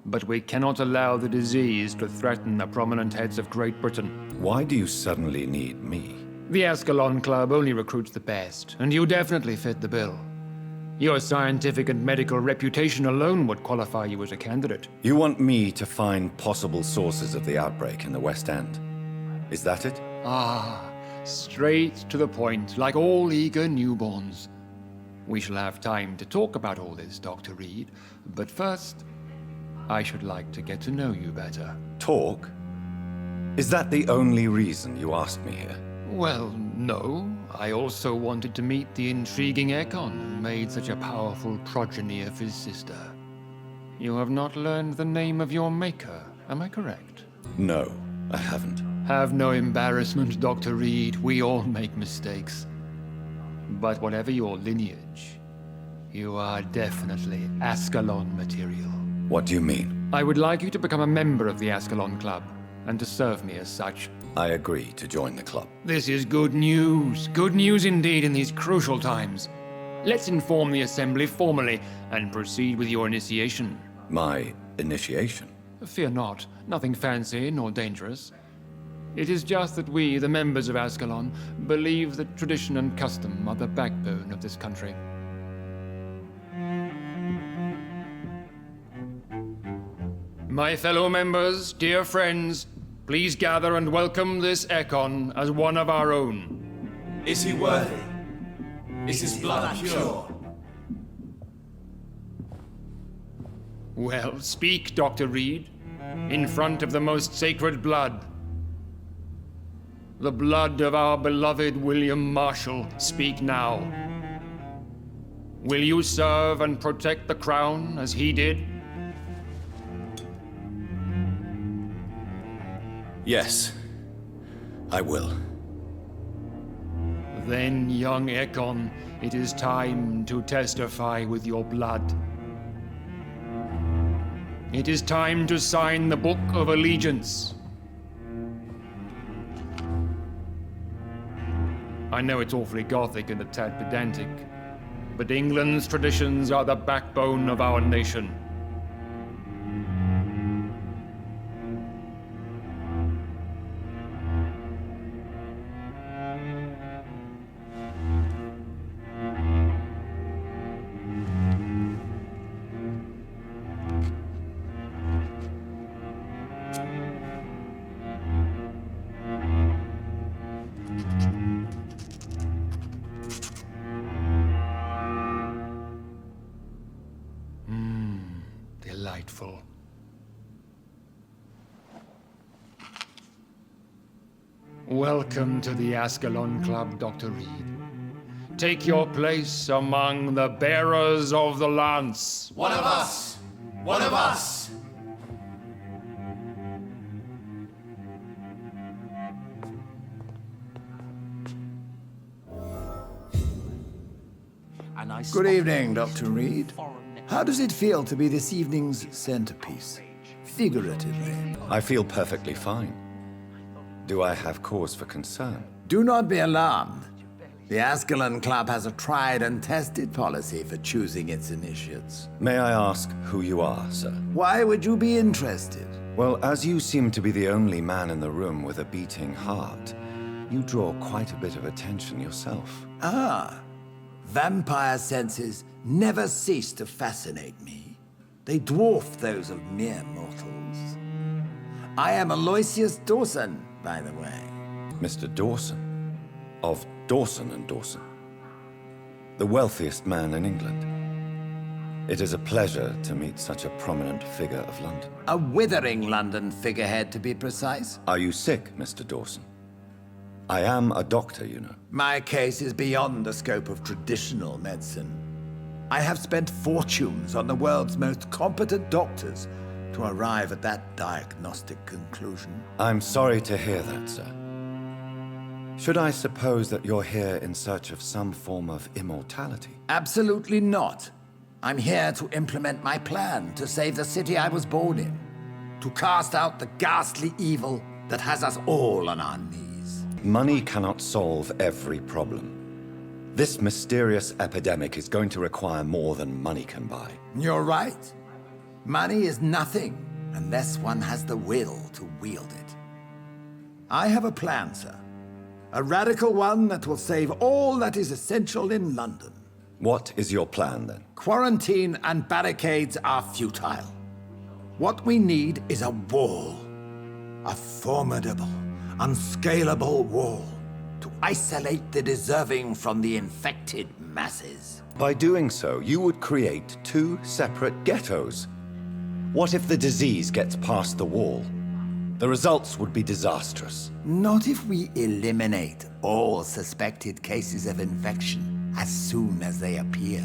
but we cannot allow the disease to threaten the prominent heads of Great Britain. Why do you suddenly need me? The Ascalon Club only recruits the best, and you definitely fit the bill. Your scientific and medical reputation alone would qualify you as a candidate. You want me to find possible sources of the outbreak in the West End. Is that it? Ah, straight to the point, like all eager newborns. We shall have time to talk about all this, Dr. Reid, but first, I should like to get to know you better. Talk? Is that the only reason you asked me here? Well, no. I also wanted to meet the intriguing Ekon who made such a powerful progeny of his sister. You have not learned the name of your maker, am I correct? No, I haven't. Have no embarrassment, Dr. Reid. We all make mistakes. But whatever your lineage, you are definitely Ascalon material. What do you mean? I would like you to become a member of the Ascalon Club, and to serve me as such. I agree to join the club. This is good news. Good news indeed in these crucial times. Let's inform the Assembly formally and proceed with your initiation. My initiation? Fear not. Nothing fancy nor dangerous. It is just that we, the members of Ascalon, believe that tradition and custom are the backbone of this country. My fellow members, dear friends, Please gather and welcome this Ekon as one of our own. Is he worthy? Is his blood pure? Well, speak, Dr. Reid, in front of the most sacred blood. The blood of our beloved William Marshall, speak now. Will you serve and protect the crown as he did? Yes, I will. Then, young Ekon, it is time to testify with your blood. It is time to sign the Book of Allegiance. I know it's awfully gothic and a tad pedantic, but England's traditions are the backbone of our nation. Delightful. Welcome to the Ascalon Club, Dr. Reid. Take your place among the bearers of the lance. One of us! One of us! Good evening, Dr. Reid. How does it feel to be this evening's centerpiece? Figuratively. I feel perfectly fine. Do I have cause for concern? Do not be alarmed. The Ascalon Club has a tried and tested policy for choosing its initiates. May I ask who you are, sir? Why would you be interested? Well, as you seem to be the only man in the room with a beating heart, you draw quite a bit of attention yourself. Ah. Vampire senses never cease to fascinate me. They dwarf those of mere mortals. I am Aloysius Dawson, by the way. Mr. Dawson? Of Dawson and Dawson? The wealthiest man in England. It is a pleasure to meet such a prominent figure of London. A withering London figurehead, to be precise. Are you sick, Mr. Dawson? I am a doctor, you know. My case is beyond the scope of traditional medicine. I have spent fortunes on the world's most competent doctors to arrive at that diagnostic conclusion. I'm sorry to hear that, sir. Should I suppose that you're here in search of some form of immortality? Absolutely not. I'm here to implement my plan to save the city I was born in. To cast out the ghastly evil that has us all on our knees. Money cannot solve every problem. This mysterious epidemic is going to require more than money can buy. You're right. Money is nothing unless one has the will to wield it. I have a plan, sir. A radical one that will save all that is essential in London. What is your plan, then? Quarantine and barricades are futile. What we need is a wall. A formidable, unscalable wall to isolate the deserving from the infected masses. By doing so, you would create two separate ghettos. What if the disease gets past the wall? The results would be disastrous. Not if we eliminate all suspected cases of infection as soon as they appear.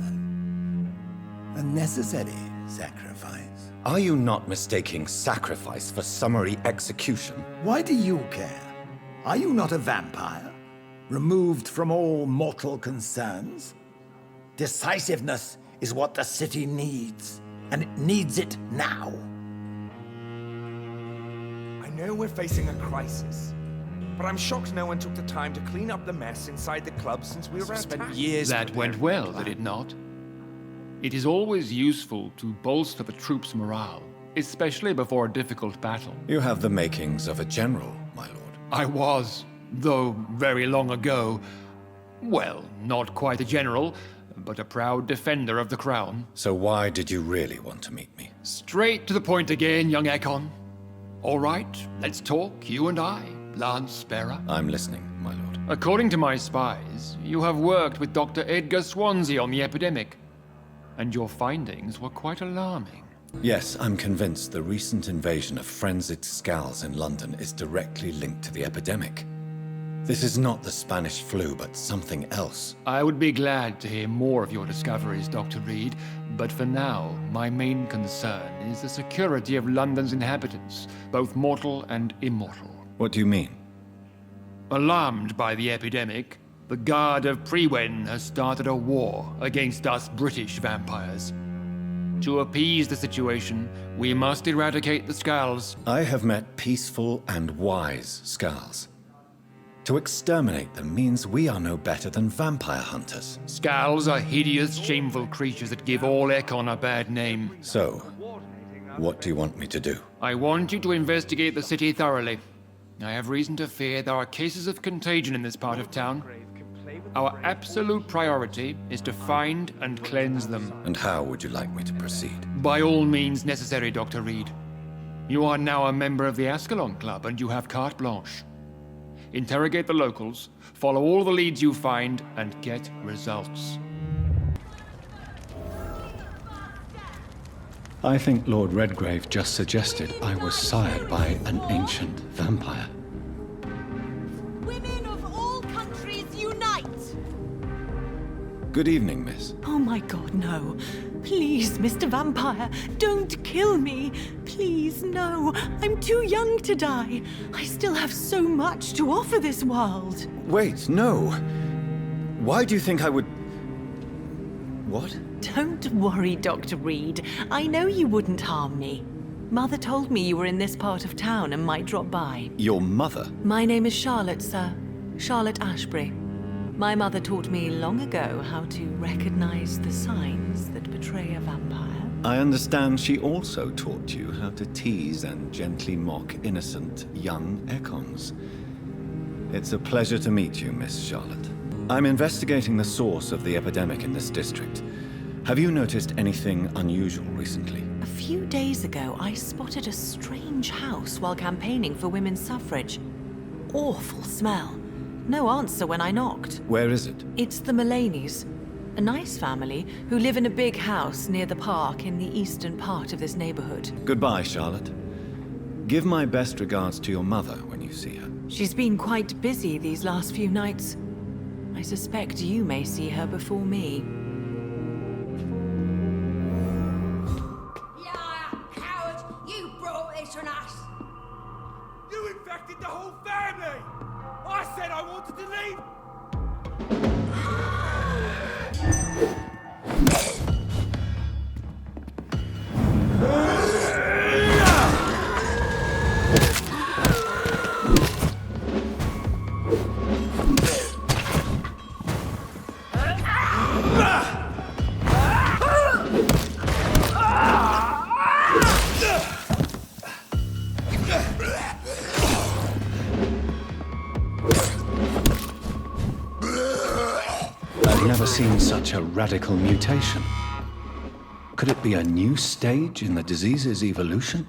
A necessary sacrifice. Are you not mistaking sacrifice for summary execution? Why do you care? Are you not a vampire? Removed from all mortal concerns? Decisiveness is what the city needs, and it needs it now. I know we're facing a crisis, but I'm shocked no one took the time to clean up the mess inside the club since we were attacked. That went well, did it not? It is always useful to bolster the troops' morale, especially before a difficult battle. You have the makings of a general, my lord. I was, though very long ago, well, not quite a general, but a proud defender of the crown. So why did you really want to meet me? Straight to the point again, young Ekon. All right, let's talk, you and I, Lance Sparrow. I'm listening, my lord. According to my spies, you have worked with Dr. Edgar Swansea on the epidemic, and your findings were quite alarming. Yes, I'm convinced the recent invasion of frenzied skulls in London is directly linked to the epidemic. This is not the Spanish flu, but something else. I would be glad to hear more of your discoveries, Dr. Reid, but for now, my main concern is the security of London's inhabitants, both mortal and immortal. What do you mean? Alarmed by the epidemic, the Guard of Prewen has started a war against us British vampires. To appease the situation, we must eradicate the skulls. I have met peaceful and wise skulls. To exterminate them means we are no better than vampire hunters. Skulls are hideous, shameful creatures that give all Ekon a bad name. So, what do you want me to do? I want you to investigate the city thoroughly. I have reason to fear there are cases of contagion in this part of town. Our absolute priority is to find and cleanse them. And how would you like me to proceed? By all means necessary, Dr. Reid. You are now a member of the Ascalon Club and you have carte blanche. Interrogate the locals, follow all the leads you find, and get results. I think Lord Redgrave just suggested I was sired by an ancient vampire. Women of all countries unite! Good evening, miss. Oh my god, no. Please, Mr. Vampire, don't kill me. Please, no. I'm too young to die. I still have so much to offer this world. Wait, no. Why do you think I would... What? Don't worry, Dr. Reid. I know you wouldn't harm me. Mother told me you were in this part of town and might drop by. Your mother? My name is Charlotte, sir. Charlotte Ashbury. My mother taught me long ago how to recognize the signs that betray a vampire. I understand she also taught you how to tease and gently mock innocent young Ekons. It's a pleasure to meet you, Miss Charlotte. I'm investigating the source of the epidemic in this district. Have you noticed anything unusual recently? A few days ago, I spotted a strange house while campaigning for women's suffrage. Awful smell. No answer when I knocked. Where is it? It's the Mullaneys, a nice family who live in a big house near the park in the eastern part of this neighborhood. Goodbye, Charlotte. Give my best regards to your mother when you see her. She's been quite busy these last few nights. I suspect you may see her before me. Liar, coward! You brought this on us! You infected the whole family! I said I wanted to leave! I've never seen such a radical mutation. Could it be a new stage in the disease's evolution?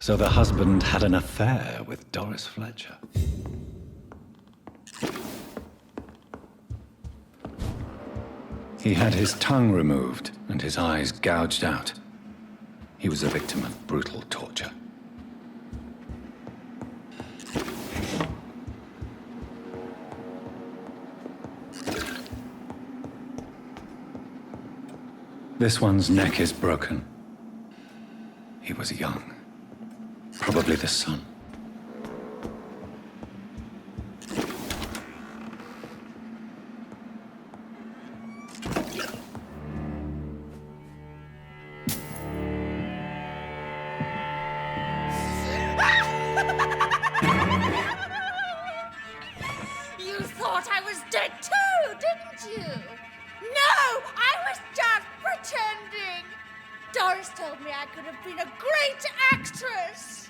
So the husband had an affair with Doris Fletcher. He had his tongue removed and his eyes gouged out. He was a victim of brutal torture. This one's neck is broken. He was young. Probably the son. You thought I was dead too, didn't you? No, I was just pretending. Doris told me I could have been a great actress.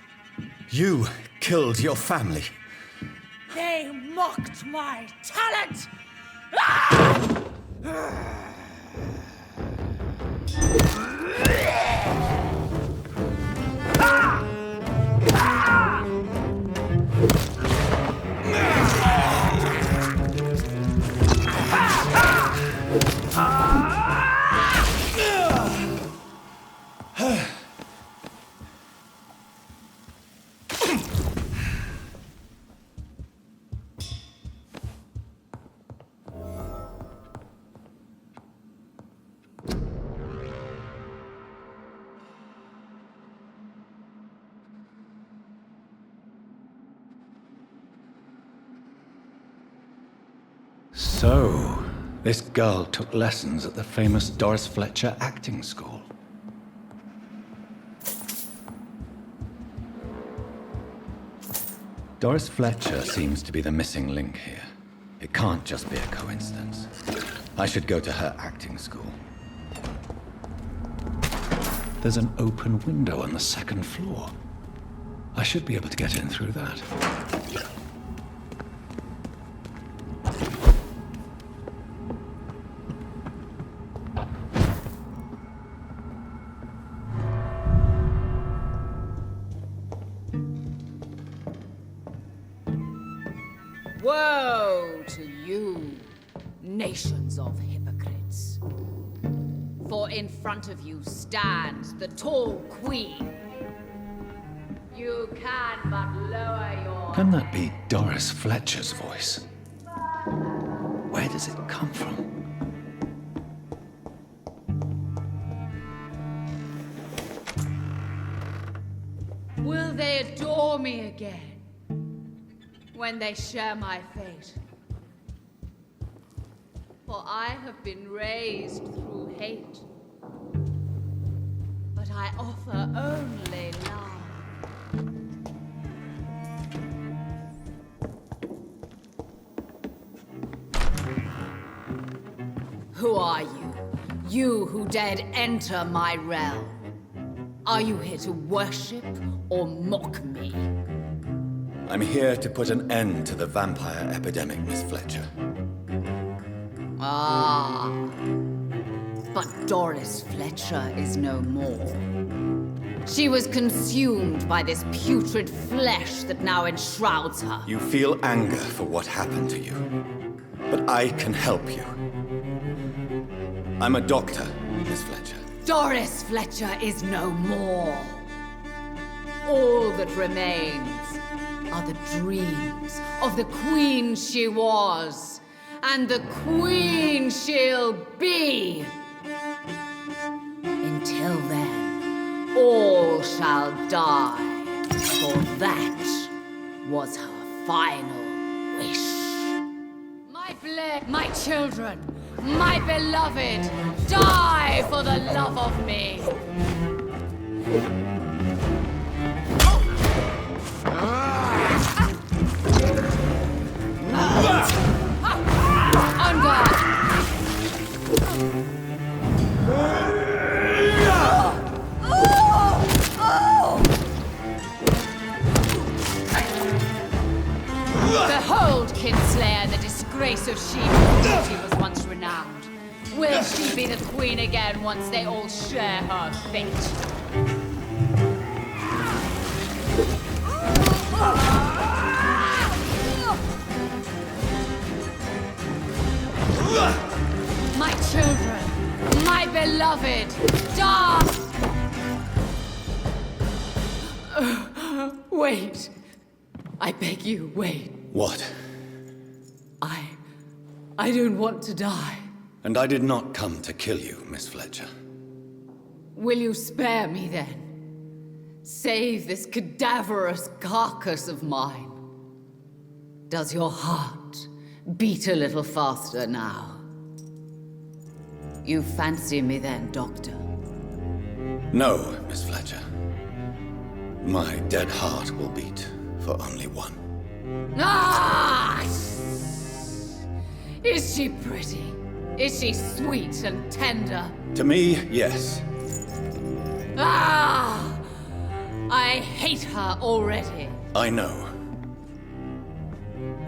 You killed your family. They mocked my talent. Ah! So, this girl took lessons at the famous Doris Fletcher acting school. Doris Fletcher seems to be the missing link here. It can't just be a coincidence. I should go to her acting school. There's an open window on the second floor. I should be able to get in through that. Woe to you, nations of hypocrites. For in front of you stands the tall queen. You can but lower your... Can that be Doris Fletcher's voice? Where does it come from? Will they adore me again when they share my fate? For I have been raised through hate, but I offer only love. Who are you? You who dared enter my realm? Are you here to worship or mock me? I'm here to put an end to the vampire epidemic, Miss Fletcher. Ah, but Doris Fletcher is no more. She was consumed by this putrid flesh that now enshrouds her. You feel anger for what happened to you, but I can help you. I'm a doctor, Miss Fletcher. Doris Fletcher is no more. All that remains are the dreams of the queen she was, and the queen she'll be. Until then, all shall die, for that was her final wish. My children, my beloved, die for the love of me. On guard! Behold, Kinslayer, the disgrace of she whose beauty was once renowned. Will she be the queen again once they all share her fate? My children, my beloved, die! Wait. I beg you, wait. What? I don't want to die. And I did not come to kill you, Miss Fletcher. Will you spare me then? Save this cadaverous carcass of mine. Does your heart beat a little faster now? You fancy me then, Doctor? No, Miss Fletcher. My dead heart will beat for only one. Ah! Is she pretty? Is she sweet and tender? To me, yes. Ah! I hate her already. I know.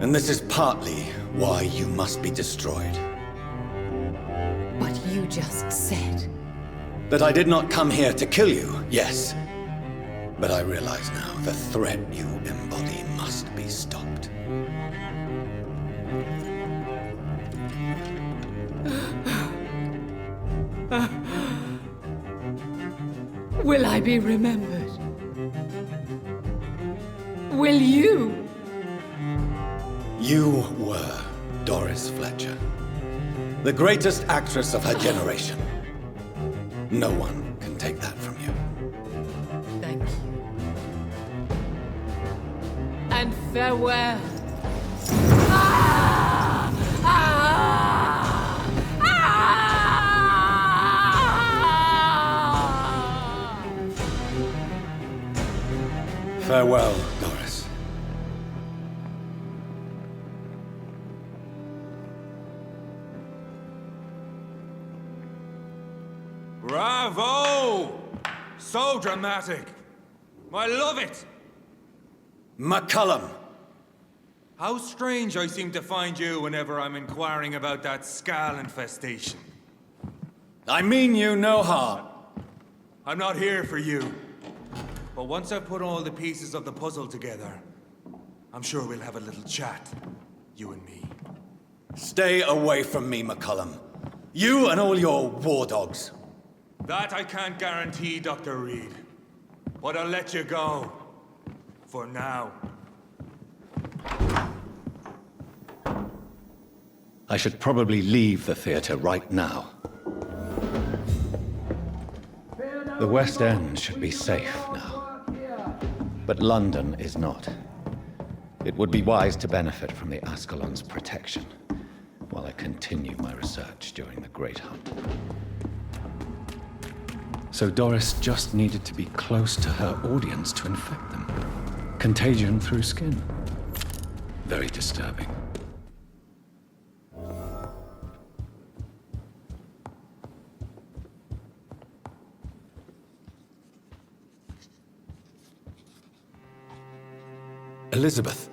And this is partly why you must be destroyed. But you just said... That I did not come here to kill you, yes. But I realize now the threat you embody must be stopped. Will I be remembered? Will you? You were Doris Fletcher, the greatest actress of her generation. No one can take that from you. Thank you. And farewell. Ah! Ah! Ah! Farewell, Doris. Bravo! So dramatic. I love it. McCullum! How strange I seem to find you whenever I'm inquiring about that skull infestation. I mean you no harm. I'm not here for you. But once I've put all the pieces of the puzzle together, I'm sure we'll have a little chat, you and me. Stay away from me, McCullum. You and all your war dogs. That I can't guarantee, Dr. Reid. But I'll let you go. For now. I should probably leave the theater right now. The West End should be safe now. But London is not. It would be wise to benefit from the Ascalon's protection while I continue my research during the Great Hunt. So Doris just needed to be close to her audience to infect them. Contagion through skin. Very disturbing. Elizabeth,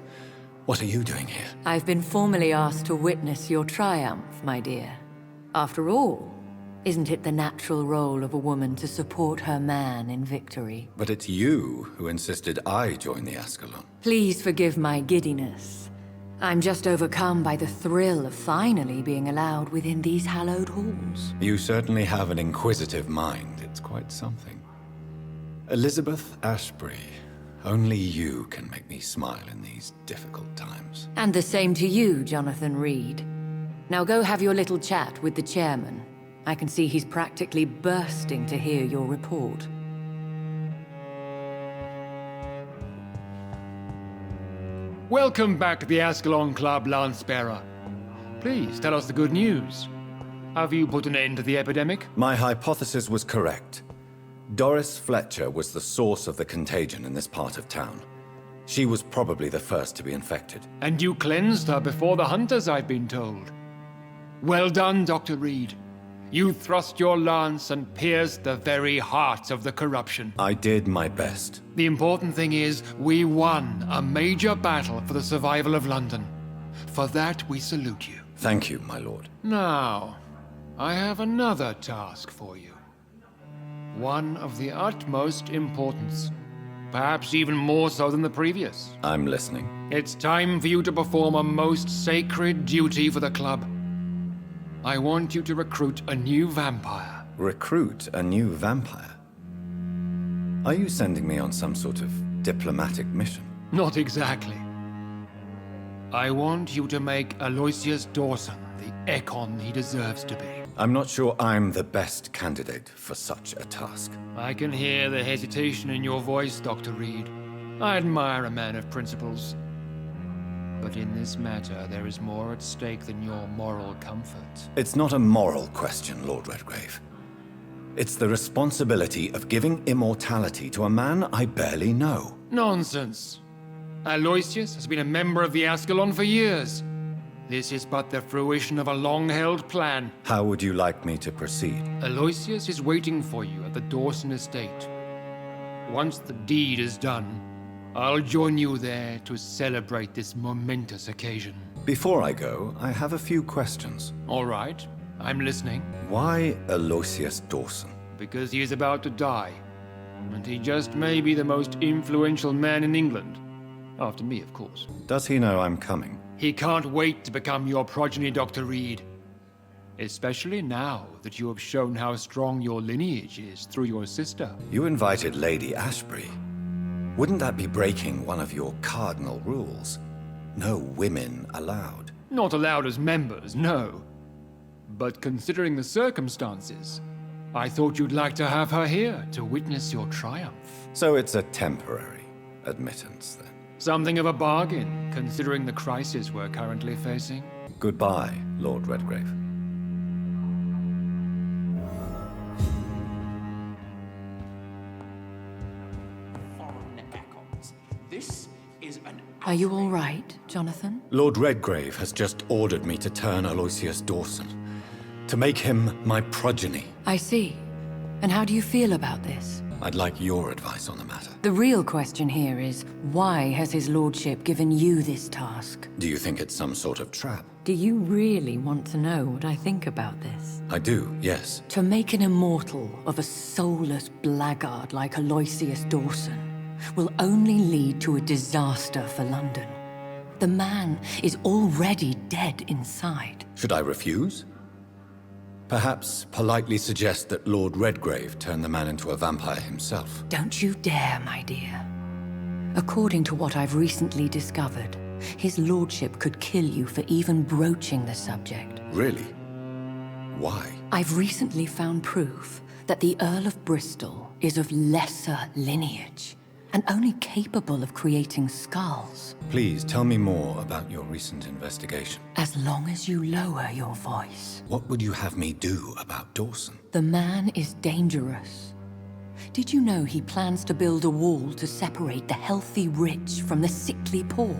what are you doing here? I've been formally asked to witness your triumph, my dear. After all, isn't it the natural role of a woman to support her man in victory? But it's you who insisted I join the Ascalon. Please forgive my giddiness. I'm just overcome by the thrill of finally being allowed within these hallowed halls. You certainly have an inquisitive mind. It's quite something. Elizabeth Ashbury, only you can make me smile in these difficult times. And the same to you, Jonathan Reid. Now go have your little chat with the chairman. I can see he's practically bursting to hear your report. Welcome back to the Ascalon Club, Lance-Bearer. Please tell us the good news. Have you put an end to the epidemic? My hypothesis was correct. Doris Fletcher was the source of the contagion in this part of town. She was probably the first to be infected. And you cleansed her before the hunters, I've been told. Well done, Dr. Reid. You thrust your lance and pierced the very heart of the corruption. I did my best. The important thing is, we won a major battle for the survival of London. For that, we salute you. Thank you, my lord. Now, I have another task for you. One of the utmost importance. Perhaps even more so than the previous. I'm listening. It's time for you to perform a most sacred duty for the club. I want you to recruit a new vampire. Recruit a new vampire? Are you sending me on some sort of diplomatic mission? Not exactly. I want you to make Aloysius Dawson the Ekon he deserves to be. I'm not sure I'm the best candidate for such a task. I can hear the hesitation in your voice, Dr. Reid. I admire a man of principles. But in this matter, there is more at stake than your moral comfort. It's not a moral question, Lord Redgrave. It's the responsibility of giving immortality to a man I barely know. Nonsense. Aloysius has been a member of the Ascalon for years. This is but the fruition of a long-held plan. How would you like me to proceed? Aloysius is waiting for you at the Dawson estate. Once the deed is done, I'll join you there to celebrate this momentous occasion. Before I go, I have a few questions. All right, I'm listening. Why Aloysius Dawson? Because he is about to die, and he just may be the most influential man in England. After me, of course. Does he know I'm coming? He can't wait to become your progeny, Dr. Reid. Especially now that you have shown how strong your lineage is through your sister. You invited Lady Ashbury. Wouldn't that be breaking one of your cardinal rules? No women allowed. Not allowed as members, no. But considering the circumstances, I thought you'd like to have her here to witness your triumph. So it's a temporary admittance, then? Something of a bargain, considering the crisis we're currently facing. Goodbye, Lord Redgrave. Are you all right, Jonathan? Lord Redgrave has just ordered me to turn Aloysius Dawson, to make him my progeny. I see. And how do you feel about this? I'd like your advice on the matter. The real question here is, why has his lordship given you this task? Do you think it's some sort of trap? Do you really want to know what I think about this? I do, yes. To make an immortal of a soulless blackguard like Aloysius Dawson will only lead to a disaster for London. The man is already dead inside. Should I refuse? Perhaps politely suggest that Lord Redgrave turn the man into a vampire himself. Don't you dare, my dear. According to what I've recently discovered, his lordship could kill you for even broaching the subject. Really? Why? I've recently found proof that the Earl of Bristol is of lesser lineage and only capable of creating skulls. Please tell me more about your recent investigation. As long as you lower your voice. What would you have me do about Dawson? The man is dangerous. Did you know he plans to build a wall to separate the healthy rich from the sickly poor?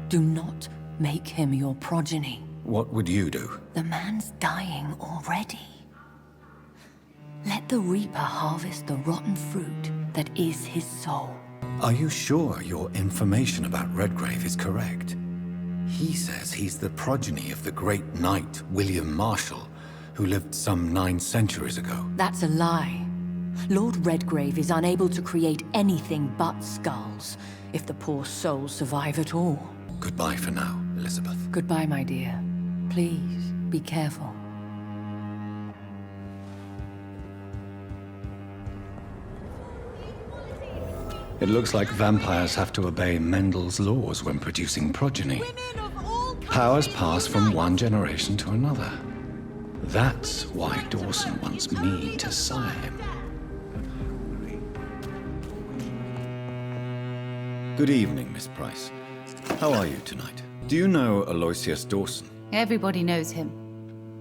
Do not make him your progeny. What would you do? The man's dying already. Let the reaper harvest the rotten fruit that is his soul. Are you sure your information about Redgrave is correct? He says he's the progeny of the great knight William Marshall, who lived some 9 centuries ago. That's a lie. Lord Redgrave is unable to create anything but skulls, if the poor souls survive at all. Goodbye for now, Elizabeth. Goodbye, my dear. Please, be careful. It looks like vampires have to obey Mendel's laws when producing progeny. Powers pass from one generation to another. That's why Dawson wants me to sire him. Good evening, Miss Price. How are you tonight? Do you know Aloysius Dawson? Everybody knows him.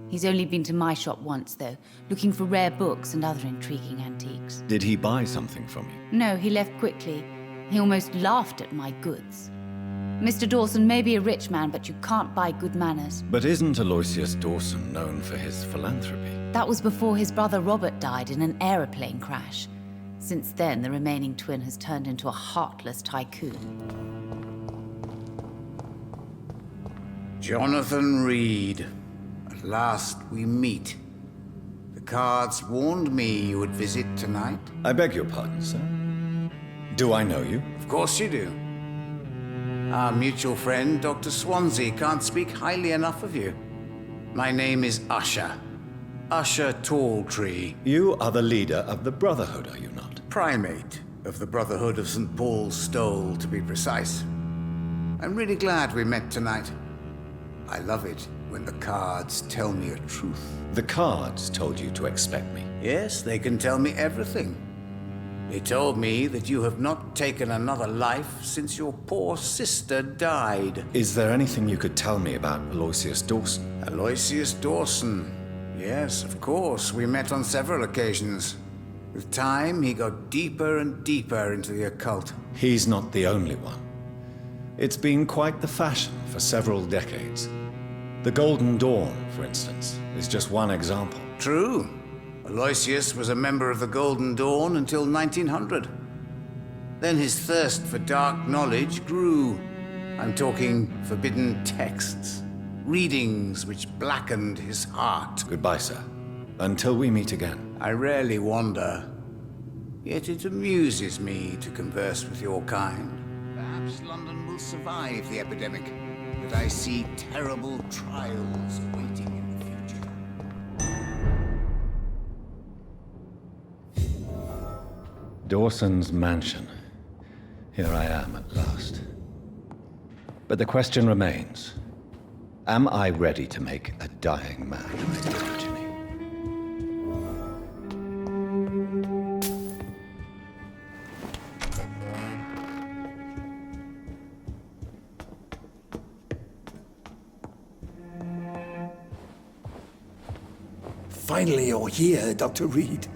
He's only been to my shop once, though, looking for rare books and other intriguing antiques. Did he buy something from you? No, he left quickly. He almost laughed at my goods. Mr. Dawson may be a rich man, but you can't buy good manners. But isn't Aloysius Dawson known for his philanthropy? That was before his brother Robert died in an aeroplane crash. Since then, the remaining twin has turned into a heartless tycoon. Jonathan Reid. At last we meet. The cards warned me you would visit tonight. I beg your pardon, sir. Do I know you? Of course you do. Our mutual friend, Dr. Swansea, can't speak highly enough of you. My name is Usher. Usher Talltree. You are the leader of the Brotherhood, are you not? Primate of the Brotherhood of St. Paul's Stole, to be precise. I'm really glad we met tonight. I love it when the cards tell me a truth. The cards told you to expect me? Yes, they can tell me everything. They told me that you have not taken another life since your poor sister died. Is there anything you could tell me about Aloysius Dawson? Aloysius Dawson? Yes, of course. We met on several occasions. With time, he got deeper and deeper into the occult. He's not the only one. It's been quite the fashion for several decades. The Golden Dawn, for instance, is just one example. True. Aloysius was a member of the Golden Dawn until 1900. Then his thirst for dark knowledge grew. I'm talking forbidden texts, readings which blackened his heart. Goodbye, sir. Until we meet again. I rarely wander, yet it amuses me to converse with your kind. Perhaps London will survive the epidemic, but I see terrible trials waiting in the future. Dawson's mansion. Here I am at last. But the question remains, am I ready to make a dying man write a letter to me? Finally, you're here, Dr. Reid.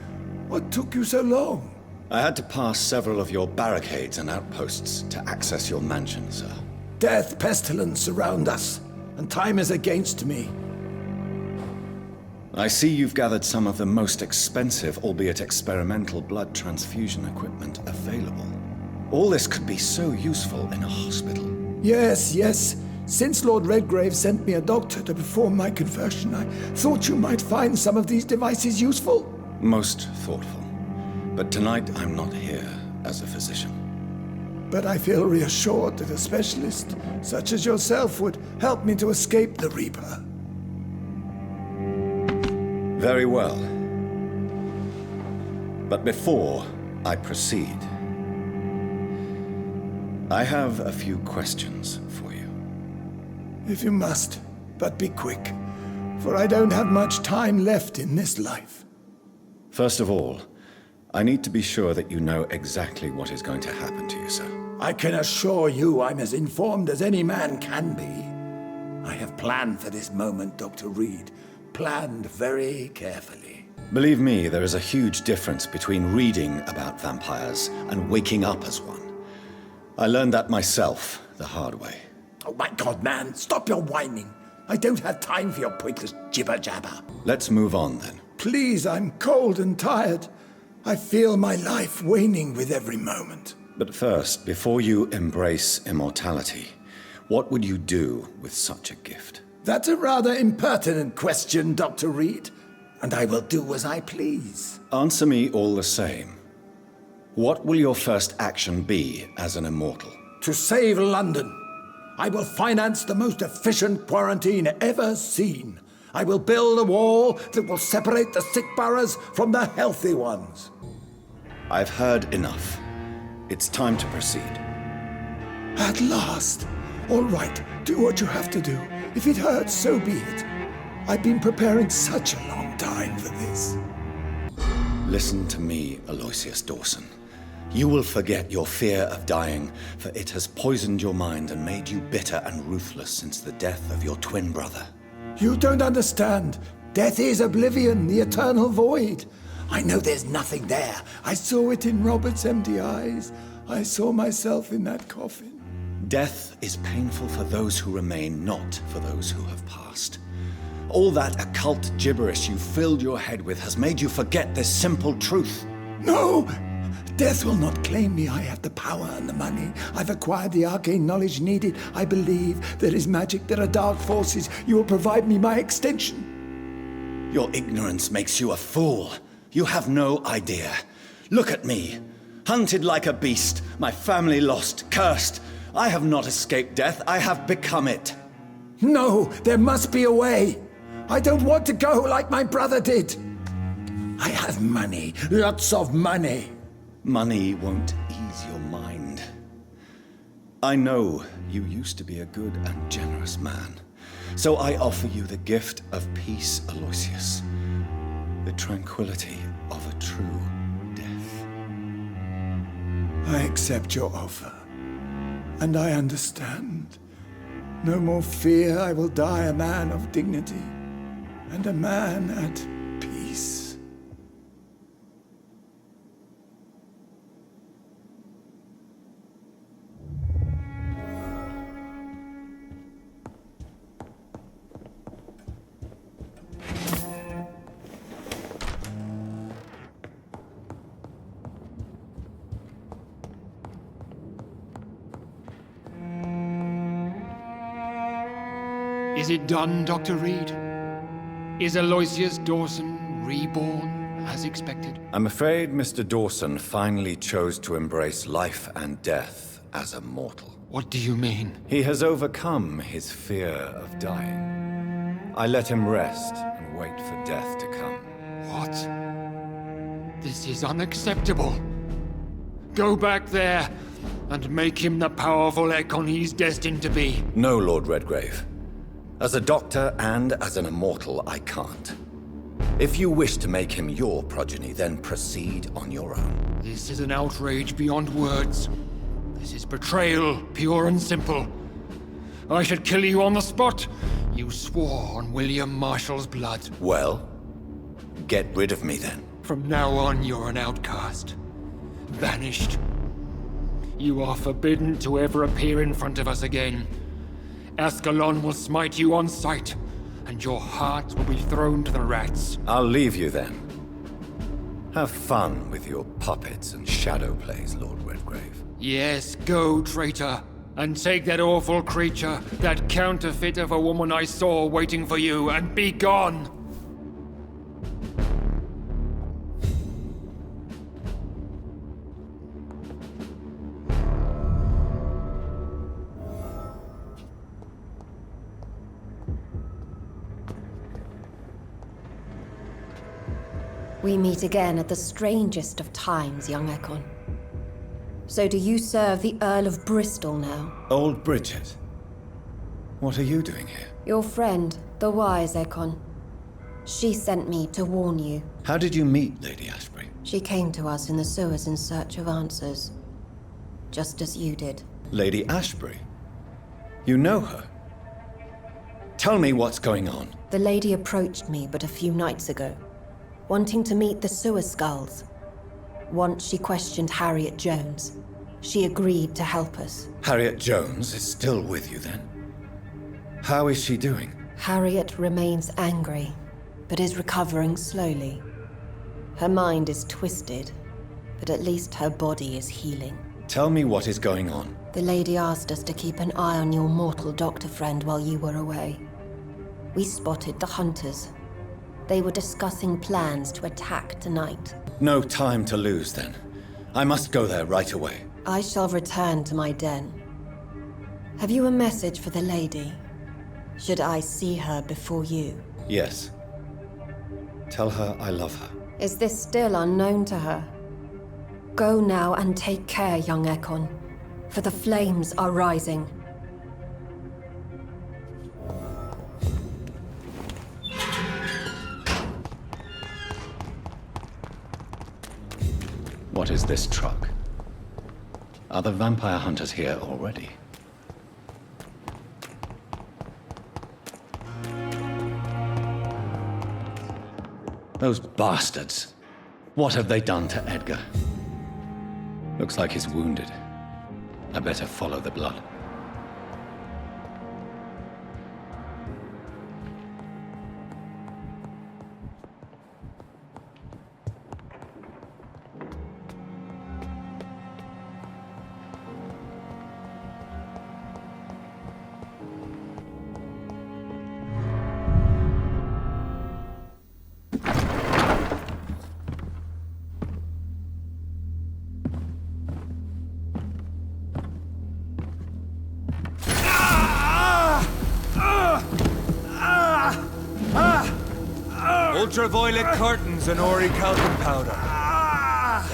What took you so long? I had to pass several of your barricades and outposts to access your mansion, sir. Death, pestilence surround us, and time is against me. I see you've gathered some of the most expensive, albeit experimental, blood transfusion equipment available. All this could be so useful in a hospital. Yes. Since Lord Redgrave sent me a doctor to perform my conversion, I thought you might find some of these devices useful. Most thoughtful. But tonight I'm not here as a physician. But I feel reassured that a specialist such as yourself would help me to escape the Reaper. Very well. But before I proceed, I have a few questions for you. If you must, but be quick, for I don't have much time left in this life. First of all, I need to be sure that you know exactly what is going to happen to you, sir. I can assure you I'm as informed as any man can be. I have planned for this moment, Dr. Reid. Planned very carefully. Believe me, there is a huge difference between reading about vampires and waking up as one. I learned that myself the hard way. Oh my God, man, stop your whining. I don't have time for your pointless jibber-jabber. Let's move on, then. Please, I'm cold and tired. I feel my life waning with every moment. But first, before you embrace immortality, what would you do with such a gift? That's a rather impertinent question, Dr. Reid, and I will do as I please. Answer me all the same. What will your first action be as an immortal? To save London. I will finance the most efficient quarantine ever seen. I will build a wall that will separate the sick boroughs from the healthy ones. I've heard enough. It's time to proceed. At last. All right, do what you have to do. If it hurts, so be it. I've been preparing such a long time for this. Listen to me, Aloysius Dawson. You will forget your fear of dying, for it has poisoned your mind and made you bitter and ruthless since the death of your twin brother. You don't understand. Death is oblivion, the eternal void. I know there's nothing there. I saw it in Robert's empty eyes. I saw myself in that coffin. Death is painful for those who remain, not for those who have passed. All that occult gibberish you filled your head with has made you forget this simple truth. No! Death will not claim me. I have the power and the money. I've acquired the arcane knowledge needed. I believe there is magic, there are dark forces. You will provide me my extension. Your ignorance makes you a fool. You have no idea. Look at me. Hunted like a beast, my family lost, cursed. I have not escaped death, I have become it. No, there must be a way. I don't want to go like my brother did. I have money, lots of money. Money won't ease your mind. I know you used to be a good and generous man, so I offer you the gift of peace, Aloysius. The tranquility of a true death. I accept your offer, and I understand. No more fear, I will die a man of dignity, and a man at peace. Is it done, Dr. Reid? Is Aloysius Dawson reborn, as expected? I'm afraid Mr. Dawson finally chose to embrace life and death as a mortal. What do you mean? He has overcome his fear of dying. I let him rest and wait for death to come. What? This is unacceptable. Go back there and make him the powerful Ekon he's destined to be. No, Lord Redgrave. As a doctor and as an immortal, I can't. If you wish to make him your progeny, then proceed on your own. This is an outrage beyond words. This is betrayal, pure and simple. I should kill you on the spot. You swore on William Marshall's blood. Well, get rid of me then. From now on, you're an outcast. Vanished. You are forbidden to ever appear in front of us again. Ascalon will smite you on sight, and your heart will be thrown to the rats. I'll leave you then. Have fun with your puppets and shadow plays, Lord Redgrave. Yes, go, traitor, and take that awful creature, that counterfeit of a woman I saw waiting for you, and be gone! We meet again at the strangest of times, young Ekon. So do you serve the Earl of Bristol now? Old Bridget. What are you doing here? Your friend, the wise Ekon. She sent me to warn you. How did you meet Lady Ashbury? She came to us in the sewers in search of answers. Just as you did. Lady Ashbury? You know her? Tell me what's going on. The lady approached me but a few nights ago, wanting to meet the sewer skulls. Once she questioned Harriet Jones. She agreed to help us. Harriet Jones is still with you then? How is she doing? Harriet remains angry, but is recovering slowly. Her mind is twisted, but at least her body is healing. Tell me what is going on. The lady asked us to keep an eye on your mortal doctor friend while you were away. We spotted the hunters. They were discussing plans to attack tonight. No time to lose then. I must go there right away. I shall return to my den. Have you a message for the lady? Should I see her before you? Yes. Tell her I love her. Is this still unknown to her? Go now and take care, young Ekon, for the flames are rising. What is this truck? Are the vampire hunters here already? Those bastards! What have they done to Edgar? Looks like he's wounded. I better follow the blood. Ultraviolet curtains and orichalcum powder.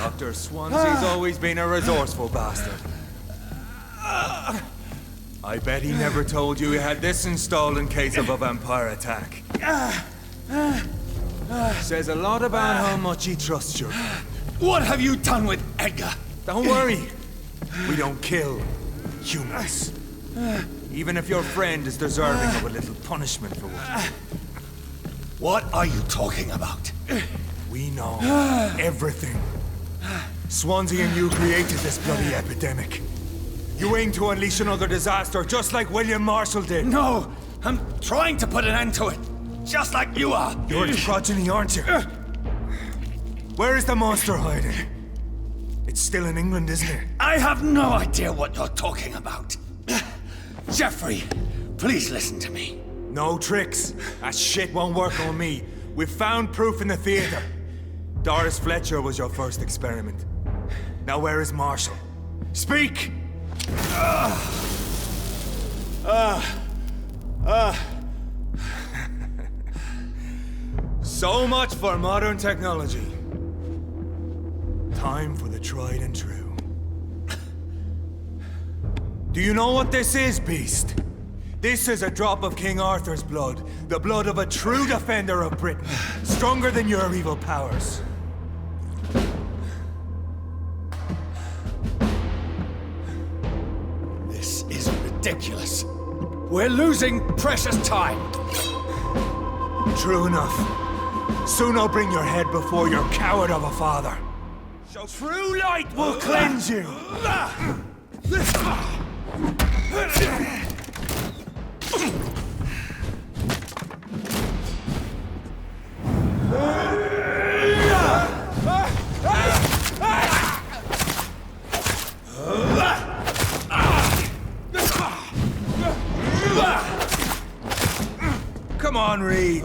Dr. Swansea's always been a resourceful bastard. I bet he never told you he had this installed in case of a vampire attack. Says a lot about how much he trusts you. What have you done with Edgar? Don't worry. We don't kill humans. Even if your friend is deserving of a little punishment for what. What are you talking about? We know everything. Swansea and you created this bloody epidemic. You aim to unleash another disaster, just like William Marshall did. No! I'm trying to put an end to it, just like you are. You're its progeny, aren't you? Where is the monster hiding? It's still in England, isn't it? I have no idea what you're talking about. Jeffrey, please listen to me. No tricks. That shit won't work on me. We've found proof in the theater. Doris Fletcher was your first experiment. Now where is Marshall? Speak! So much for modern technology. Time for the tried and true. Do you know what this is, Beast? This is a drop of King Arthur's blood. The blood of a true defender of Britain. Stronger than your evil powers. This is ridiculous. We're losing precious time. True enough. Soon I'll bring your head before your coward of a father. So true light will cleanse you. Come on, Reid.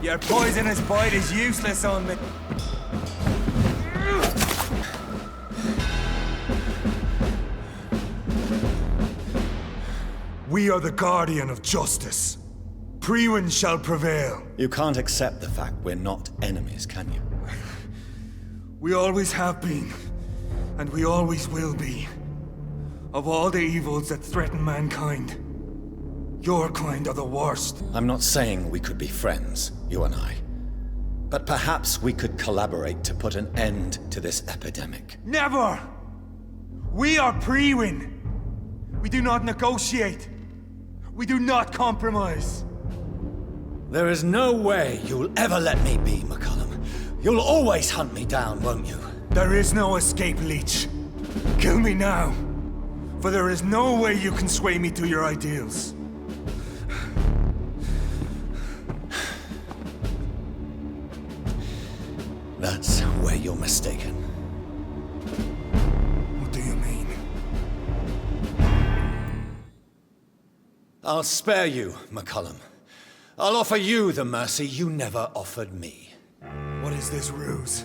Your poisonous bite is useless on me. We are the guardian of justice. Priwen shall prevail. You can't accept the fact we're not enemies, can you? We always have been, and we always will be. Of all the evils that threaten mankind, your kind are the worst. I'm not saying we could be friends, you and I. But perhaps we could collaborate to put an end to this epidemic. Never! We are Priwen. We do not negotiate. We do not compromise. There is no way you'll ever let me be, McCullum. You'll always hunt me down, won't you? There is no escape, Leech. Kill me now. For there is no way you can sway me to your ideals. That's where you're mistaken. What do you mean? I'll spare you, McCullum. I'll offer you the mercy you never offered me. What is this ruse?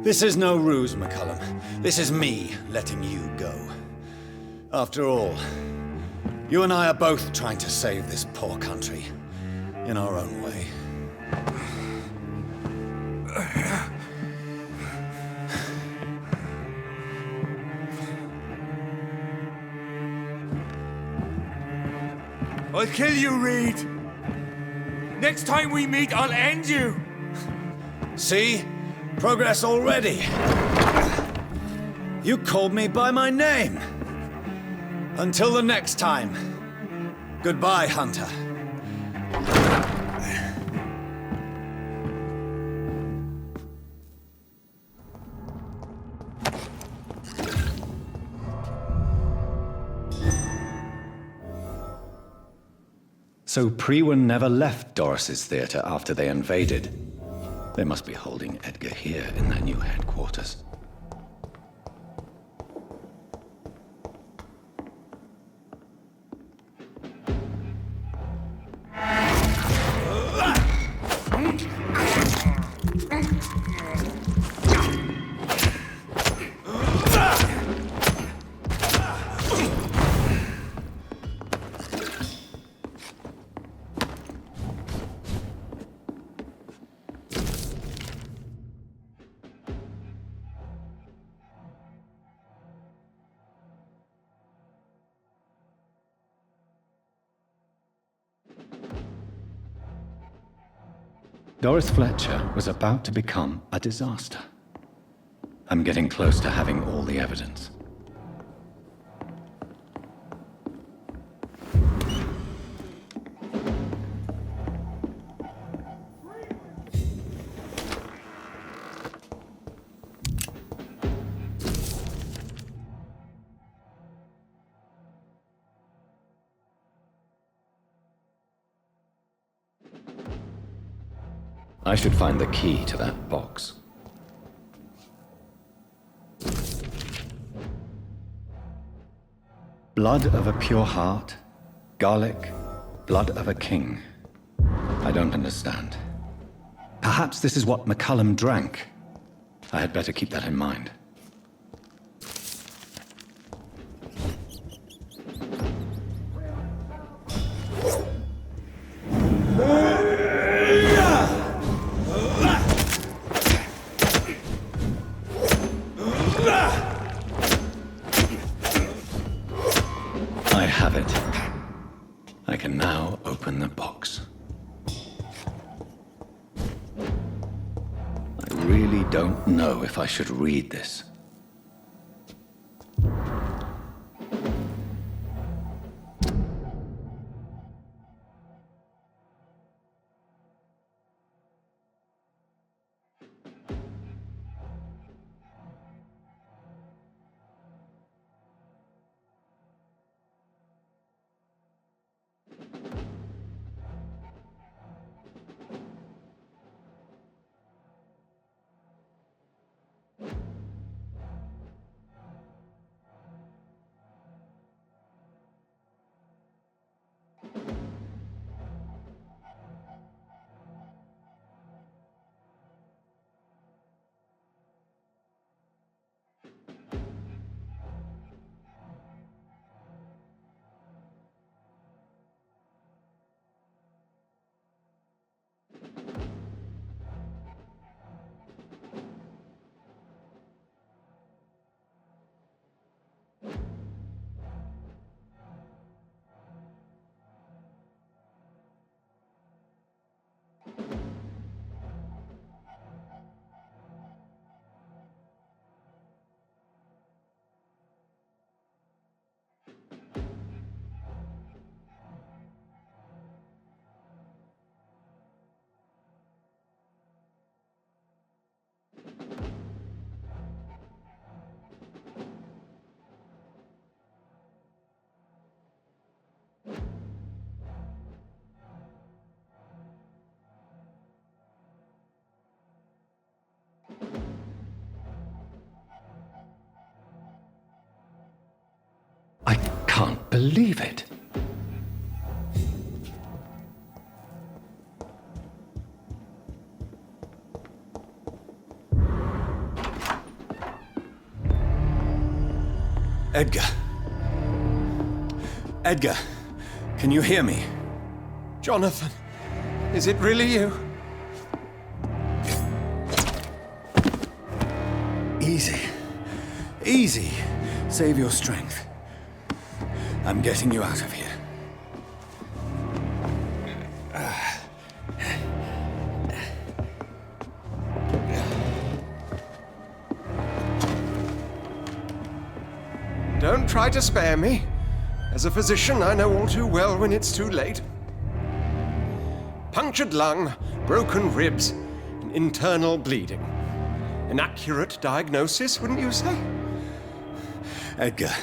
This is no ruse, McCullum. This is me letting you go. After all, you and I are both trying to save this poor country in our own way. I'll kill you, Reid. Next time we meet, I'll end you. See? Progress already. You called me by my name. Until the next time. Goodbye, Hunter. So Priwen never left Doris's theater after they invaded. They must be holding Edgar here in their new headquarters. Doris Fletcher was about to become a disaster. I'm getting close to having all the evidence. I should find the key to that box. Blood of a pure heart, garlic, blood of a king. I don't understand. Perhaps this is what McCullum drank. I had better keep that in mind. I have it. I can now open the box. I really don't know if I should read this. I can't believe it. Edgar. Edgar, can you hear me? Jonathan, is it really you? Easy. Easy. Save your strength. I'm getting you out of here. Don't try to spare me. As a physician, I know all too well when it's too late. Punctured lung, broken ribs, and internal bleeding. An accurate diagnosis, wouldn't you say? Edgar,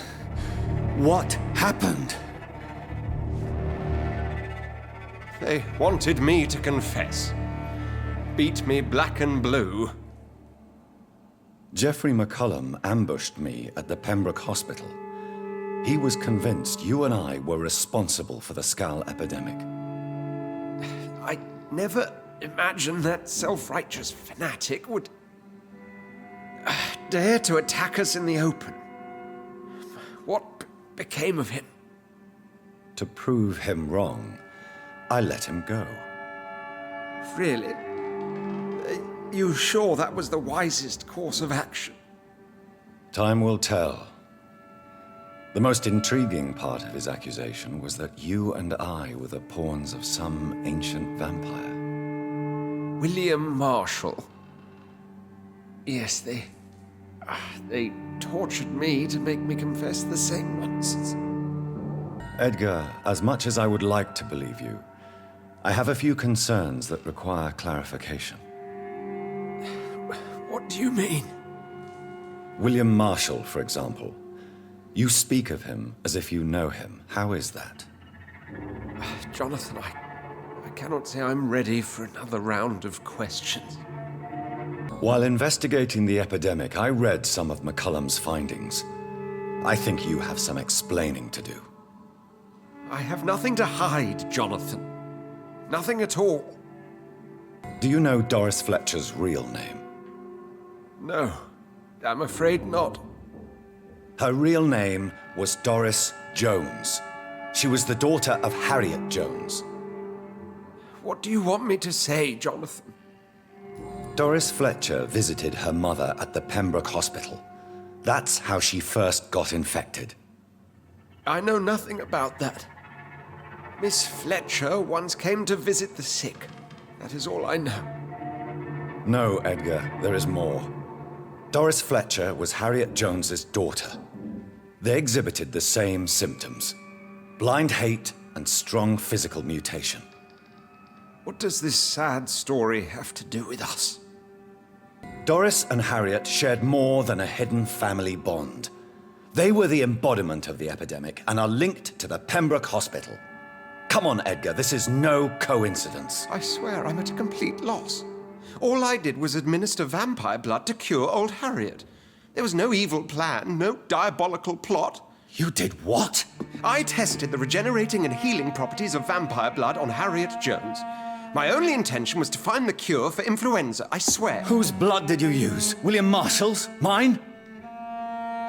what happened? They wanted me to confess. Beat me black and blue. Geoffrey McCullum ambushed me at the Pembroke Hospital. He was convinced you and I were responsible for the Skal epidemic. I never imagined that self-righteous fanatic would dare to attack us in the open. What became of him? To prove him wrong, I let him go. Really? Are you sure that was the wisest course of action? Time will tell. The most intriguing part of his accusation was that you and I were the pawns of some ancient vampire. William Marshall. Yes, they tortured me to make me confess the same nonsense. Edgar, as much as I would like to believe you, I have a few concerns that require clarification. What do you mean? William Marshall, for example. You speak of him as if you know him. How is that? Jonathan, I cannot say I'm ready for another round of questions. While investigating the epidemic, I read some of McCullum's findings. I think you have some explaining to do. I have nothing to hide, Jonathan. Nothing at all. Do you know Doris Fletcher's real name? No, I'm afraid not. Her real name was Doris Jones. She was the daughter of Harriet Jones. What do you want me to say, Jonathan? Doris Fletcher visited her mother at the Pembroke Hospital. That's how she first got infected. I know nothing about that. Miss Fletcher once came to visit the sick. That is all I know. No, Edgar, there is more. Doris Fletcher was Harriet Jones's daughter. They exhibited the same symptoms: blind hate and strong physical mutation. What does this sad story have to do with us? Doris and Harriet shared more than a hidden family bond. They were the embodiment of the epidemic and are linked to the Pembroke Hospital. Come on, Edgar, this is no coincidence. I swear I'm at a complete loss. All I did was administer vampire blood to cure old Harriet. There was no evil plan, no diabolical plot. You did what? I tested the regenerating and healing properties of vampire blood on Harriet Jones. My only intention was to find the cure for influenza, I swear. Whose blood did you use? William Marshall's? Mine?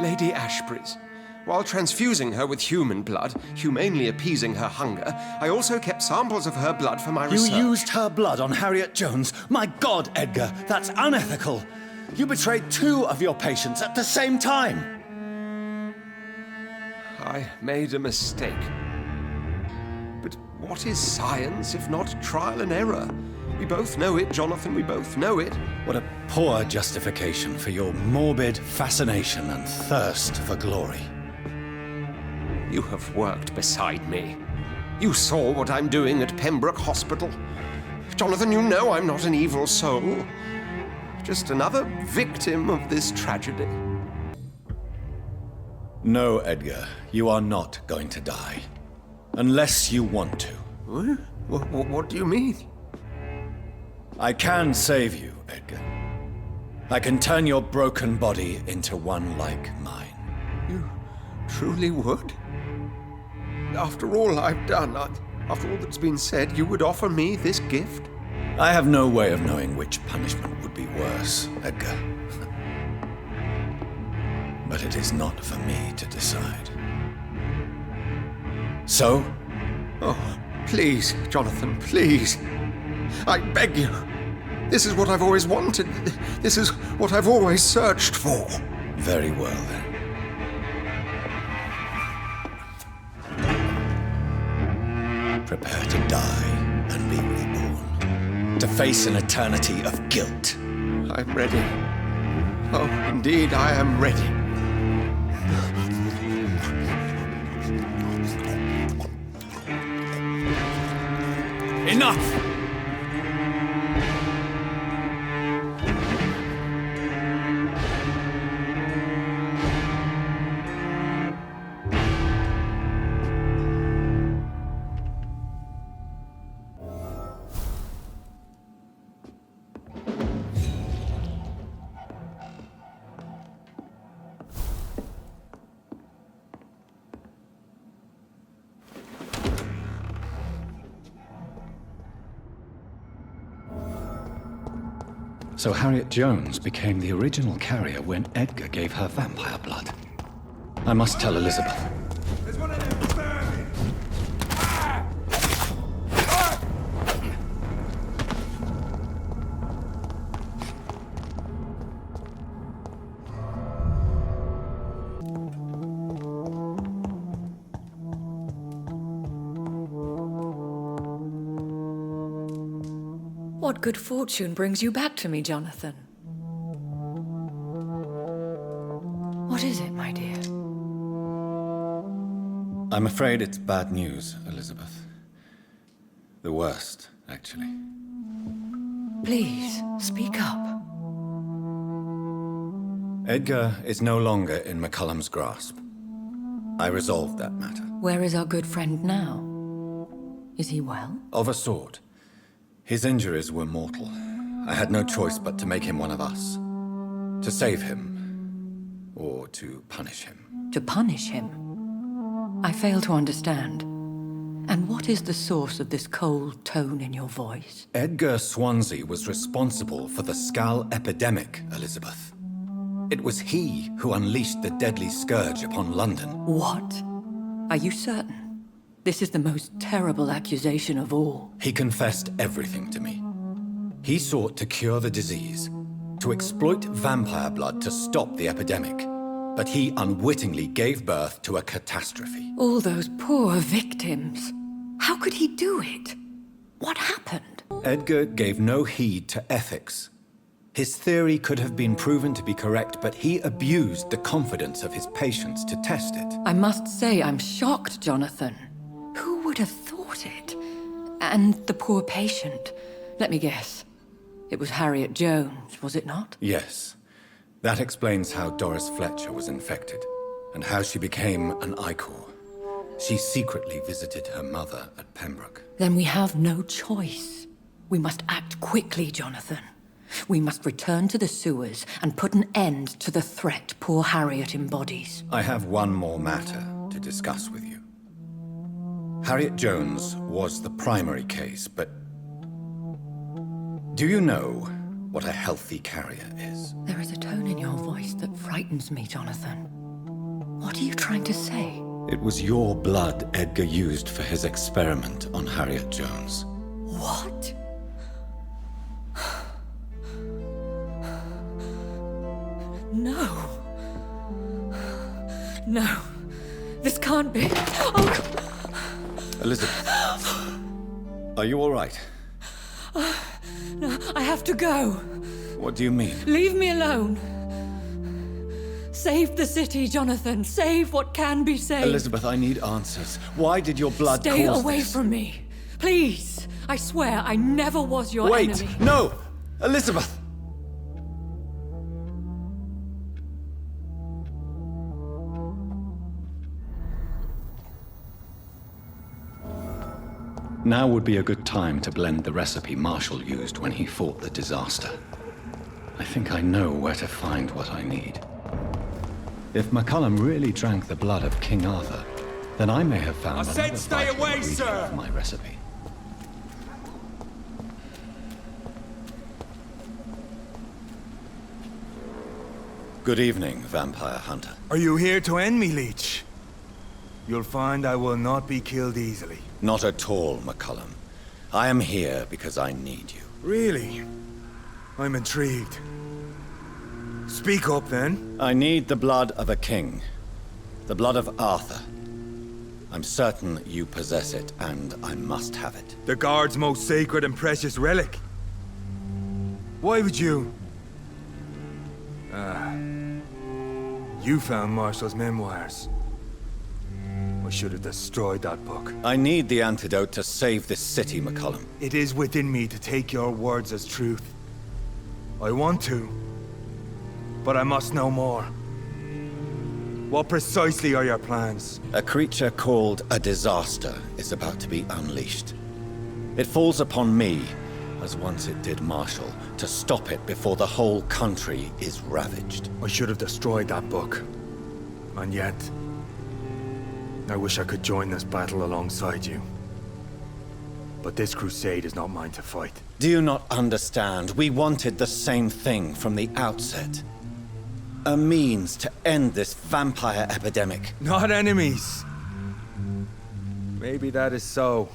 Lady Ashbury's. While transfusing her with human blood, humanely appeasing her hunger, I also kept samples of her blood for my research. You used her blood on Harriet Jones? My God, Edgar, that's unethical. You betrayed 2 of your patients at the same time. I made a mistake. But what is science if not trial and error? We both know it, Jonathan, we both know it. What a poor justification for your morbid fascination and thirst for glory. You have worked beside me. You saw what I'm doing at Pembroke Hospital. Jonathan, you know I'm not an evil soul. Just another victim of this tragedy. No, Edgar, you are not going to die. Unless you want to. What do you mean? I can save you, Edgar. I can turn your broken body into one like mine. You truly would? After all I've done, after all that's been said, you would offer me this gift? I have no way of knowing which punishment would be worse, Edgar. But it is not for me to decide. So? Oh, please, Jonathan, please. I beg you. This is what I've always wanted. This is what I've always searched for. Very well, then. Prepare to die and be reborn. To face an eternity of guilt. I'm ready. Oh, indeed, I am ready. Enough! So Harriet Jones became the original carrier when Edgar gave her vampire blood. I must tell Elizabeth. There's one of them vermin! What good fortune brings you back to me, Jonathan? What is it, my dear? I'm afraid it's bad news, Elizabeth. The worst, actually. Please, speak up. Edgar is no longer in McCullum's grasp. I resolved that matter. Where is our good friend now? Is he well? Of a sort. His injuries were mortal. I had no choice but to make him one of us. To save him, or to punish him. To punish him? I fail to understand. And what is the source of this cold tone in your voice? Edgar Swansea was responsible for the Skal epidemic, Elizabeth. It was he who unleashed the deadly scourge upon London. What? Are you certain? This is the most terrible accusation of all. He confessed everything to me. He sought to cure the disease, to exploit vampire blood to stop the epidemic. But he unwittingly gave birth to a catastrophe. All those poor victims. How could he do it? What happened? Edgar gave no heed to ethics. His theory could have been proven to be correct, but he abused the confidence of his patients to test it. I must say I'm shocked, Jonathan. Who would have thought it? And the poor patient. Let me guess. It was Harriet Jones, was it not? Yes. That explains how Doris Fletcher was infected, and how she became an Icor. She secretly visited her mother at Pembroke. Then we have no choice. We must act quickly, Jonathan. We must return to the sewers and put an end to the threat poor Harriet embodies. I have one more matter to discuss with you. Harriet Jones was the primary case, but... do you know what a healthy carrier is? There is a tone in your voice that frightens me, Jonathan. What are you trying to say? It was your blood Edgar used for his experiment on Harriet Jones. What? No. No. This can't be. Oh. Elizabeth. Are you all right? No, I have to go. What do you mean? Leave me alone. Save the city, Jonathan. Save what can be saved. Elizabeth, I need answers. Why did your blood Stay cause away this? from me. Please. I swear I never was your enemy. Wait! No! Elizabeth! Now would be a good time to blend the recipe Marshall used when he fought the disaster. I think I know where to find what I need. If McCullum really drank the blood of King Arthur, then I may have found I said another stay vital away, ingredient sir! of my recipe. Good evening, vampire hunter. Are you here to end me, Leech? You'll find I will not be killed easily. Not at all, McCullum. I am here because I need you. Really? I'm intrigued. Speak up, then. I need the blood of a king. The blood of Arthur. I'm certain you possess it, and I must have it. The Guard's most sacred and precious relic. Why would you? You found Marshall's memoirs. I should have destroyed that book. I need the antidote to save this city, McCullum. It is within me to take your words as truth. I want to, but I must know more. What precisely are your plans? A creature called a disaster is about to be unleashed. It falls upon me, as once it did Marshall, to stop it before the whole country is ravaged. I should have destroyed that book. And yet, I wish I could join this battle alongside you. But this crusade is not mine to fight. Do you not understand? We wanted the same thing from the outset. A means to end this vampire epidemic. Not enemies. Maybe that is so.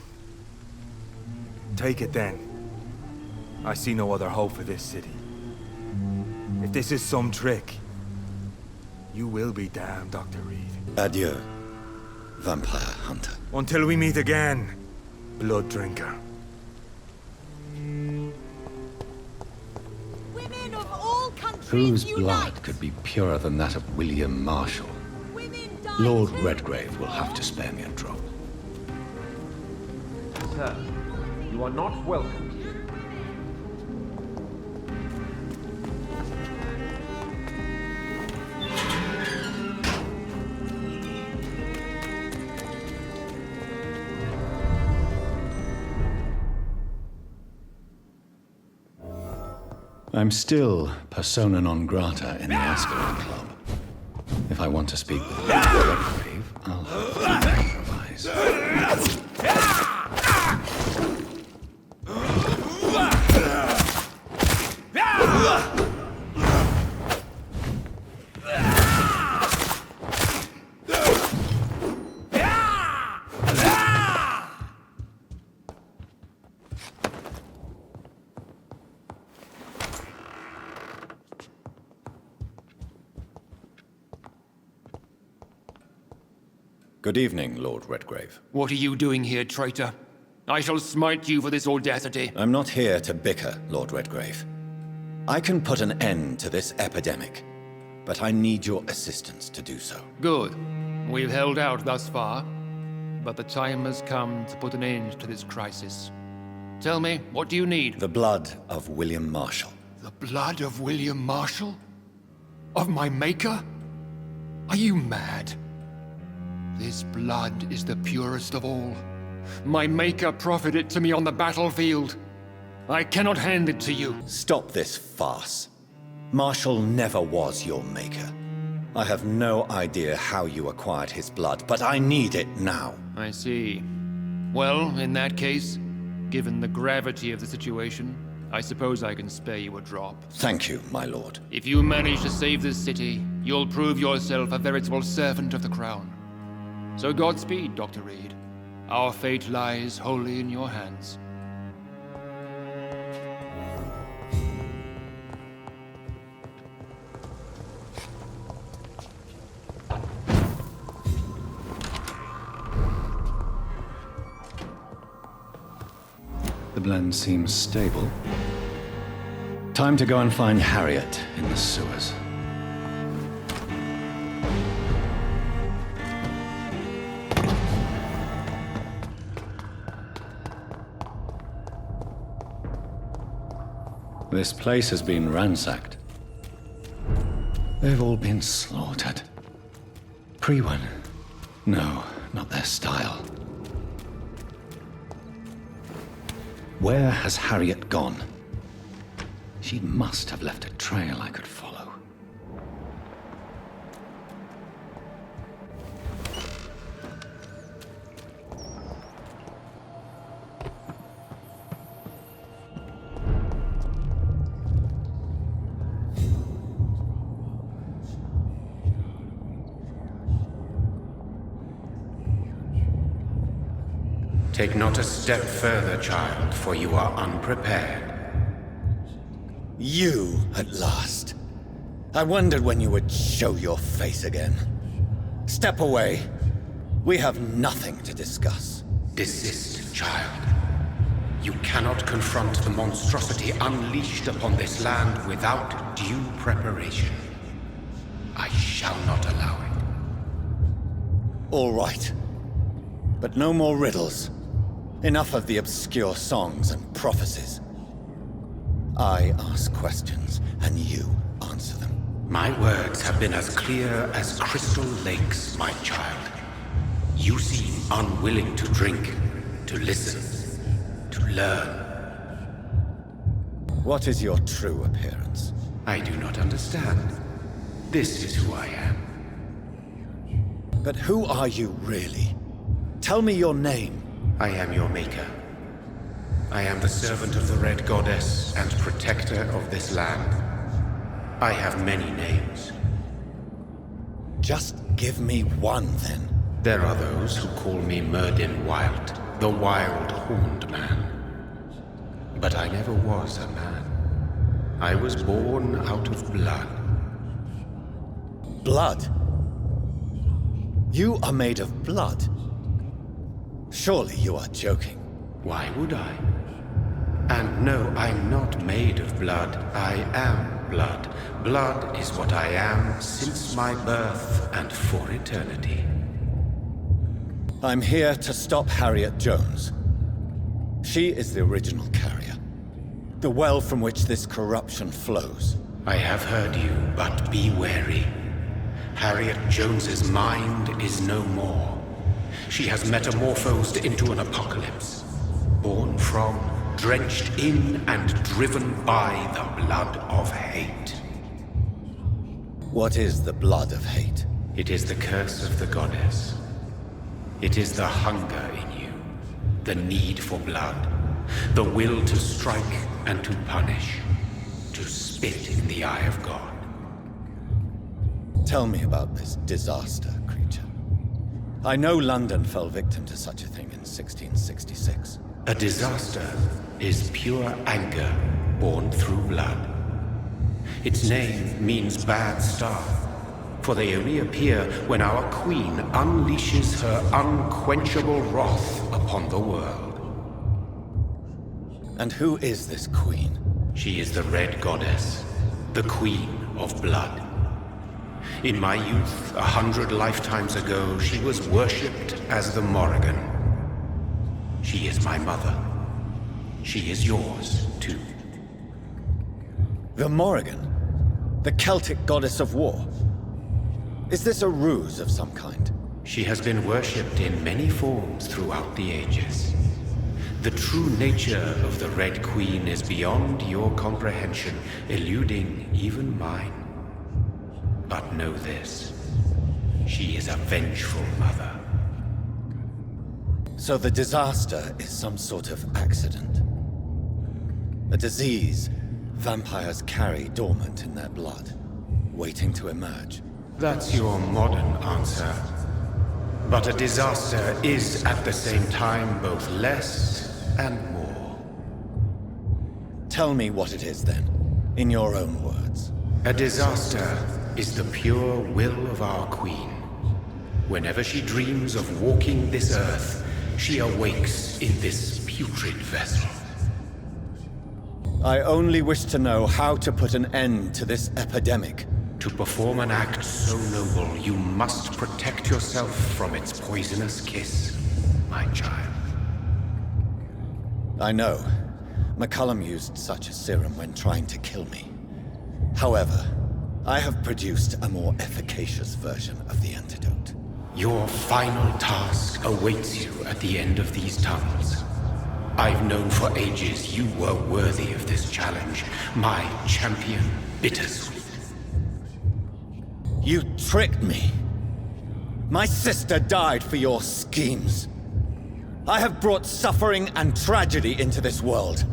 Take it then. I see no other hope for this city. If this is some trick, you will be damned, Dr. Reid. Adieu, vampire hunter. Until we meet again, blood drinker. Women of all countries Whose unite! blood could be purer than that of William Marshall? Lord Redgrave will have to spare me a drop. Sir, you are not welcome here. I'm still persona non grata in the Ascalon Club. If I want to speak with Redgrave, I'll have to improvise. Good evening, Lord Redgrave. What are you doing here, traitor? I shall smite you for this audacity. I'm not here to bicker, Lord Redgrave. I can put an end to this epidemic, but I need your assistance to do so. Good. We've held out thus far, but the time has come to put an end to this crisis. Tell me, what do you need? The blood of William Marshall. The blood of William Marshall? Of my maker? Are you mad? This blood is the purest of all. My maker proffered it to me on the battlefield. I cannot hand it to you. Stop this farce. Marshall never was your maker. I have no idea how you acquired his blood, but I need it now. I see. Well, in that case, given the gravity of the situation, I suppose I can spare you a drop. Thank you, my lord. If you manage to save this city, you'll prove yourself a veritable servant of the crown. So Godspeed, Dr. Reid. Our fate lies wholly in your hands. The blend seems stable. Time to go and find Harriet in the sewers. This place has been ransacked. They've all been slaughtered. Pre-one? No, not their style. Where has Harriet gone? She must have left a trail I could follow. Take not a step further, child, for you are unprepared. You, at last. I wondered when you would show your face again. Step away. We have nothing to discuss. Desist, child. You cannot confront the monstrosity unleashed upon this land without due preparation. I shall not allow it. All right. But no more riddles. Enough of the obscure songs and prophecies. I ask questions, and you answer them. My words have been as clear as crystal lakes, my child. You seem unwilling to drink, to listen, to learn. What is your true appearance? I do not understand. This is who I am. But who are you really? Tell me your name. I am your maker. I am the servant of the Red Goddess and protector of this land. I have many names. Just give me one, then. There are those who call me Merdin Wild, the Wild Horned Man. But I never was a man. I was born out of blood. Blood? You are made of blood? Surely you are joking. Why would I? And no, I'm not made of blood. I am blood. Blood is what I am since my birth and for eternity. I'm here to stop Harriet Jones. She is the original carrier. The well from which this corruption flows. I have heard you, but be wary. Harriet Jones's mind is no more. She has metamorphosed into an apocalypse, born from, drenched in and driven by the blood of hate. What is the blood of hate? It is the curse of the goddess. It is the hunger in you, the need for blood, the will to strike and to punish, to spit in the eye of God. Tell me about this disaster, creature. I know London fell victim to such a thing in 1666. A disaster is pure anger born through blood. Its name means bad star, for they only appear when our queen unleashes her unquenchable wrath upon the world. And who is this queen? She is the Red Goddess, the Queen of Blood. In my youth, 100 lifetimes ago, she was worshipped as the Morrigan. She is my mother. She is yours, too. The Morrigan? The Celtic goddess of war? Is this a ruse of some kind? She has been worshipped in many forms throughout the ages. The true nature of the Red Queen is beyond your comprehension, eluding even mine. But know this, she is a vengeful mother. So the disaster is some sort of accident. A disease vampires carry dormant in their blood, waiting to emerge. That's your modern answer. But a disaster is at the same time both less and more. Tell me what it is then, in your own words. A disaster is the pure will of our queen. Whenever she dreams of walking this earth, she awakes in this putrid vessel. I only wish to know how to put an end to this epidemic. To perform an act so noble, you must protect yourself from its poisonous kiss, my child. I know. McCullum used such a serum when trying to kill me. However, I have produced a more efficacious version of the antidote. Your final task awaits you at the end of these tunnels. I've known for ages you were worthy of this challenge, my champion, Bittersweet. You tricked me. My sister died for your schemes. I have brought suffering and tragedy into this world.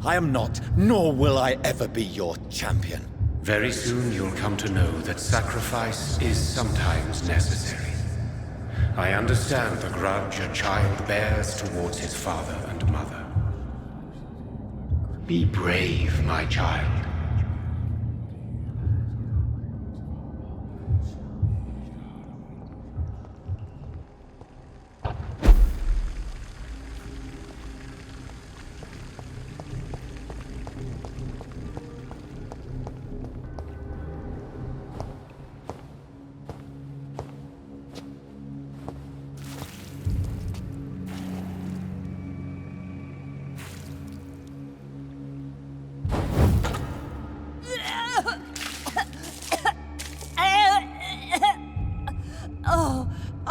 I am not, nor will I ever be your champion. Very soon you'll come to know that sacrifice is sometimes necessary. I understand the grudge a child bears towards his father and mother. Be brave, my child.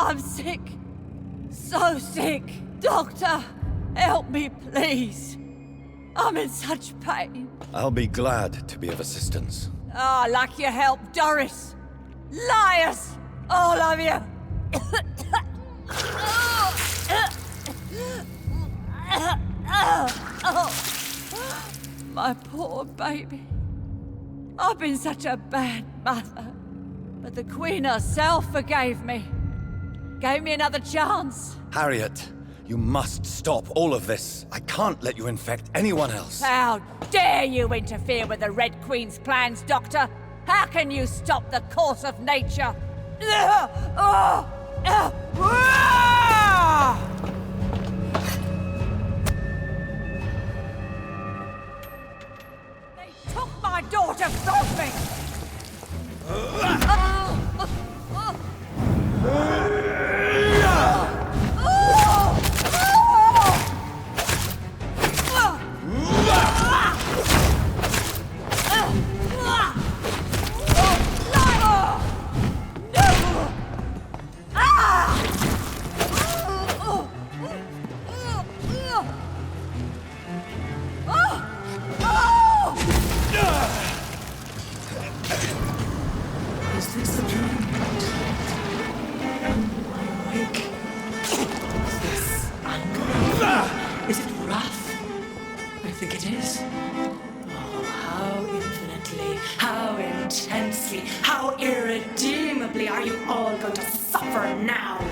I'm sick. So sick. Doctor, help me, please. I'm in such pain. I'll be glad to be of assistance. Like your help, Doris. Liars! All of you! My poor baby. I've been such a bad mother. But the Queen herself forgave me. Gave me another chance. Harriet, you must stop all of this. I can't let you infect anyone else. How dare you interfere with the Red Queen's plans, Doctor? How can you stop the course of nature? They took my daughter from me! Is this a dream? Awake. Is this anger? Is it wrath? I think it is. Oh, how infinitely, how intensely, how irredeemably are you all going to suffer now?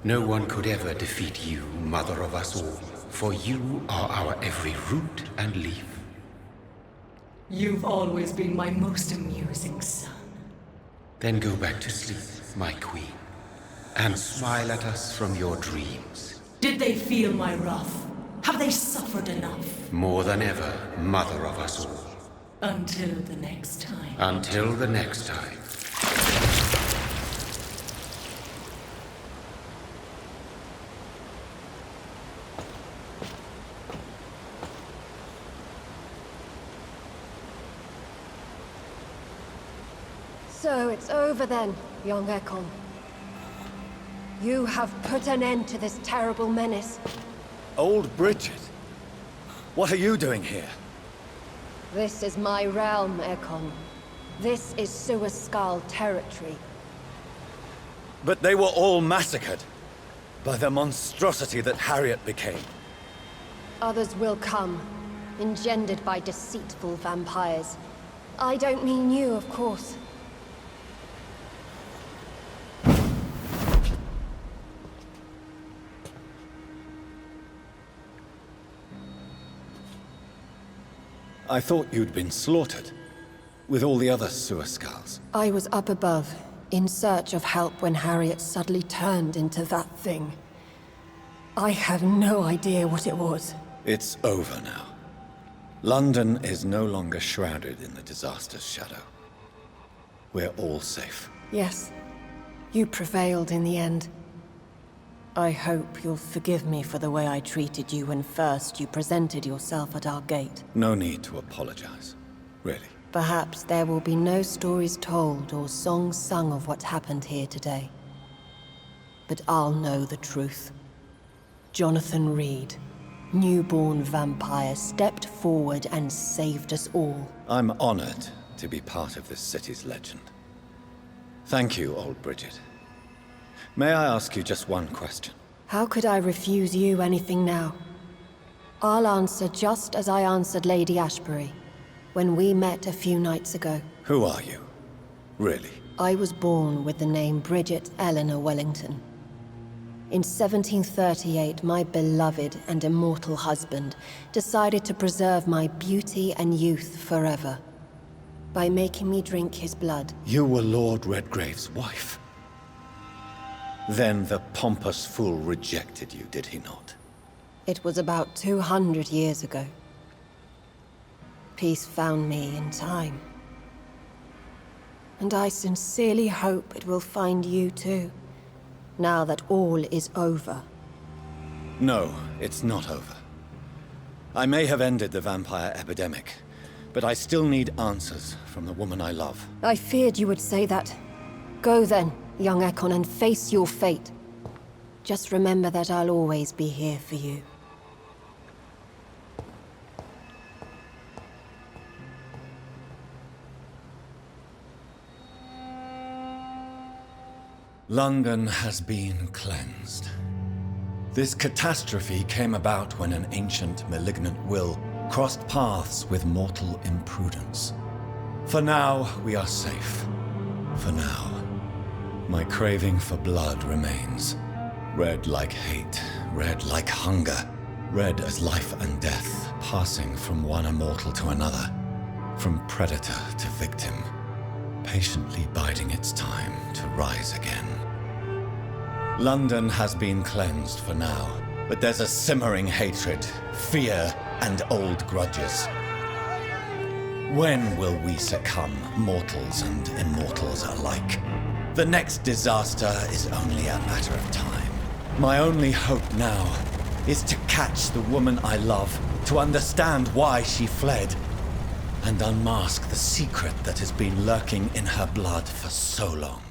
No one could ever defeat you, mother of us all, for you are our every root and leaf. You've always been my most amusing son. Then go back to sleep, my queen, and smile at us from your dreams. Did they feel my wrath? Have they suffered enough? More than ever, mother of us all. Until the next time. Until the next time. So it's over then, young Ekon. You have put an end to this terrible menace. Old Bridget? What are you doing here? This is my realm, Ekon. This is Suaskal territory. But they were all massacred by the monstrosity that Harriet became. Others will come, engendered by deceitful vampires. I don't mean you, of course. I thought you'd been slaughtered, with all the other Suaskals. I was up above, in search of help when Harriet suddenly turned into that thing. I have no idea what it was. It's over now. London is no longer shrouded in the disaster's shadow. We're all safe. Yes, you prevailed in the end. I hope you'll forgive me for the way I treated you when first you presented yourself at our gate. No need to apologize, really. Perhaps there will be no stories told or songs sung of what happened here today. But I'll know the truth. Jonathan Reid, newborn vampire, stepped forward and saved us all. I'm honored to be part of this city's legend. Thank you, old Bridget. May I ask you just one question? How could I refuse you anything now? I'll answer just as I answered Lady Ashbury when we met a few nights ago. Who are you? Really? I was born with the name Bridget Eleanor Wellington. In 1738, my beloved and immortal husband decided to preserve my beauty and youth forever by making me drink his blood. You were Lord Redgrave's wife. Then the pompous fool rejected you, did he not? It was about 200 years ago. Peace found me in time. And I sincerely hope it will find you too, now that all is over. No, it's not over. I may have ended the vampire epidemic, but I still need answers from the woman I love. I feared you would say that. Go then, young Ekon, and face your fate. Just remember that I'll always be here for you. London has been cleansed. This catastrophe came about when an ancient, malignant will crossed paths with mortal imprudence. For now, we are safe. For now. My craving for blood remains. Red like hate, red like hunger, red as life and death, passing from one immortal to another, from predator to victim, patiently biding its time to rise again. London has been cleansed for now, but there's a simmering hatred, fear, and old grudges. When will we succumb, mortals and immortals alike? The next disaster is only a matter of time. My only hope now is to catch the woman I love, to understand why she fled, and unmask the secret that has been lurking in her blood for so long.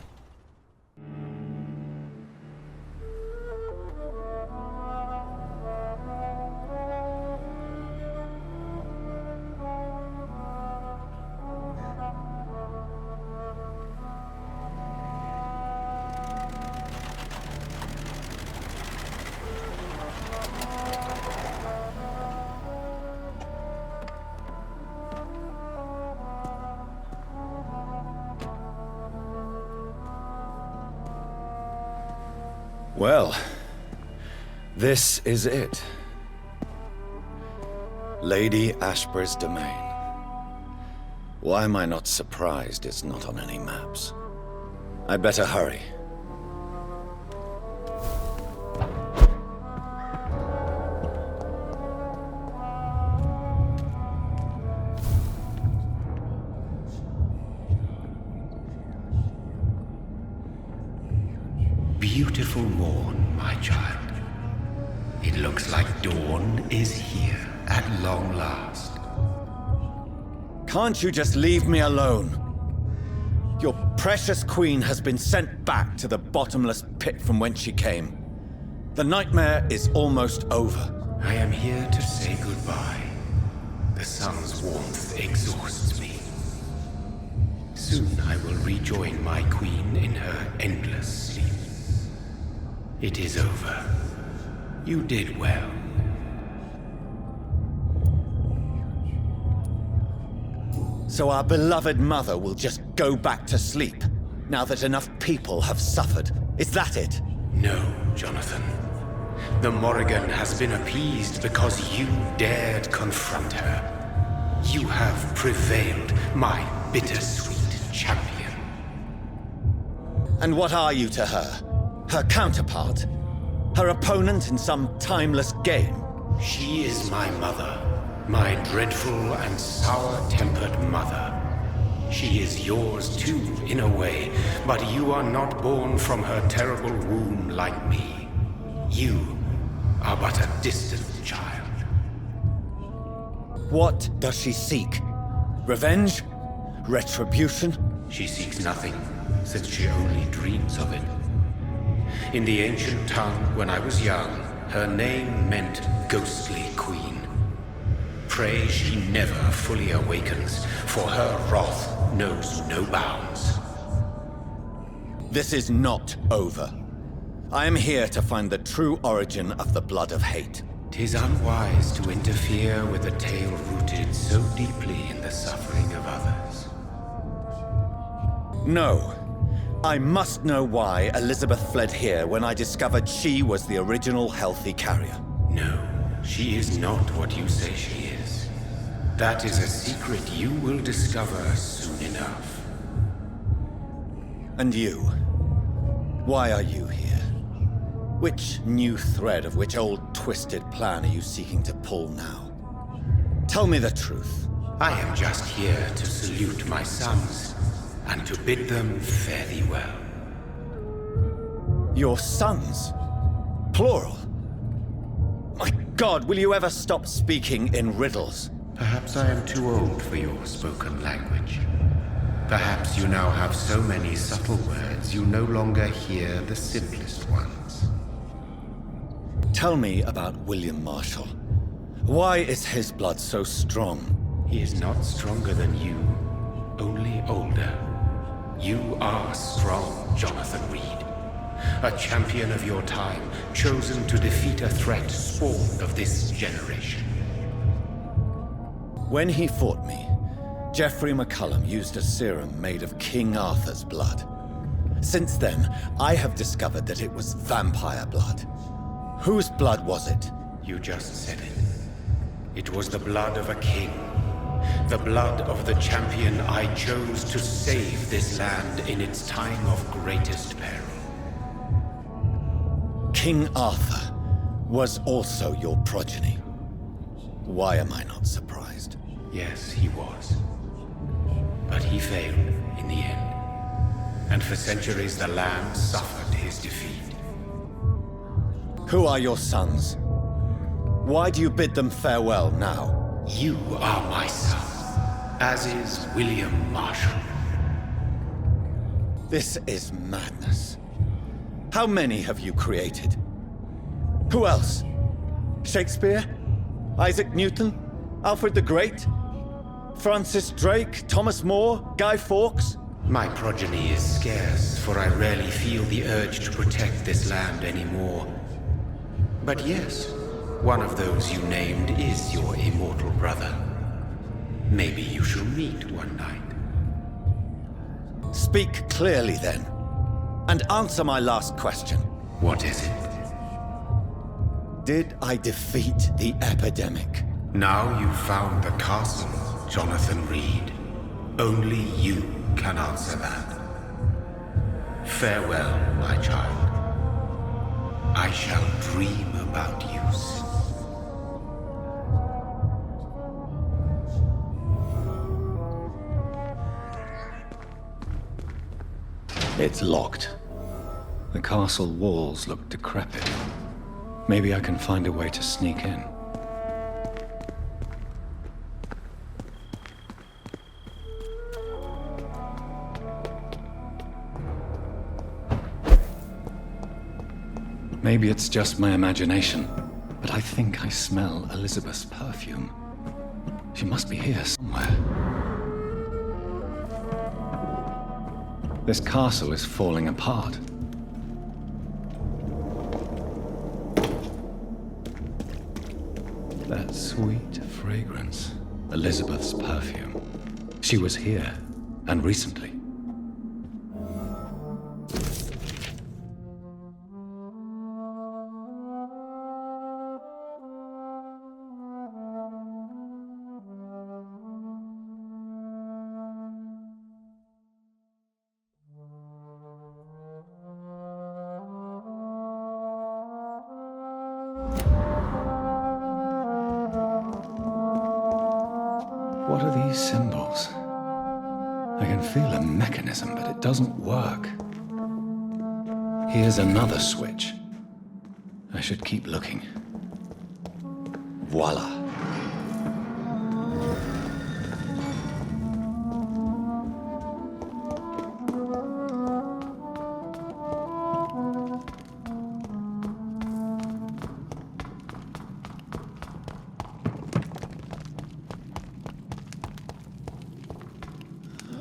Well, this is it. Lady Ashbury's domain. Why am I not surprised it's not on any maps? I'd better hurry. Beautiful morn, my child. It looks like dawn is here at long last. Can't you just leave me alone? Your precious queen has been sent back to the bottomless pit from whence she came. The nightmare is almost over. I am here to say goodbye. The sun's warmth exhausts me. Soon I will rejoin my queen in her endless sleep. It is over. You did well. So our beloved mother will just go back to sleep, now that enough people have suffered. Is that it? No, Jonathan. The Morrigan has been appeased because you dared confront her. You have prevailed, my bittersweet champion. And what are you to her? Her counterpart? Her opponent in some timeless game? She is my mother. My dreadful and sour-tempered mother. She is yours too, in a way, but you are not born from her terrible womb like me. You are but a distant child. What does she seek? Revenge? Retribution? She seeks nothing, since she only dreams of it. In the ancient tongue, when I was young, her name meant ghostly queen. Pray she never fully awakens, for her wrath knows no bounds. This is not over. I am here to find the true origin of the blood of hate. 'Tis unwise to interfere with a tale rooted so deeply in the suffering of others. No. I must know why Elizabeth fled here when I discovered she was the original healthy carrier. No, she is not what you say she is. That is a secret you will discover soon enough. And you? Why are you here? Which new thread of which old twisted plan are you seeking to pull now? Tell me the truth. I am just here to salute my sons, and to bid them fare thee well. Your sons? Plural? My God, will you ever stop speaking in riddles? Perhaps I am too old for your spoken language. Perhaps you now have so many subtle words you no longer hear the simplest ones. Tell me about William Marshall. Why is his blood so strong? He is not stronger than you, only older. You are strong, Jonathan Reid. a champion of your time, chosen to defeat a threat spawned of this generation. When he fought me, Geoffrey McCullum used a serum made of King Arthur's blood. Since then, I have discovered that it was vampire blood. Whose blood was it? You just said it. It was the blood of a king. The blood of the champion I chose to save this land in its time of greatest peril. King Arthur was also your progeny. Why am I not surprised? Yes, he was. But he failed in the end. And for centuries the land suffered his defeat. Who are your sons? Why do you bid them farewell now? You are my son, as is William Marshall. This is madness. How many have you created? Who else? Shakespeare? Isaac Newton? Alfred the Great? Francis Drake? Thomas More? Guy Fawkes? My progeny is scarce, for I rarely feel the urge to protect this land anymore. But yes, one of those you named is your immortal brother. Maybe you shall meet one night. Speak clearly then, and answer my last question. What is it? Did I defeat the epidemic? Now you've found the castle, Jonathan Reid. Only you can answer that. Farewell, my child. I shall dream about you soon. It's locked. The castle walls look decrepit. Maybe I can find a way to sneak in. Maybe it's just my imagination, but I think I smell Elizabeth's perfume. She must be here somewhere. This castle is falling apart. That sweet fragrance. Elizabeth's perfume. She was here, and recently. What are these symbols? I can feel a mechanism, but it doesn't work. Here's another switch. I should keep looking. Voila.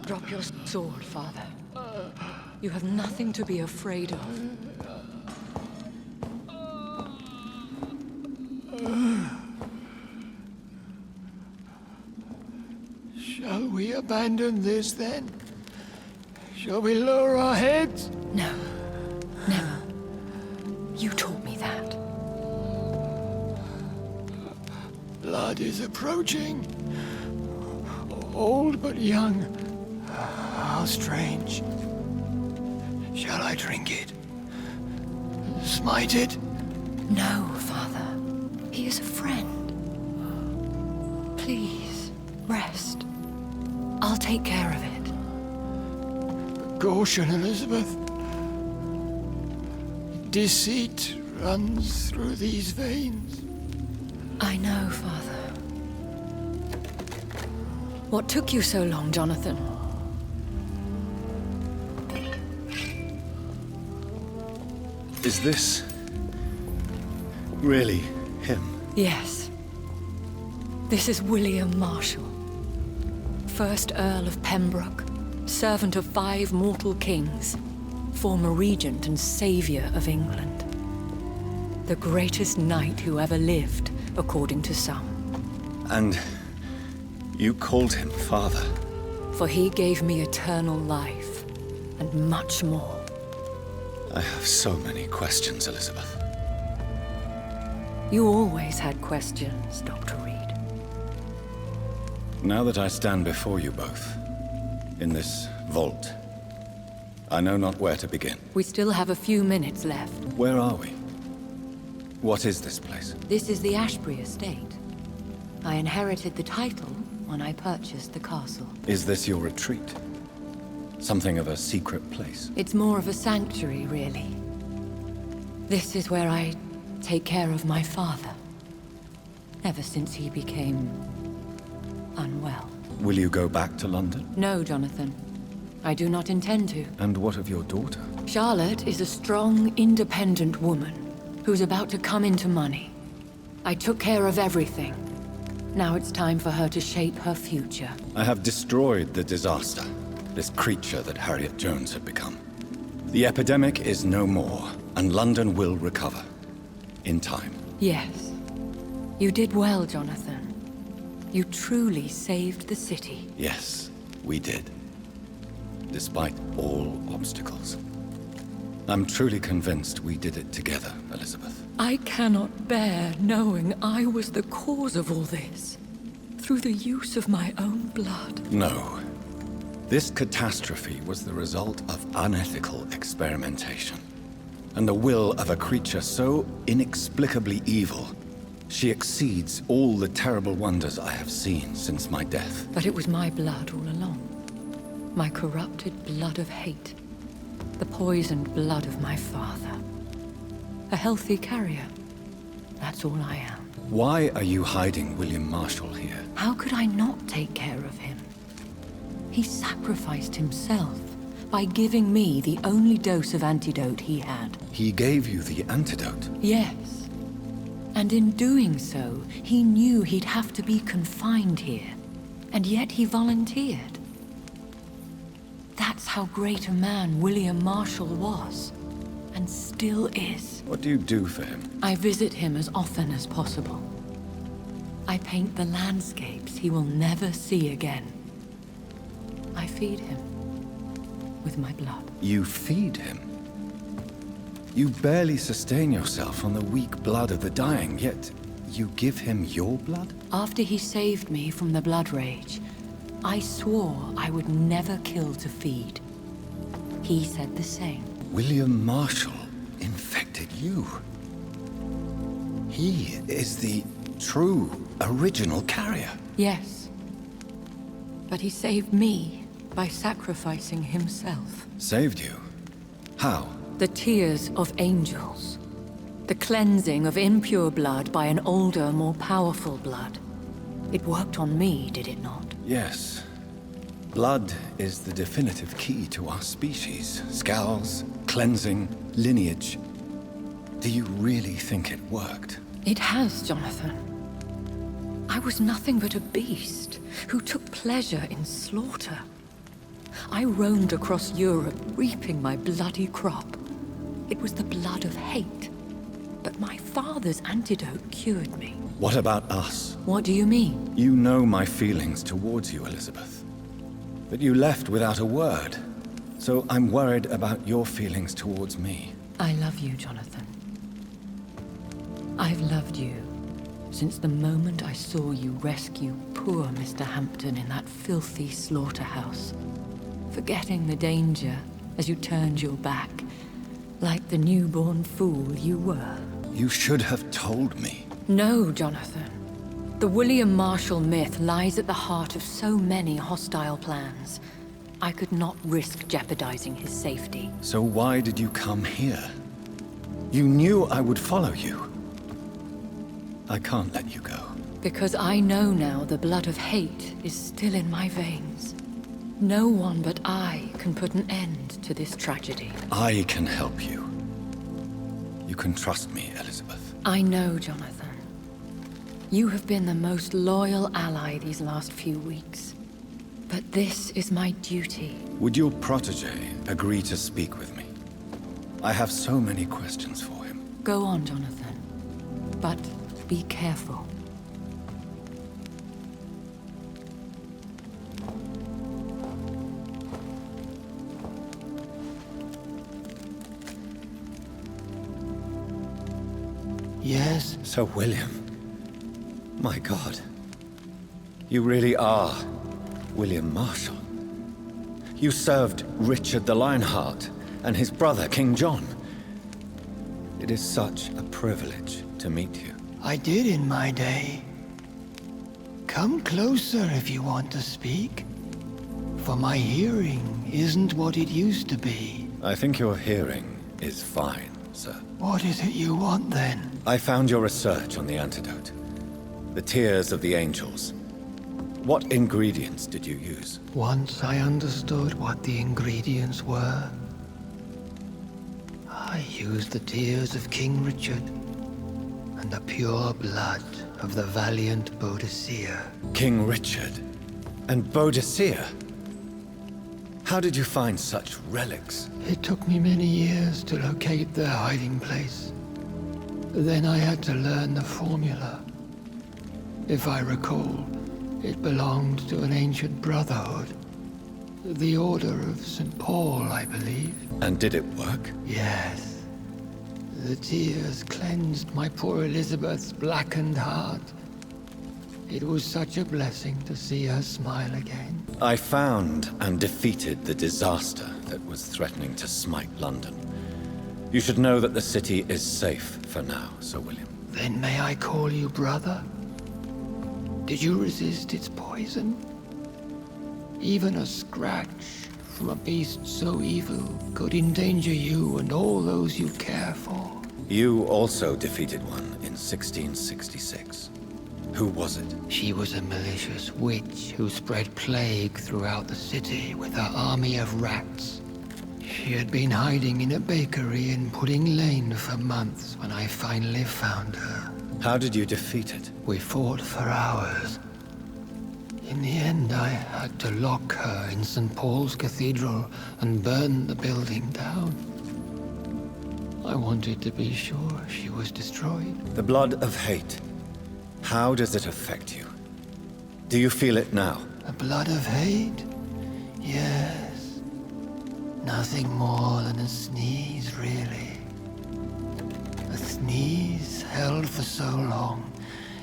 Drop your sword, Father. You have nothing to be afraid of. Shall we abandon this then? Shall we lower our heads? No. Never. You taught me that. Blood is approaching. Old but young. How strange. Shall I drink it? Smite it? No, Father. He is a friend. Please, rest. I'll take care of it. Caution, Elizabeth. Deceit runs through these veins. I know, Father. What took you so long, Jonathan? Is this really him? Yes. This is William Marshall, 1st Earl of Pembroke, servant of 5 mortal kings, former regent and savior of England. The greatest knight who ever lived, according to some. And you called him father? For he gave me eternal life, and much more. I have so many questions, Elizabeth. You always had questions, Dr. Reid. Now that I stand before you both, in this vault, I know not where to begin. We still have a few minutes left. Where are we? What is this place? This is the Ashbury estate. I inherited the title when I purchased the castle. Is this your retreat? Something of a secret place? It's more of a sanctuary, really. This is where I take care of my father. Ever since he became unwell. Will you go back to London? No, Jonathan. I do not intend to. And what of your daughter? Charlotte is a strong, independent woman who's about to come into money. I took care of everything. Now it's time for her to shape her future. I have destroyed the disaster, this creature that Harriet Jones had become. The epidemic is no more, and London will recover. In time. Yes. You did well, Jonathan. You truly saved the city. Yes, we did. Despite all obstacles. I'm truly convinced we did it together, Elizabeth. I cannot bear knowing I was the cause of all this. Through the use of my own blood. No. This catastrophe was the result of unethical experimentation. And the will of a creature so inexplicably evil, she exceeds all the terrible wonders I have seen since my death. But it was my blood all along. My corrupted blood of hate. The poisoned blood of my father. A healthy carrier. That's all I am. Why are you hiding William Marshall here? How could I not take care of him? He sacrificed himself by giving me the only dose of antidote he had. He gave you the antidote? Yes. And in doing so, he knew he'd have to be confined here. And yet he volunteered. That's how great a man William Marshall was. And still is. What do you do for him? I visit him as often as possible. I paint the landscapes he will never see again. I feed him with my blood. You feed him? You barely sustain yourself on the weak blood of the dying, yet you give him your blood? After he saved me from the blood rage, I swore I would never kill to feed. He said the same. William Marshall infected you. He is the true, original carrier. Yes. But he saved me by sacrificing himself. Saved you? How? The tears of angels. The cleansing of impure blood by an older, more powerful blood. It worked on me, did it not? Yes. Blood is the definitive key to our species. Scowls, cleansing, lineage. Do you really think it worked? It has, Jonathan. I was nothing but a beast who took pleasure in slaughter. I roamed across Europe, reaping my bloody crop. It was the blood of hate. But my father's antidote cured me. What about us? What do you mean? You know my feelings towards you, Elizabeth. But you left without a word. So I'm worried about your feelings towards me. I love you, Jonathan. I've loved you since the moment I saw you rescue poor Mr. Hampton in that filthy slaughterhouse. Forgetting the danger as you turned your back, like the newborn fool you were. You should have told me. No, Jonathan. The William Marshall myth lies at the heart of so many hostile plans. I could not risk jeopardizing his safety. So why did you come here? You knew I would follow you. I can't let you go. Because I know now the blood of hate is still in my veins. No one but I can put an end to this tragedy. I can help you. You can trust me, Elizabeth. I know, Jonathan. You have been the most loyal ally these last few weeks. But this is my duty. Would your protégé agree to speak with me? I have so many questions for him. Go on, Jonathan. But be careful. Yes? Sir William. My God. You really are William Marshall. You served Richard the Lionheart and his brother, King John. It is such a privilege to meet you. I did in my day. Come closer if you want to speak. For my hearing isn't what it used to be. I think your hearing is fine, sir. What is it you want then? I found your research on the antidote. The tears of the angels. What ingredients did you use? Once I understood what the ingredients were, I used the tears of King Richard and the pure blood of the valiant Boadicea. King Richard and Boadicea? How did you find such relics? It took me many years to locate their hiding place. Then I had to learn the formula. If I recall, it belonged to an ancient brotherhood. The Order of St. Paul, I believe. And did it work? Yes. The tears cleansed my poor Elizabeth's blackened heart. It was such a blessing to see her smile again. I found and defeated the disaster that was threatening to smite London. You should know that the city is safe for now, Sir William. Then may I call you brother? Did you resist its poison? Even a scratch from a beast so evil could endanger you and all those you care for. You also defeated one in 1666. Who was it? She was a malicious witch who spread plague throughout the city with her army of rats. She had been hiding in a bakery in Pudding Lane for months when I finally found her. How did you defeat it? We fought for hours. In the end, I had to lock her in St. Paul's Cathedral and burn the building down. I wanted to be sure she was destroyed. The blood of hate. How does it affect you? Do you feel it now? The blood of hate? Yes. Nothing more than a sneeze, really. A sneeze held for so long,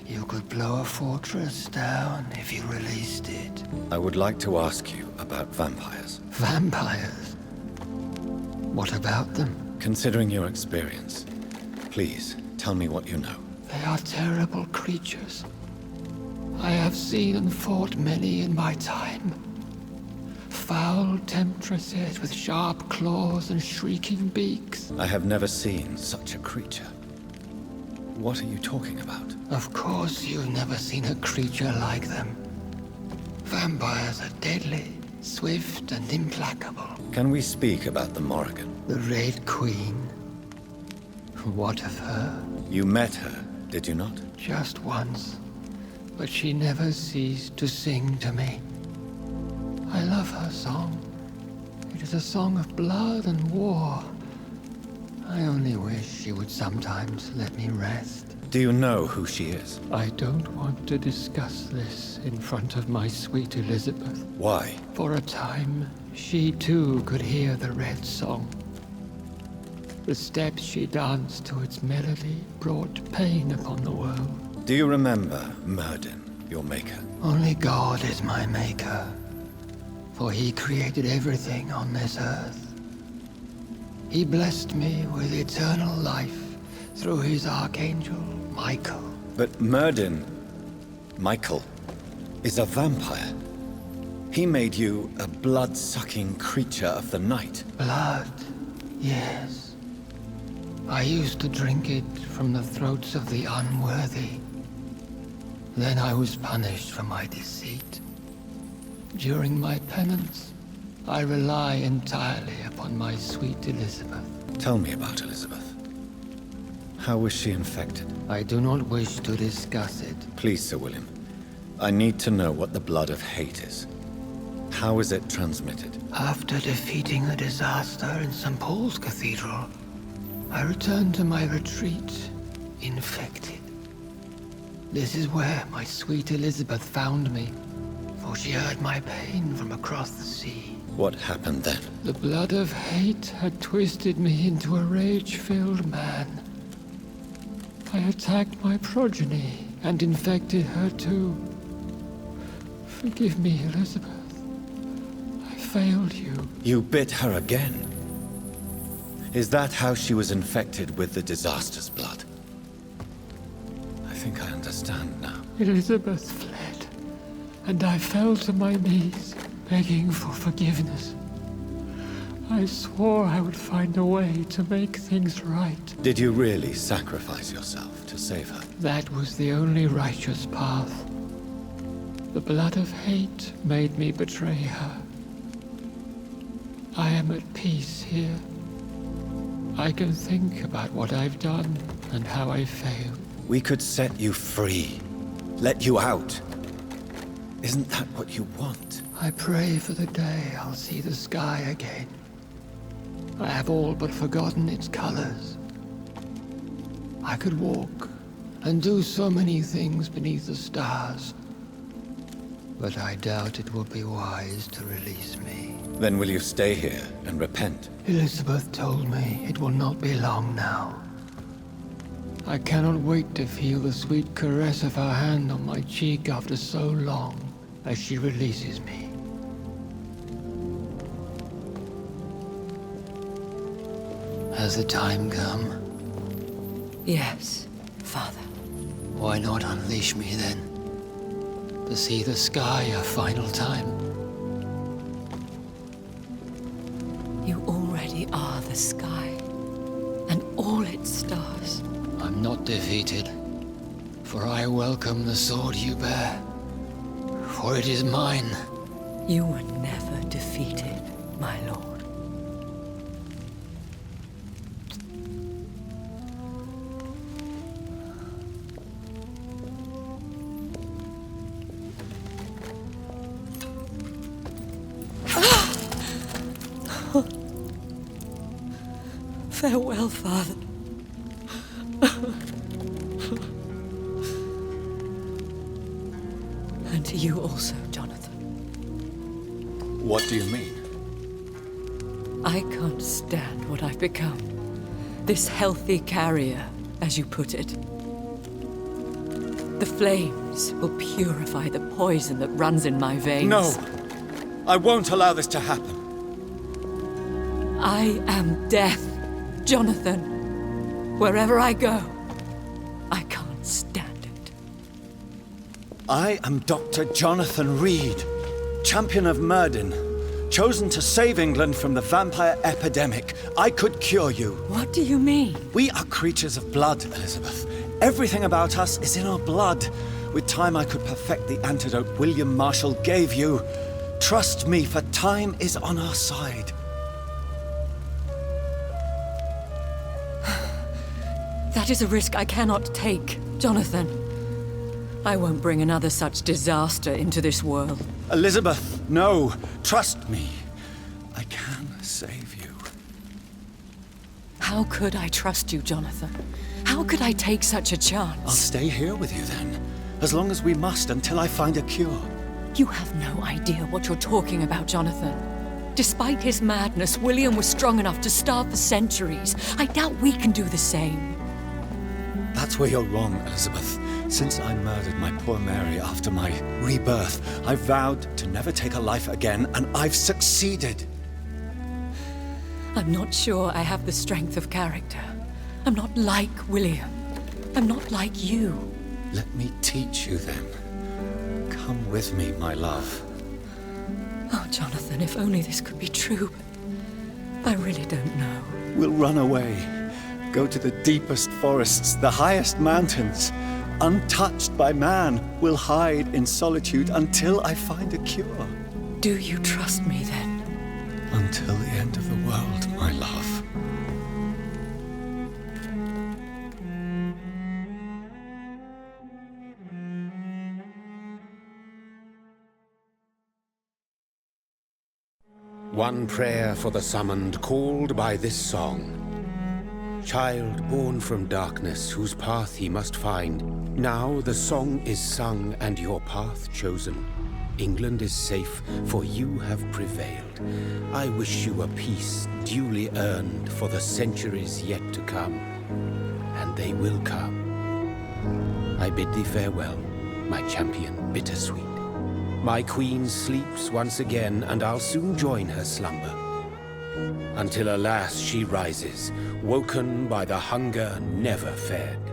you could blow a fortress down if you released it. I would like to ask you about vampires. Vampires? What about them? Considering your experience, please tell me what you know. They are terrible creatures. I have seen and fought many in my time. Foul temptresses with sharp claws and shrieking beaks. I have never seen such a creature. What are you talking about? Of course you've never seen a creature like them. Vampires are deadly, swift and implacable. Can we speak about the Morrigan? The Red Queen. What of her? You met her, did you not? Just once, but she never ceased to sing to me. I love her song. It is a song of blood and war. I only wish she would sometimes let me rest. Do you know who she is? I don't want to discuss this in front of my sweet Elizabeth. Why? For a time, she too could hear the Red Song. The steps she danced to its melody brought pain upon the world. Do you remember Myrddin, your maker? Only God is my maker, for he created everything on this earth. He blessed me with eternal life through his archangel, Michael. But Myrddin, Michael, is a vampire. He made you a blood-sucking creature of the night. Blood, yes. I used to drink it from the throats of the unworthy. Then I was punished for my deceit. During my penance, I rely entirely upon my sweet Elizabeth. Tell me about Elizabeth. How was she infected? I do not wish to discuss it. Please, Sir William. I need to know what the blood of hate is. How is it transmitted? After defeating the disaster in St. Paul's Cathedral, I returned to my retreat, infected. This is where my sweet Elizabeth found me, for she heard my pain from across the sea. What happened then? The blood of hate had twisted me into a rage-filled man. I attacked my progeny and infected her too. Forgive me, Elizabeth. I failed you. You bit her again? Is that how she was infected with the disaster's blood? I think I understand now. Elizabeth fled, and I fell to my knees, begging for forgiveness. I swore I would find a way to make things right. Did you really sacrifice yourself to save her? That was the only righteous path. The blood of hate made me betray her. I am at peace here. I can think about what I've done and how I failed. We could set you free. Let you out. Isn't that what you want? I pray for the day I'll see the sky again. I have all but forgotten its colors. I could walk and do so many things beneath the stars. But I doubt it will be wise to release me. Then will you stay here and repent? Elizabeth told me it will not be long now. I cannot wait to feel the sweet caress of her hand on my cheek after so long as she releases me. Has the time come? Yes, Father. Why not unleash me then? To see the sky a final time? You already are the sky, and all its stars. I'm not defeated, for I welcome the sword you bear, for it is mine. You were never defeated, my lord. Farewell, Father. And to you also, Jonathan. What do you mean? I can't stand what I've become. This healthy carrier, as you put it. The flames will purify the poison that runs in my veins. No! I won't allow this to happen. I am death, Jonathan. Wherever I go, I can't stand it. I am Dr. Jonathan Reid, champion of Myrddin, chosen to save England from the vampire epidemic. I could cure you. What do you mean? We are creatures of blood, Elizabeth. Everything about us is in our blood. With time, I could perfect the antidote William Marshall gave you. Trust me, for time is on our side. That is a risk I cannot take, Jonathan. I won't bring another such disaster into this world. Elizabeth, no. Trust me. I can save you. How could I trust you, Jonathan? How could I take such a chance? I'll stay here with you then, as long as we must until I find a cure. You have no idea what you're talking about, Jonathan. Despite his madness, William was strong enough to starve for centuries. I doubt we can do the same. That's where you're wrong, Elizabeth. Since I murdered my poor Mary after my rebirth, I vowed to never take a life again, and I've succeeded. I'm not sure I have the strength of character. I'm not like William. I'm not like you. Let me teach you then. Come with me, my love. Oh, Jonathan, if only this could be true. But I really don't know. We'll run away. Go to the deepest forests, the highest mountains. Untouched by man, we'll hide in solitude until I find a cure. Do you trust me then? Until the end of the world, my love. One prayer for the summoned called by this song. Child born from darkness, whose path he must find. Now the song is sung and your path chosen. England is safe, for you have prevailed. I wish you a peace duly earned for the centuries yet to come. And they will come. I bid thee farewell, my champion bittersweet. My queen sleeps once again, and I'll soon join her slumber. Until alas she rises, woken by the hunger never fed.